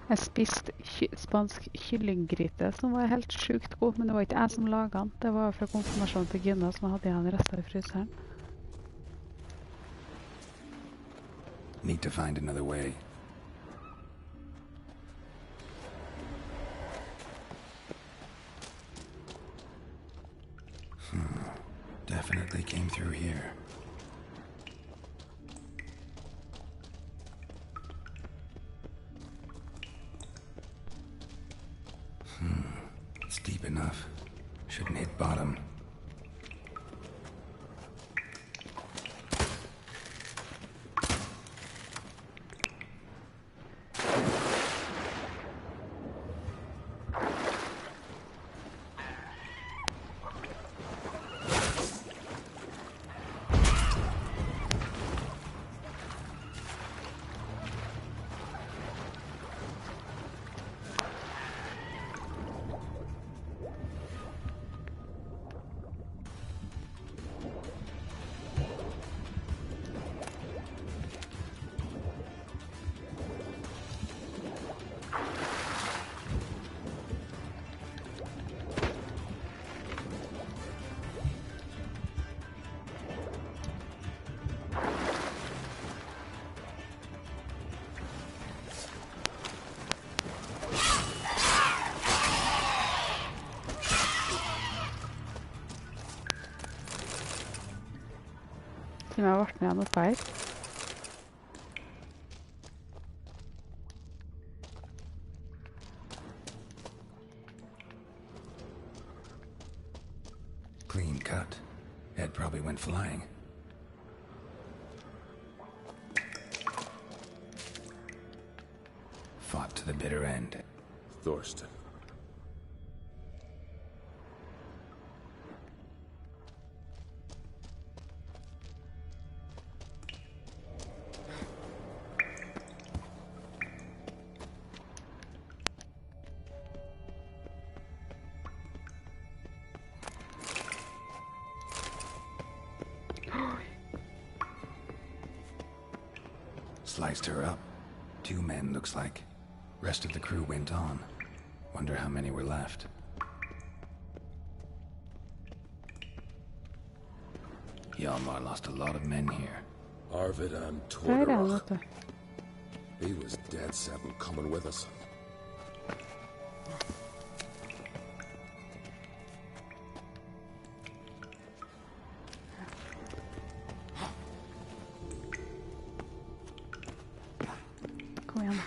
Jeg spiste spansk kyllinggryte som var helt sjukt god, men det var ikke jeg som laget den. Det var fra konfirmasjonen til Gynna som hadde igjen resten i fryseren. Need to find another way. Definitely came through here. It's deep enough. Shouldn't hit bottom. Som jeg har vært med noe feil. Clean cut. Ed probably went flying. Fought to the bitter end. Thorsten. Sliced her up. 2 men, looks like. Rest of the crew went on. Wonder how many were left. Hjalmar lost a lot of men here. Arvid and Torunn. He was dead set on coming with us. Kom igjen.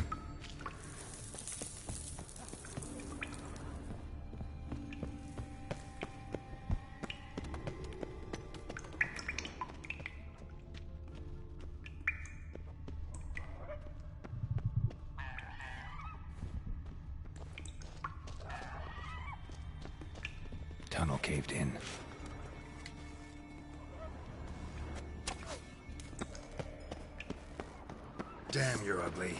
Tunnel caved in. Damn, you're ugly.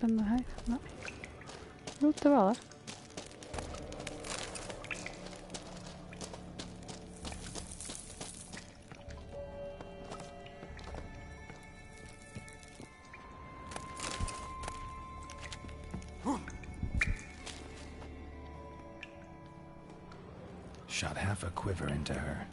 spennende her? Nei. Jo, det var det. Shot half a quiver into her.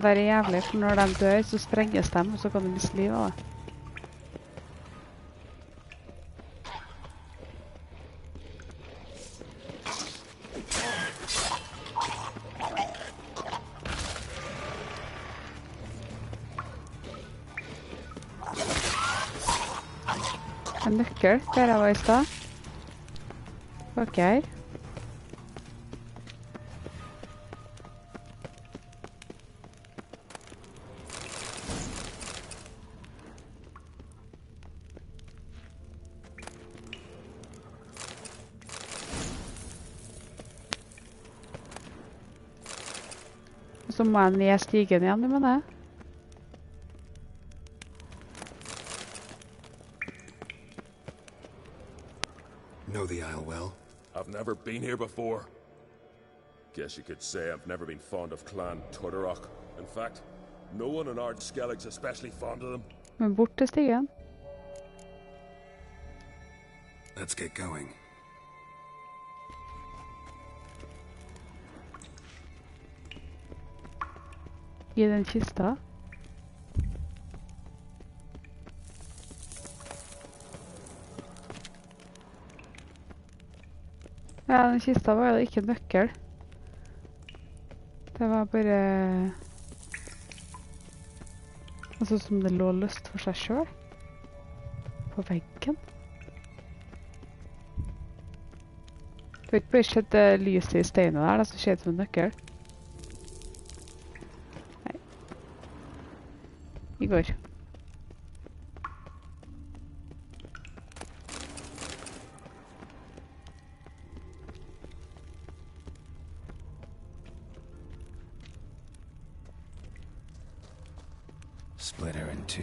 Det er jævlig, for når de dør, så sprenges de, og så kan de miste livet av det. En nøkkel, der jeg var i sted. Bak her. Så må jeg ned stigen igjen, du mener? Know the isle well? I've never been here before. Guess you could say I've never been fond of Clan Torunn. In fact, no one in Ard Skellig's especially fond of them. Men bort til stigen. Let's get going. I den kista. Ja, den kista var jo ikke nøkkel. Det var bare... Altså som det lå løst for seg selv. På veggen. Det var ikke bare skjedd lyset i steinen der, det som skjedde som en nøkkel. I går. Split her in two.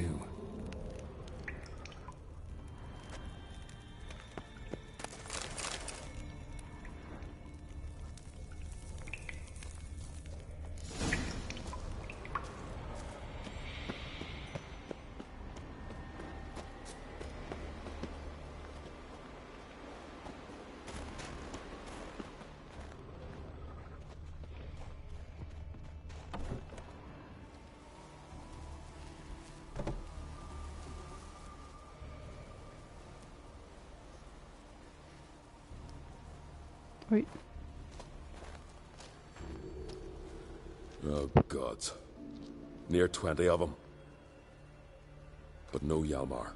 Oi. Oh, gods. Near 20 of them. But no Hjalmar.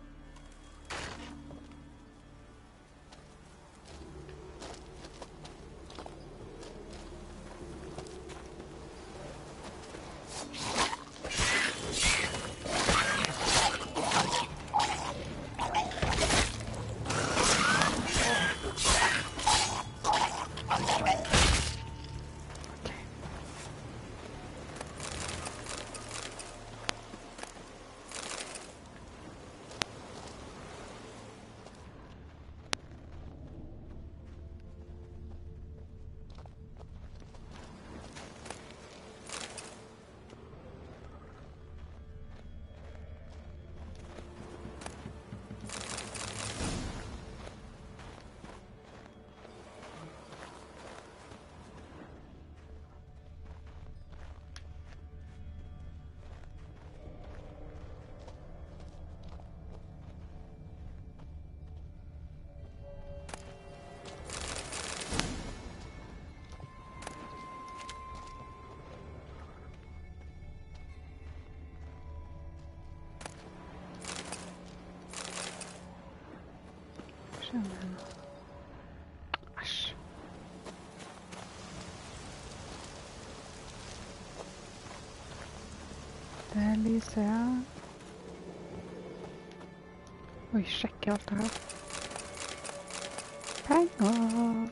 Æsj. Der lyser jeg. Oi, sjekker alt det her. Penger!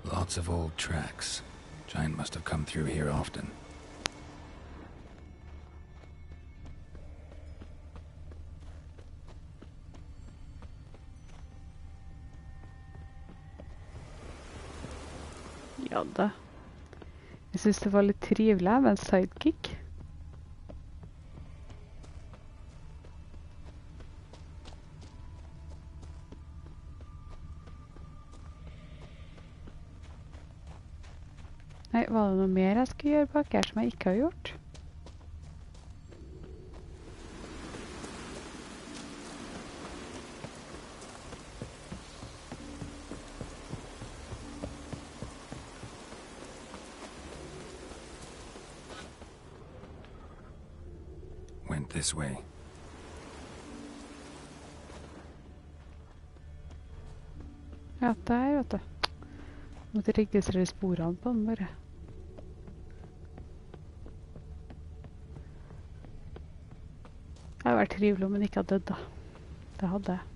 Lots of old tracks. Giant must have come through here often. Ja da. Jeg synes det var litt trivelig med en sidekick. Nei, var det noe mer jeg skulle gjøre bak her som jeg ikke har gjort? Went this way. Ja, der, vet du. Måtte registrere sporene på den bare. Det hadde vært trivelig om den ikke hadde dødd da. Det hadde jeg.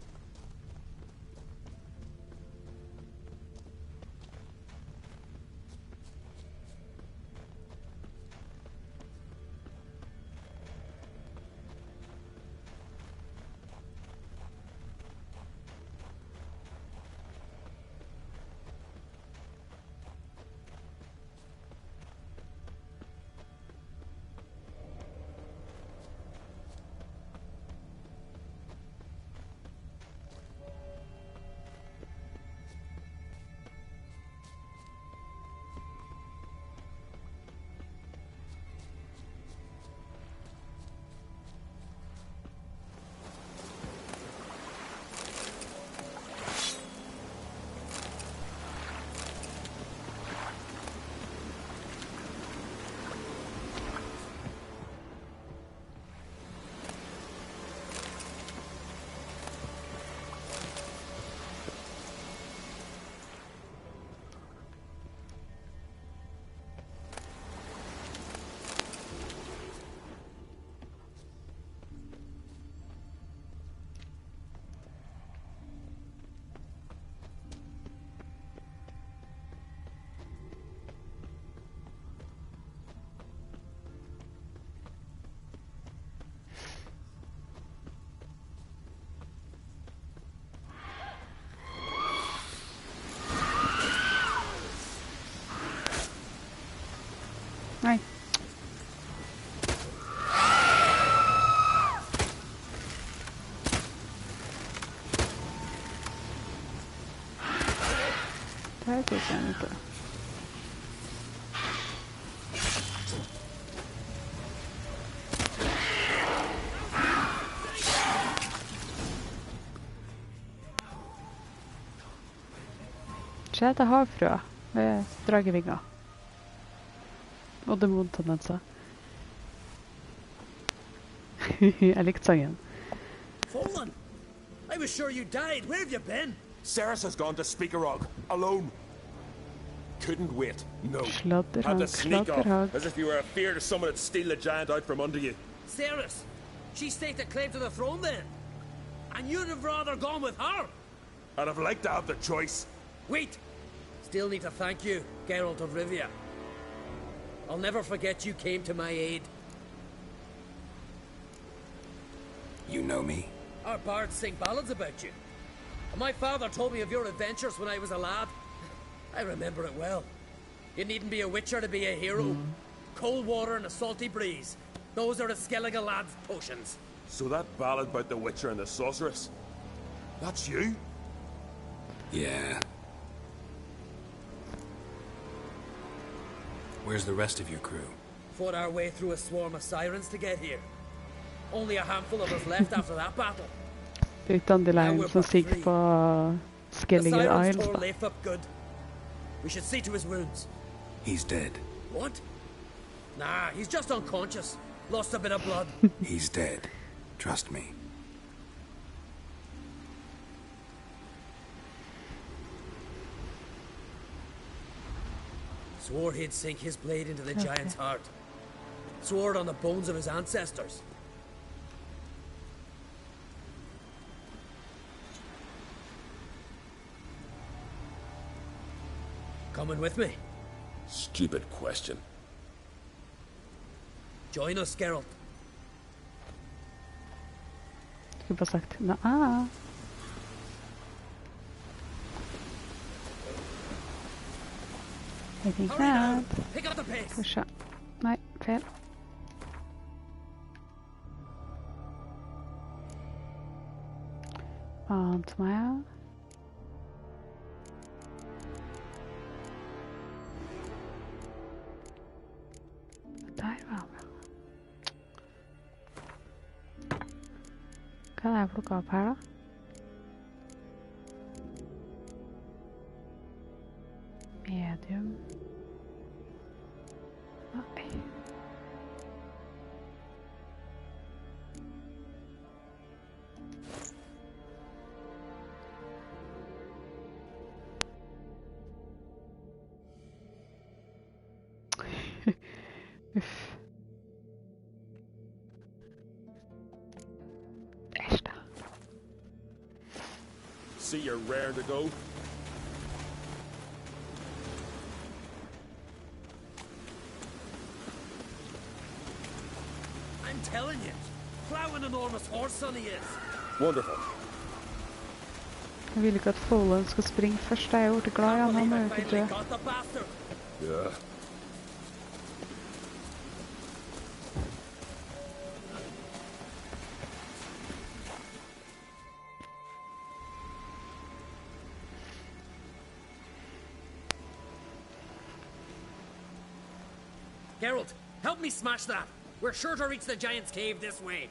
Nei. Det her synes jeg ikke. Se etter havfrø ved dragevinger. Og demontendenser. Jeg likte sangen. Fallen! I was sure you died. Where have you been? Ceres has gone to Speakerog, alone. Couldn't wait, no. Sladderhag, Had to sneak off, sladderhag. as if you were afeard of someone that'd steal the giant out from under you. Ceres! She staked a claim to the throne then. And you'd have rather gone with her. I'd have liked to have the choice. Wait! Still need to thank you, Geralt of Rivia. I'll never forget you came to my aid. You know me? Our bards sing ballads about you. And my father told me of your adventures when I was a lad. I remember it well. You needn't be a witcher to be a hero. Cold water and a salty breeze. Those are a Skellige lad's potions. So that ballad about the Witcher and the Sorceress, that's you? Yeah, Where's the rest of your crew? Fought our way through a swarm of sirens to get here. Only a handful of us left after that battle. Dandelion som sitter på Skelliger Isles. The sirens tore Leif up good. We should see to his wounds. He's dead. What? Nah, he's just unconscious. Lost a bit of blood. He's dead. Trust me. Swore he'd sink his blade into the giant's heart. Swore it on the bones of his ancestors. Coming with me? Stupid question. Join us, Geralt. Skulle bara sagt, nej. I think that. Pick up the pace. Pusha. Nej, fel. Vant må jeg. Der var vi. Hva er det jeg plukket opp her da? Medium. Nei. Uff. Æsj da. See you're rare to go. I'm telling you, plowing an enormous horse on he is. Wonderful. Jeg vil ikke at Follen skal springe først. Jeg er jo glad i han, han er jo ikke død. Yeah. Geralt, help me smash that. We're sure to reach the giant's cave this way.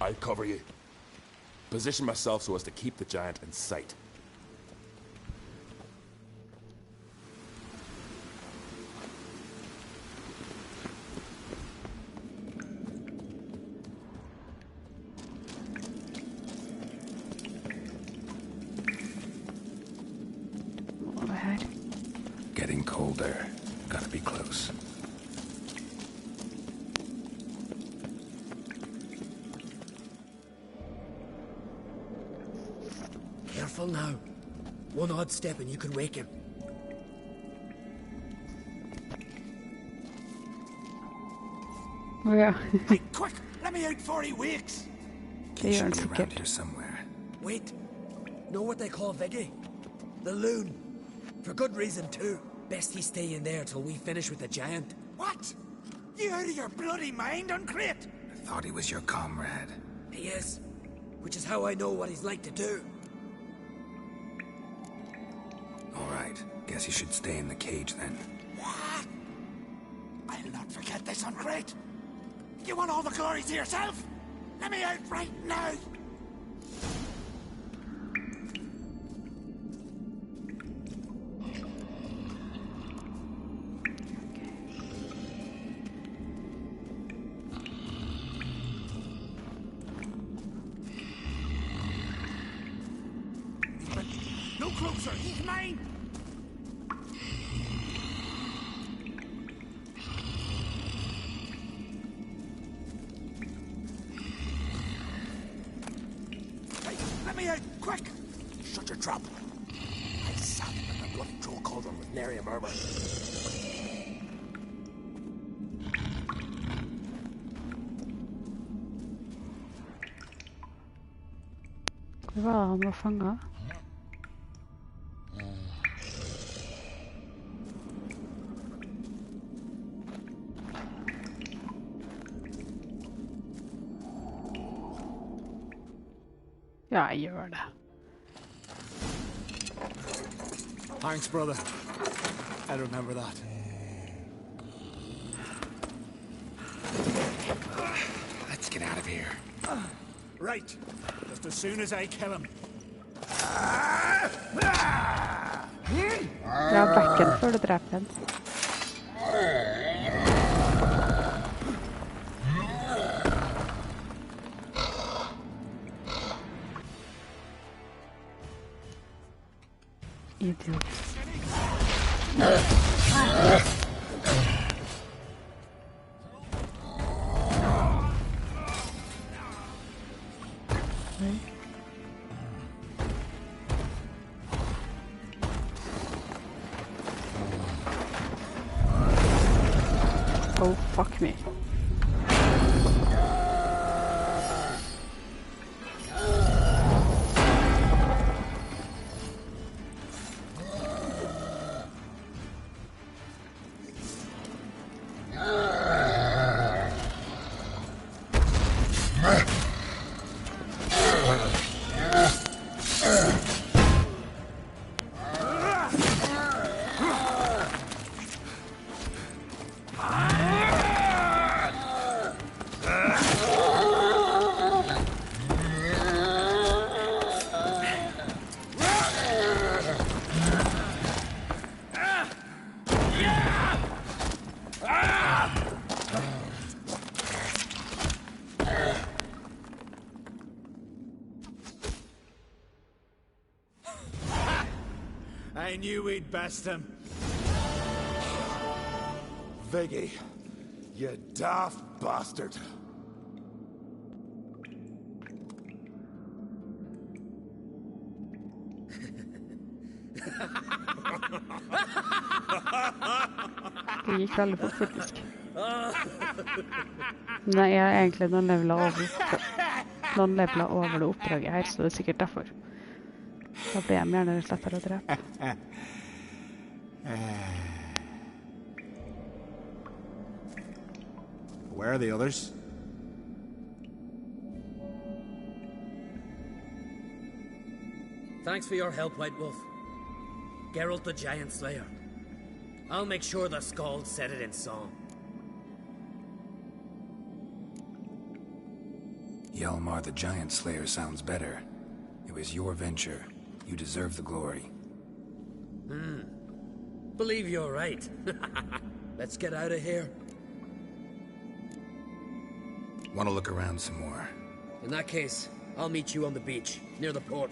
I'll cover you. Position myself so as to keep the giant in sight. Getting colder. Gotta be close. Careful now. One odd step and you can wake him. Ja. Hey, quick! Let me out before he wakes! Det gör han Around säkert. here somewhere. Wait. Know what they call Viggy? The loon. For good reason too. Best he stay in there till we finish with the giant. What? You out of your bloody mind, Uncrate? I thought he was your comrade. He is. Which is how I know what he's like to do. All right. Guess you should stay in the cage then. What? I'll not forget this, Uncrate. You want all the glory to yourself? Let me out right now! No closer, he's mine! Hey, let me out, quick! Shut your trap. I sat in the bloody troll cauldron with nary a murmur. Hvor var det han var fanget? Ja, jeg gjør det. Thanks, brother. I remember that. Let's get out of here. Right. Just as soon as I kill him. Ja, backen før du dreper den. Idiot. Oh, fuck me. I knew we'd best him. Viggy, you daft bastard. Det gikk veldig fort, faktisk. Nei, jeg er egentlig noen leveler over det oppdraget her, så det er sikkert derfor. Da blir jeg gjerne lettere å drepe. Where are the others? Thanks for your help, White Wolf. Geralt the Giant Slayer. I'll make sure the Scald said it in song. Hjalmar the Giant Slayer sounds better. It was your venture. You deserve the glory. Believe you're right. Let's get out of here. Want to look around some more? In that case, I'll meet you on the beach, near the port.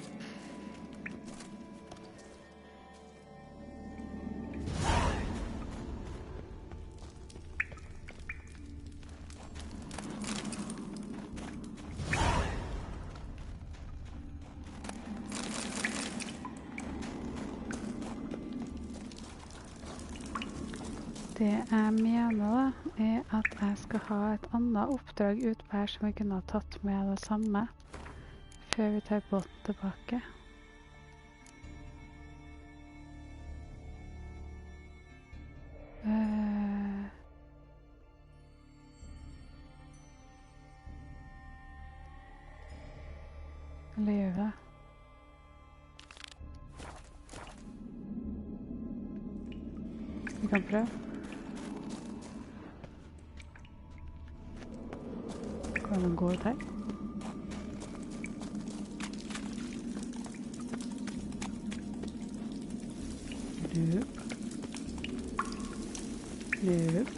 Det jeg mener da, at jeg skal ha et annet oppdrag utpå her som vi kunne ha tatt med det samme før vi tar båten tilbake. Eller gjør vi det? Vi kan prøve. Kan man gå ut her? Løp. Løp.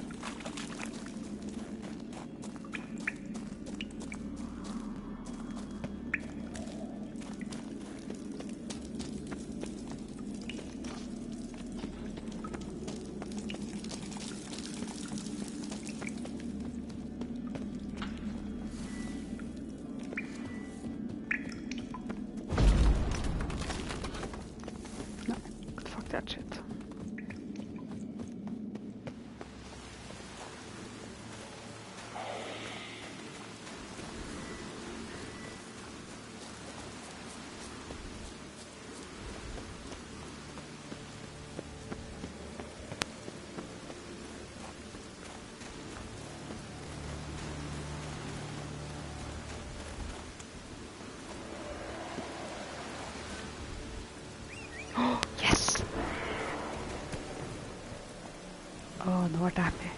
nå ble jeg happy.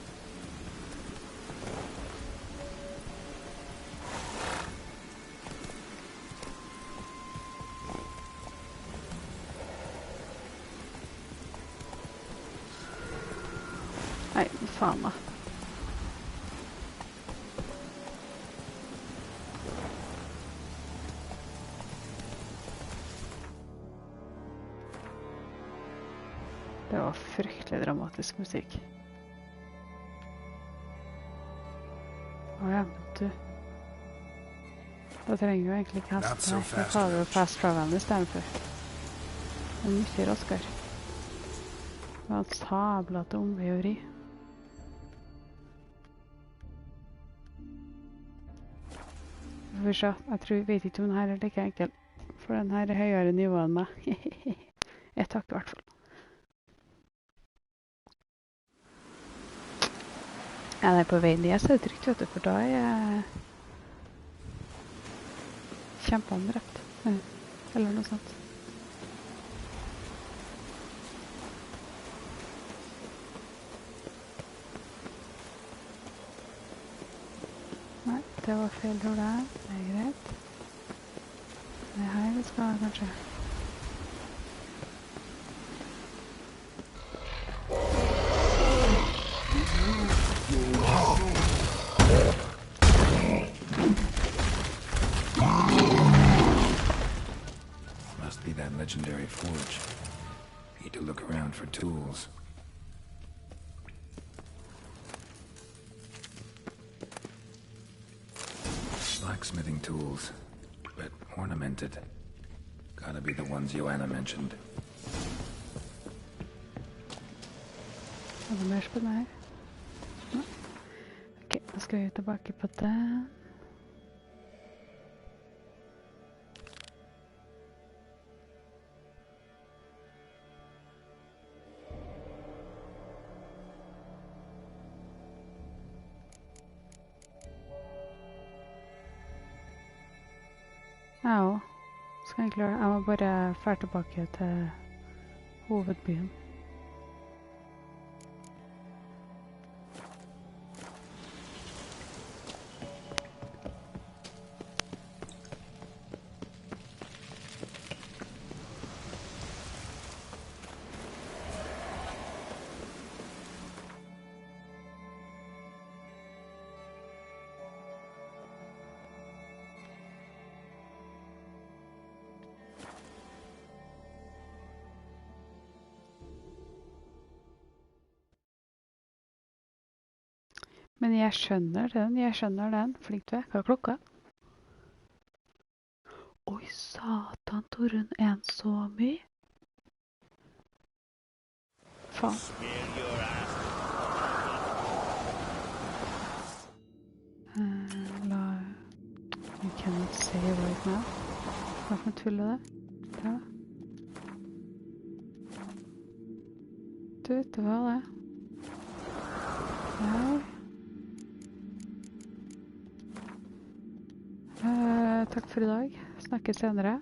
Nei, faen da. Det var fryktelig dramatisk musikk. Åja, du. Da trenger vi egentlig ikke haste her. Da tar vi jo fast travel I stedet for. Det mye raskere. Det var et sablete omgjøri. Vi får se. Jeg vet ikke om denne er like enkel. For denne er høyere nivå enn meg. Jeg takker I hvert fall. Ja, det på vei ned så det trygt, vet du, for da jeg kjempeanrept. Eller noe sånt. Nei, det var feil ord der. Det greit. Det her vi skal ha, kanskje. Must be that legendary forge. Need to look around for tools. Blacksmithing tools, but ornamented. Gotta be the ones Joanna mentioned. Er det mer spennende her? Ja. Ok, da skal vi tilbake på den. Ja, også. Skal jeg klare det? Jeg må bare fære tilbake til hovedbyen. Men jeg skjønner den. Flink du er. Hva klokka? Oi, satan, Torunn, en så mye? Faen. You cannot say right now. Hva for tull er det? Ja. Du, det var det. Ja. Takk for I dag. Snakkes senere.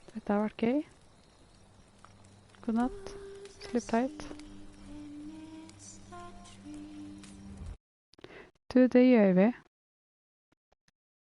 Dette har vært gøy. God natt. Slipp tight. Du, det gjør vi.